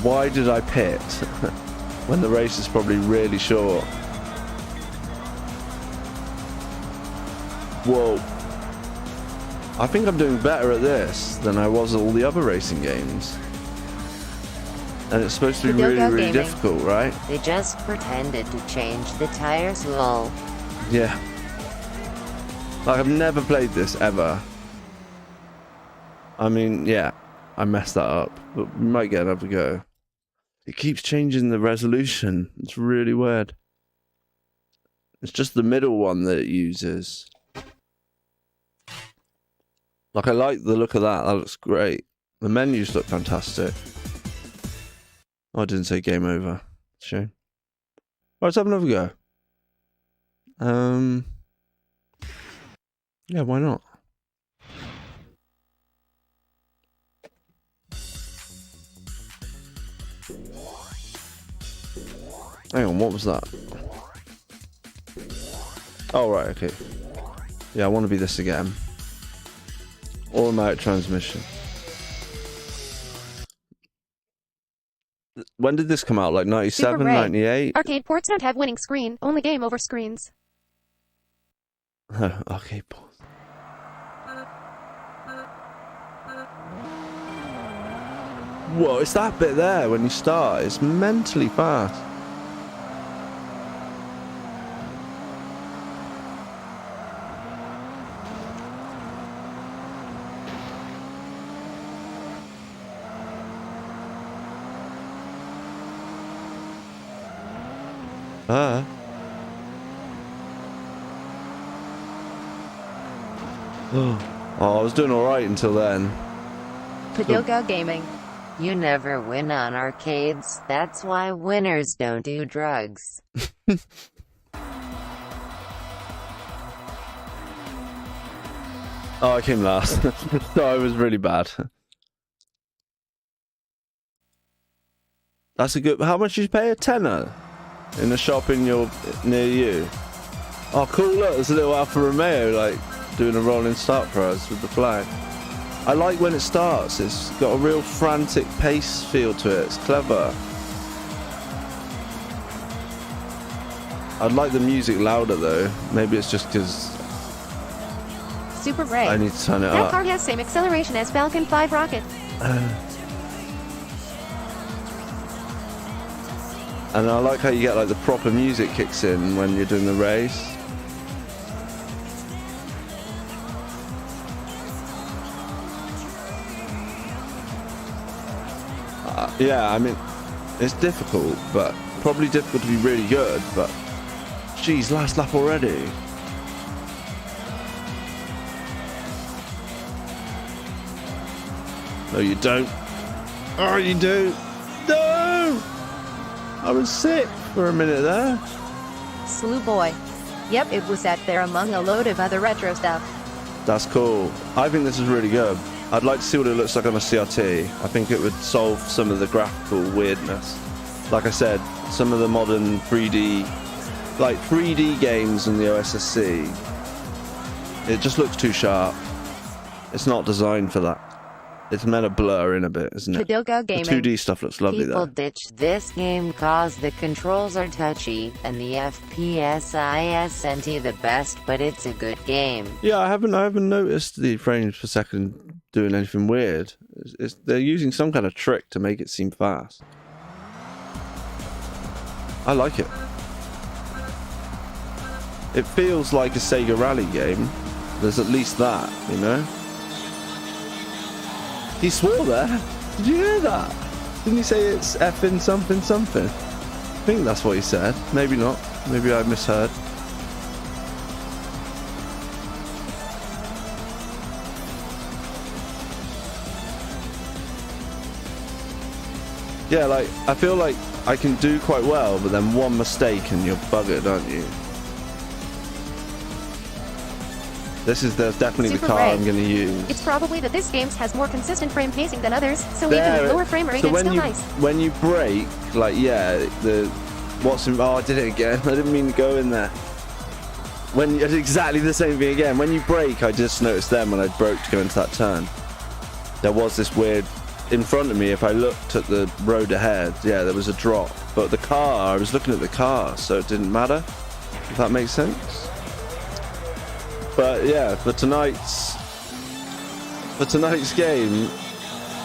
Why did I pit when the race is probably really short? Whoa. I think I'm doing better at this than I was at all the other racing games. And it's supposed to be really difficult, right? They just pretended to change the tires, lol. Yeah. Like, I've never played this, ever. I mean, yeah, I messed that up. But we might get another go. It keeps changing the resolution. It's really weird. It's just the middle one that it uses. Like, I like the look of that. That looks great. The menus look fantastic. Oh, I didn't say game over. Shame. Right, let's have another go. Yeah, why not? Hang on, what was that? Oh, right, okay. Yeah, I want to be this again. Automatic transmission. When did this come out? Like 97, 98? Arcade ports don't have winning screen, only game over screens. Arcade ports. Whoa, it's that bit there when you start. It's mentally fast. Oh, I was doing alright until then. Padoga Gaming. You never win on arcades, that's why winners don't do drugs. Oh, I came last. So I was really bad. That's a good... How much did you pay? A tenner? In a shop near you? Oh, cool, look, there's a little Alfa Romeo, like, doing a rolling start for us with the flag. I like when it starts. It's got a real frantic pace feel to it. It's clever. I'd like the music louder, though. Maybe it's just because... Super Ray. I need to turn it that up. car has same acceleration as Falcon 5 rocket. And I like how you get like the proper music kicks in when you're doing the race. Yeah, I mean, it's difficult, but probably difficult to be really good, but geez, last lap already. No, you don't. Oh, you do. No! I was sick for a minute there. Slew boy. Yep, it was sat there among a load of other retro stuff. That's cool. I think this is really good. I'd like to see what it looks like on a CRT. I think it would solve some of the graphical weirdness. Like I said, some of the modern 3D, like 3D games on the OSSC, it just looks too sharp. It's not designed for that. It's meant to blur in a bit, isn't it? Padoga The Gaming. 2D stuff looks lovely People there. ditched this game cause the controls are touchy, and the FPS isn't the best, but it's a good game. Yeah, I haven't noticed the frames per second doing anything weird. They're using some kind of trick to make it seem fast. I like it. It feels like a Sega Rally game. There's at least that, you know? He swore there. Did you hear that? Didn't he say it's effing something something? I think that's what he said. Maybe not. Maybe I misheard. Yeah, like, I feel like I can do quite well, but then one mistake and you're buggered, aren't you? This is definitely Super the car Ray. I'm going to use. It's probably that this game has more consistent frame pacing than others, so There, even with lower frame rate, so it's when still you nice. when you brake, like oh, I did it again. I didn't mean to go in there. When you, it's exactly the same thing again. When you brake, I just noticed then when I broke to go into that turn, there was this weird in front of me. If I looked at the road ahead, yeah, there was a drop. But the car, I was looking at the car, so it didn't matter. If that makes sense. But yeah, for tonight's game,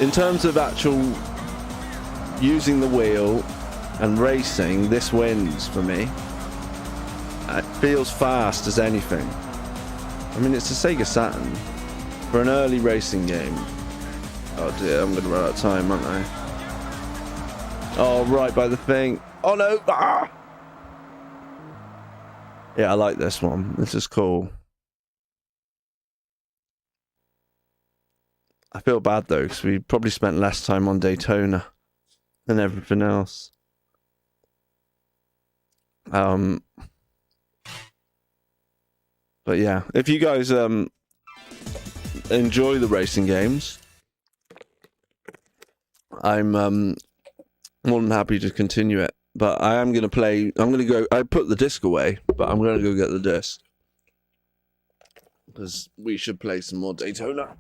in terms of actual using the wheel and racing, this wins for me. It feels fast as anything. I mean, it's a Sega Saturn for an early racing game. Oh dear, I'm gonna run out of time, aren't I? Oh, right by the thing. Oh no! Ah! Yeah, I like this one. This is cool. I feel bad though, because we probably spent less time on Daytona than everything else. But yeah, if you guys enjoy the racing games, I'm more than happy to continue it. But I am going to play. I'm going to go. I put the disc away, but I'm going to go get the disc because we should play some more Daytona.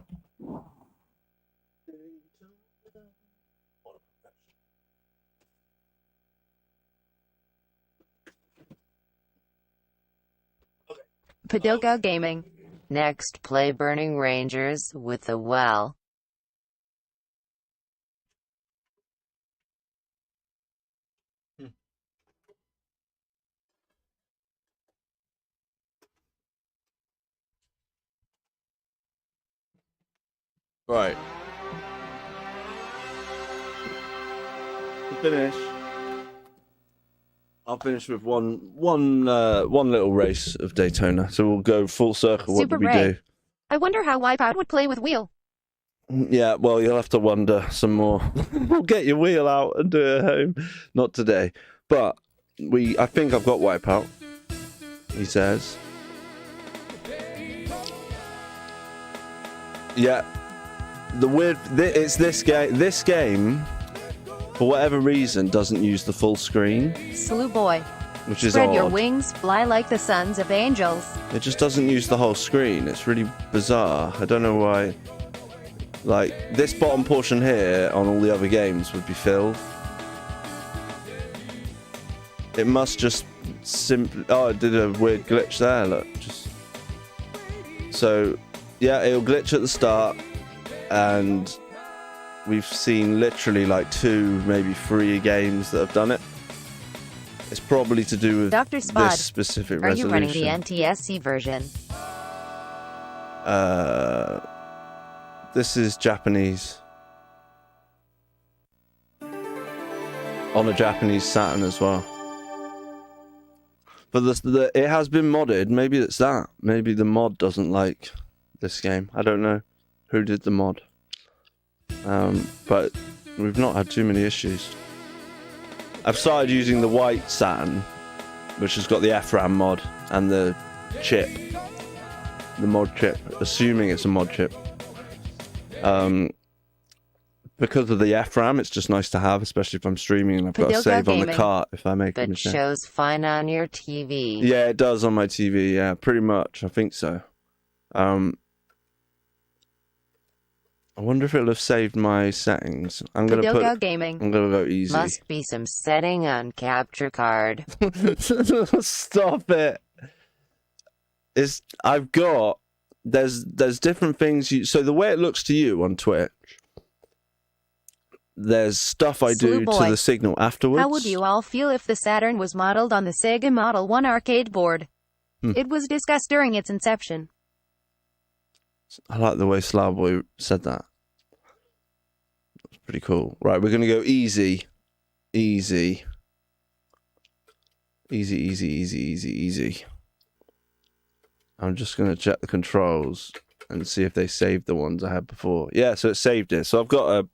Padoga Gaming. Next, play Burning Rangers with the well. Right. To finish, I'll finish with one little race of Daytona. So we'll go full circle. What Super did we Ray. do? I wonder how Wipeout would play with wheel. Yeah, well, you'll have to wonder some more. We'll get your wheel out and do it at home. Not today. But I think I've got Wipeout, he says. Yeah. It's this game. This game, for whatever reason, doesn't use the full screen, Slew boy. which is Spread your odd. wings, fly like the sons of angels. It just doesn't use the whole screen. It's really bizarre. I don't know why. Like, this bottom portion here on all the other games would be filled. It must just simply... Oh, it did a weird glitch there, look. So, yeah, it'll glitch at the start. And we've seen literally like 2, maybe 3 games that have done it. It's probably to do with Dr. Spod, this specific Are you resolution. running the NTSC version? This is Japanese. On a Japanese Saturn as well. But it has been modded. Maybe it's that. Maybe the mod doesn't like this game. I don't know who did the mod. But we've not had too many issues. I've started using the white Saturn, which has got the FRAM mod and the chip. The mod chip. Assuming it's a mod chip. Because of the FRAM, it's just nice to have, especially if I'm streaming and I've got to save on the cart if I make a But mistake. shows fine on your TV. Yeah, it does on my TV. Yeah, pretty much. I think so. I wonder if it'll have saved my settings. I'm gonna go easy. Must be some setting on capture card. Stop it. There's different things so the way it looks to you on Twitch, there's stuff I do to the signal afterwards. How would you all feel if the Saturn was modeled on the Sega Model 1 arcade board? It was discussed during its inception. I like the way Slowboy said that. It's pretty cool. Right, we're going to go easy. Easy. Easy, easy, easy, easy, easy. I'm just going to check the controls and see if they saved the ones I had before. Yeah, so it saved it. So I've got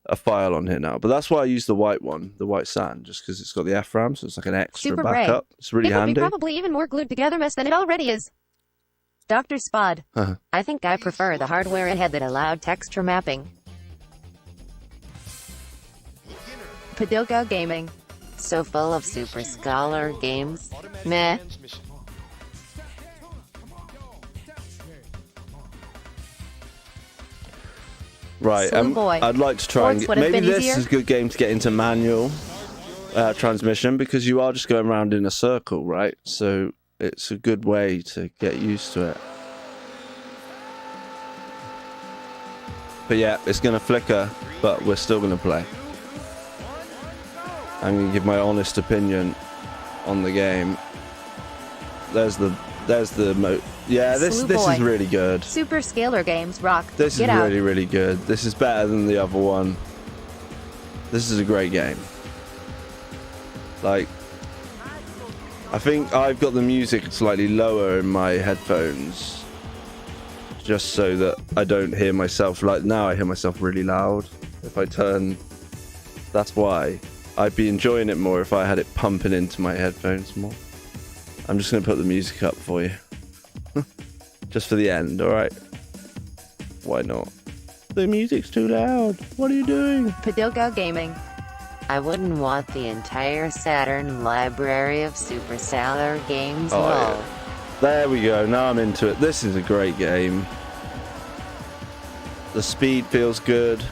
a file on here now. But that's why I use the white one, the white Saturn, just because it's got the FRAM, so it's like an extra Super backup. It's really handy. It would be probably even more glued together mess than it already is. Dr. Spod. I think I prefer the hardware it had that allowed texture mapping. Padoga Gaming. So full of Super Scholar games. Meh. Right, I'd like to try and get, maybe this is a good game to get into manual transmission, because you are just going around in a circle, right? So it's a good way to get used to it. But yeah, it's going to flicker, but we're still going to play. I'm going to give my honest opinion on the game. There's the yeah, this is really good. Super Scalar games rock. This is really, really good. This is better than the other one. This is a great game. Like, I think I've got the music slightly lower in my headphones, just so that I don't hear myself. Like now I hear myself really loud. If I turn, that's why. I'd be enjoying it more if I had it pumping into my headphones more. I'm just going to put the music up for you. Just for the end, alright? Why not? The music's too loud. What are you doing? Padoga Gaming. I wouldn't want the entire Saturn library of Super Scalar games. Yeah. There we go. Now I'm into it. This is a great game. The speed feels good.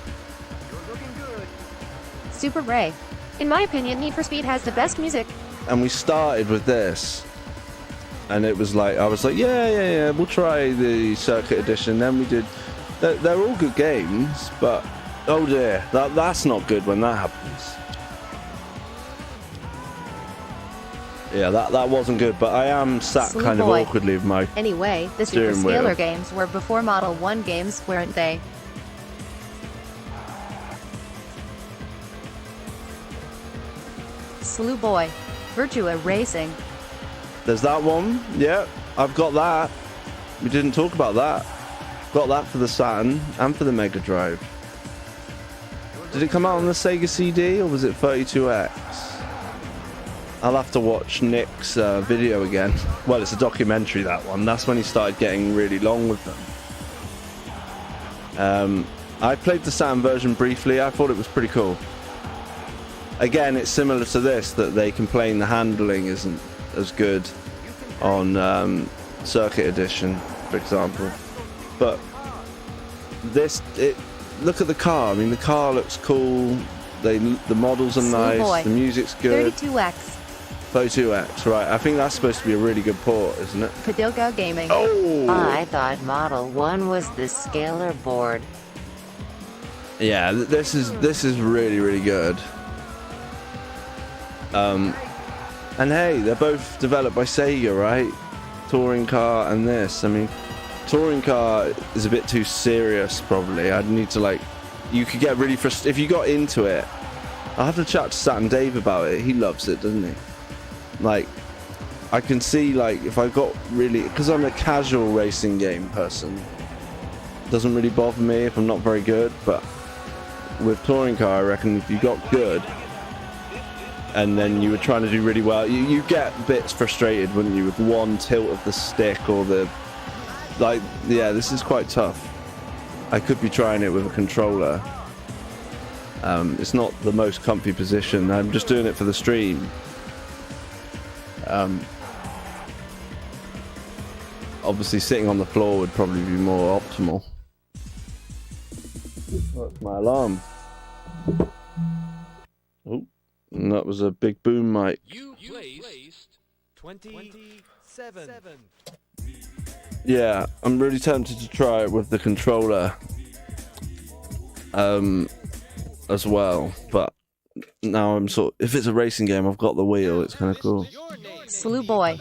Super Ray. In my opinion, Need for Speed has the best music. And we started with this. And it was like, I was like, yeah, we'll try the Circuit Edition. Then we did, they're all good games, but oh dear, that's not good when that happens. Yeah, that wasn't good, but I am sat kind of awkwardly with my Anyway, the Super Scalar games were before Model 1 games, weren't they? Slew Boy. Virtua Racing. There's that one. Yeah, I've got that. We didn't talk about that. Got that for the Saturn and for the Mega Drive. Did it come out on the Sega CD or was it 32X? I'll have to watch Nick's video again. Well, it's a documentary, that one. That's when he started getting really long with them. I played the Saturn version briefly. I thought it was pretty cool. Again, it's similar to this, that they complain the handling isn't as good on Circuit Edition, for example. But look at the car. I mean, the car looks cool. The models are nice. The music's good. 32X, right. I think that's supposed to be a really good port, isn't it? Padoga Gaming. Oh! I thought Model 1 was the scalar board. Yeah, this is really, really good. And hey, they're both developed by SEGA, right? Touring car and this. I mean, touring car is a bit too serious, probably. I'd need to, like, you could get really frustrated if you got into it. I'll have to chat to Saturn Dave about it. He loves it, doesn't he? Like, I can see, like, if I got really, because I'm a casual racing game person, it doesn't really bother me if I'm not very good. But with touring car, I reckon if you got good and then you were trying to do really well, you get bits frustrated, wouldn't you, with one tilt of the stick or the, like, yeah, this is quite tough. I could be trying it with a controller. It's not the most comfy position. I'm just doing it for the stream. Obviously sitting on the floor would probably be more optimal. That's my alarm. Oh, and that was a big boom mic. You placed 27. Yeah, I'm really tempted to try it with the controller as well, but now I'm sort of, if it's a racing game, I've got the wheel, it's kind of cool. Slew Boy.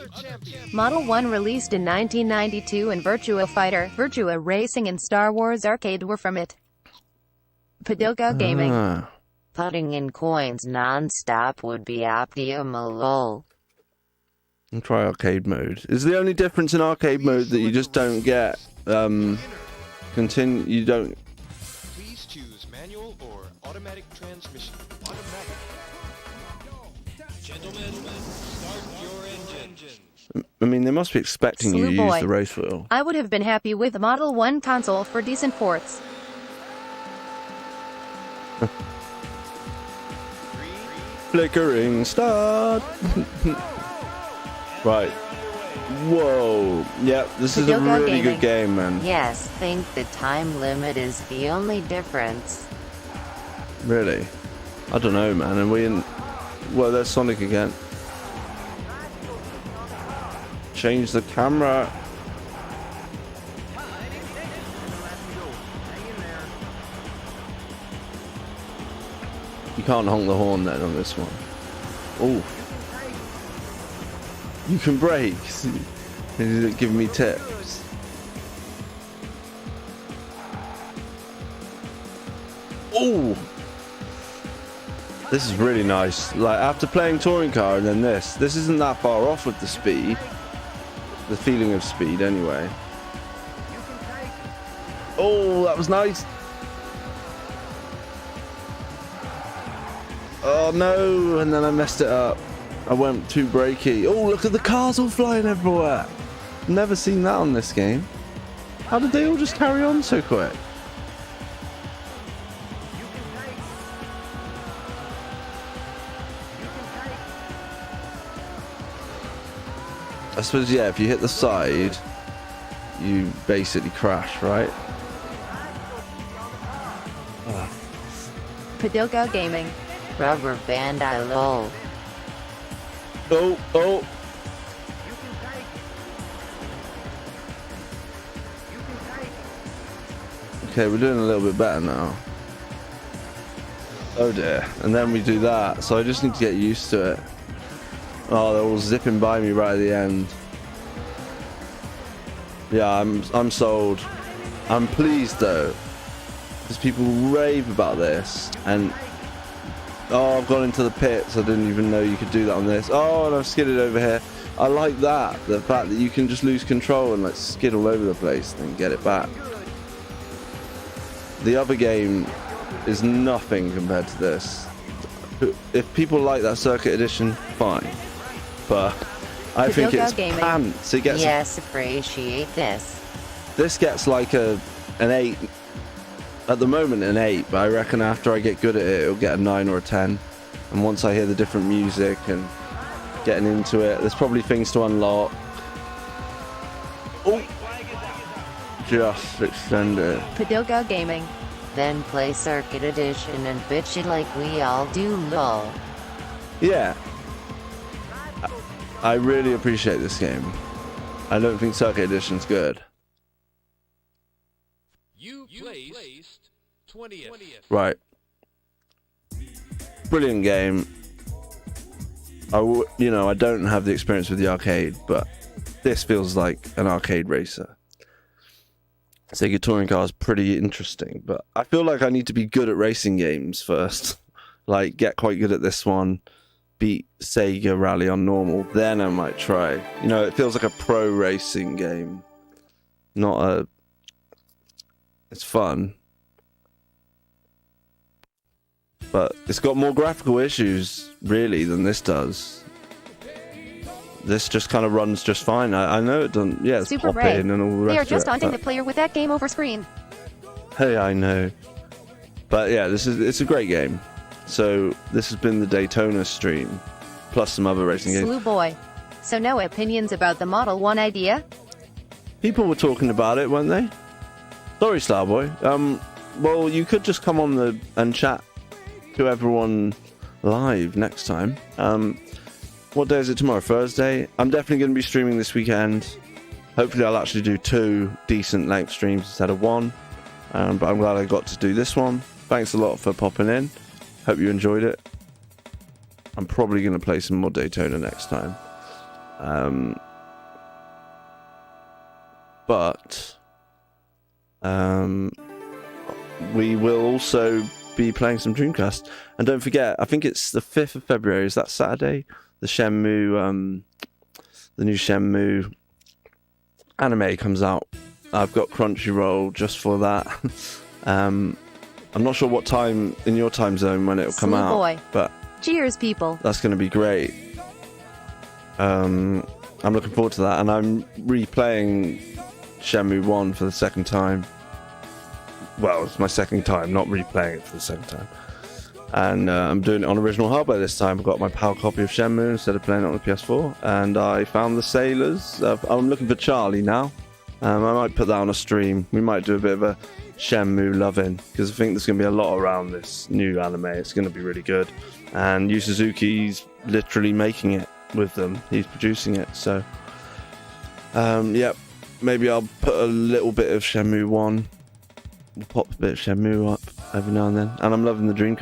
Model 1 released in 1992 and Virtua Fighter, Virtua Racing and Star Wars Arcade were from it. Padoka Gaming. Ah. Putting in coins non-stop would be optimal. And try arcade mode. Is the only difference in arcade mode that you just don't get you don't. Please choose manual or automatic transmission. Automatic. Gentlemen, start your engines. I mean, they must be expecting you to use the race wheel. I would have been happy with the Model 1 console for decent ports. Flickering start. Right. Whoa. Yep, this is a really good game, man. Yes, think the time limit is the only difference. Really? I don't know, man. And we in. Well, there's Sonic again. Change the camera. You can't honk the horn then on this one. Oh. You can brake. Is it giving me tips? Oh. This is really nice. Like, after playing touring car and then this isn't that far off with the speed. The feeling of speed, anyway. Oh, that was nice. Oh no, and then I messed it up. I went too brakey. Oh, look at the cars all flying everywhere. Never seen that on this game. How did they all just carry on so quick? I suppose, yeah, if you hit the side, you basically crash, right? Padoka Gaming. Rubber band I lol. Oh, oh. Okay, we're doing a little bit better now. Oh dear. And then we do that, so I just need to get used to it. Oh, they're all zipping by me right at the end. Yeah, I'm sold. I'm pleased though, because people rave about this, and oh, I've gone into the pits. I didn't even know you could do that on this. Oh, and I've skidded over here. I like that, the fact that you can just lose control and like skid all over the place and get it back. The other game is nothing compared to this. If people like that circuit edition, fine. But I think it's pants. It gets yes, appreciate this. This gets like an 8. At the moment an 8, but I reckon after I get good at it, it'll get a 9 or a 10. And once I hear the different music and getting into it, there's probably things to unlock. Oh! Just extend it. Padoka Gaming. Then play Circuit Edition and bitch it like we all do lol. Yeah. I really appreciate this game. I don't think Circuit Edition's good. You placed 20th. Right. Brilliant game. I don't have the experience with the arcade, but this feels like an arcade racer. Sega Touring Car is pretty interesting, but I feel like I need to be good at racing games first. Like, get quite good at this one, beat Sega Rally on normal, then I might try. It feels like a pro racing game, it's fun, but it's got more graphical issues, really, than this does. This just kind of runs just fine. I know it doesn't. Yeah, it's Super popping Ray. and all the rest They are of just it, haunting but- the player with that game over screen. Hey, I know. But yeah, it's a great game. So this has been the Daytona stream, plus some other racing games. Slew boy. So no opinions about the Model 1 idea? People were talking about it, weren't they? Sorry, Starboy. Well, you could just come on and chat to everyone live next time. What day is it tomorrow? Thursday? I'm definitely going to be streaming this weekend. Hopefully I'll actually do 2 decent length streams instead of 1. But I'm glad I got to do this one. Thanks a lot for popping in. Hope you enjoyed it. I'm probably going to play some more Daytona next time. But we will also be playing some Dreamcast. And don't forget, I think it's the 5th of February. Is that Saturday? The Shenmue, the new Shenmue anime comes out. I've got Crunchyroll just for that. I'm not sure what time in your time zone when it'll come Slew out, boy. but Cheers, people. that's going to be great. I'm looking forward to that, and I'm replaying Shenmue 1 for the second time. Well, it's my second time, not replaying it for the second time. And I'm doing it on original hardware this time. I've got my PAL copy of Shenmue instead of playing it on the PS4. And I found the sailors. I'm looking for Charlie now. I might put that on a stream. We might do a bit of a Shenmue loving, because I think there's going to be a lot around this new anime. It's going to be really good. And Yu Suzuki's literally making it with them. He's producing it. So, yep. Maybe I'll put a little bit of Shenmue 1. We'll pop a bit of Shenmue up every now and then. And I'm loving the Dreamcast.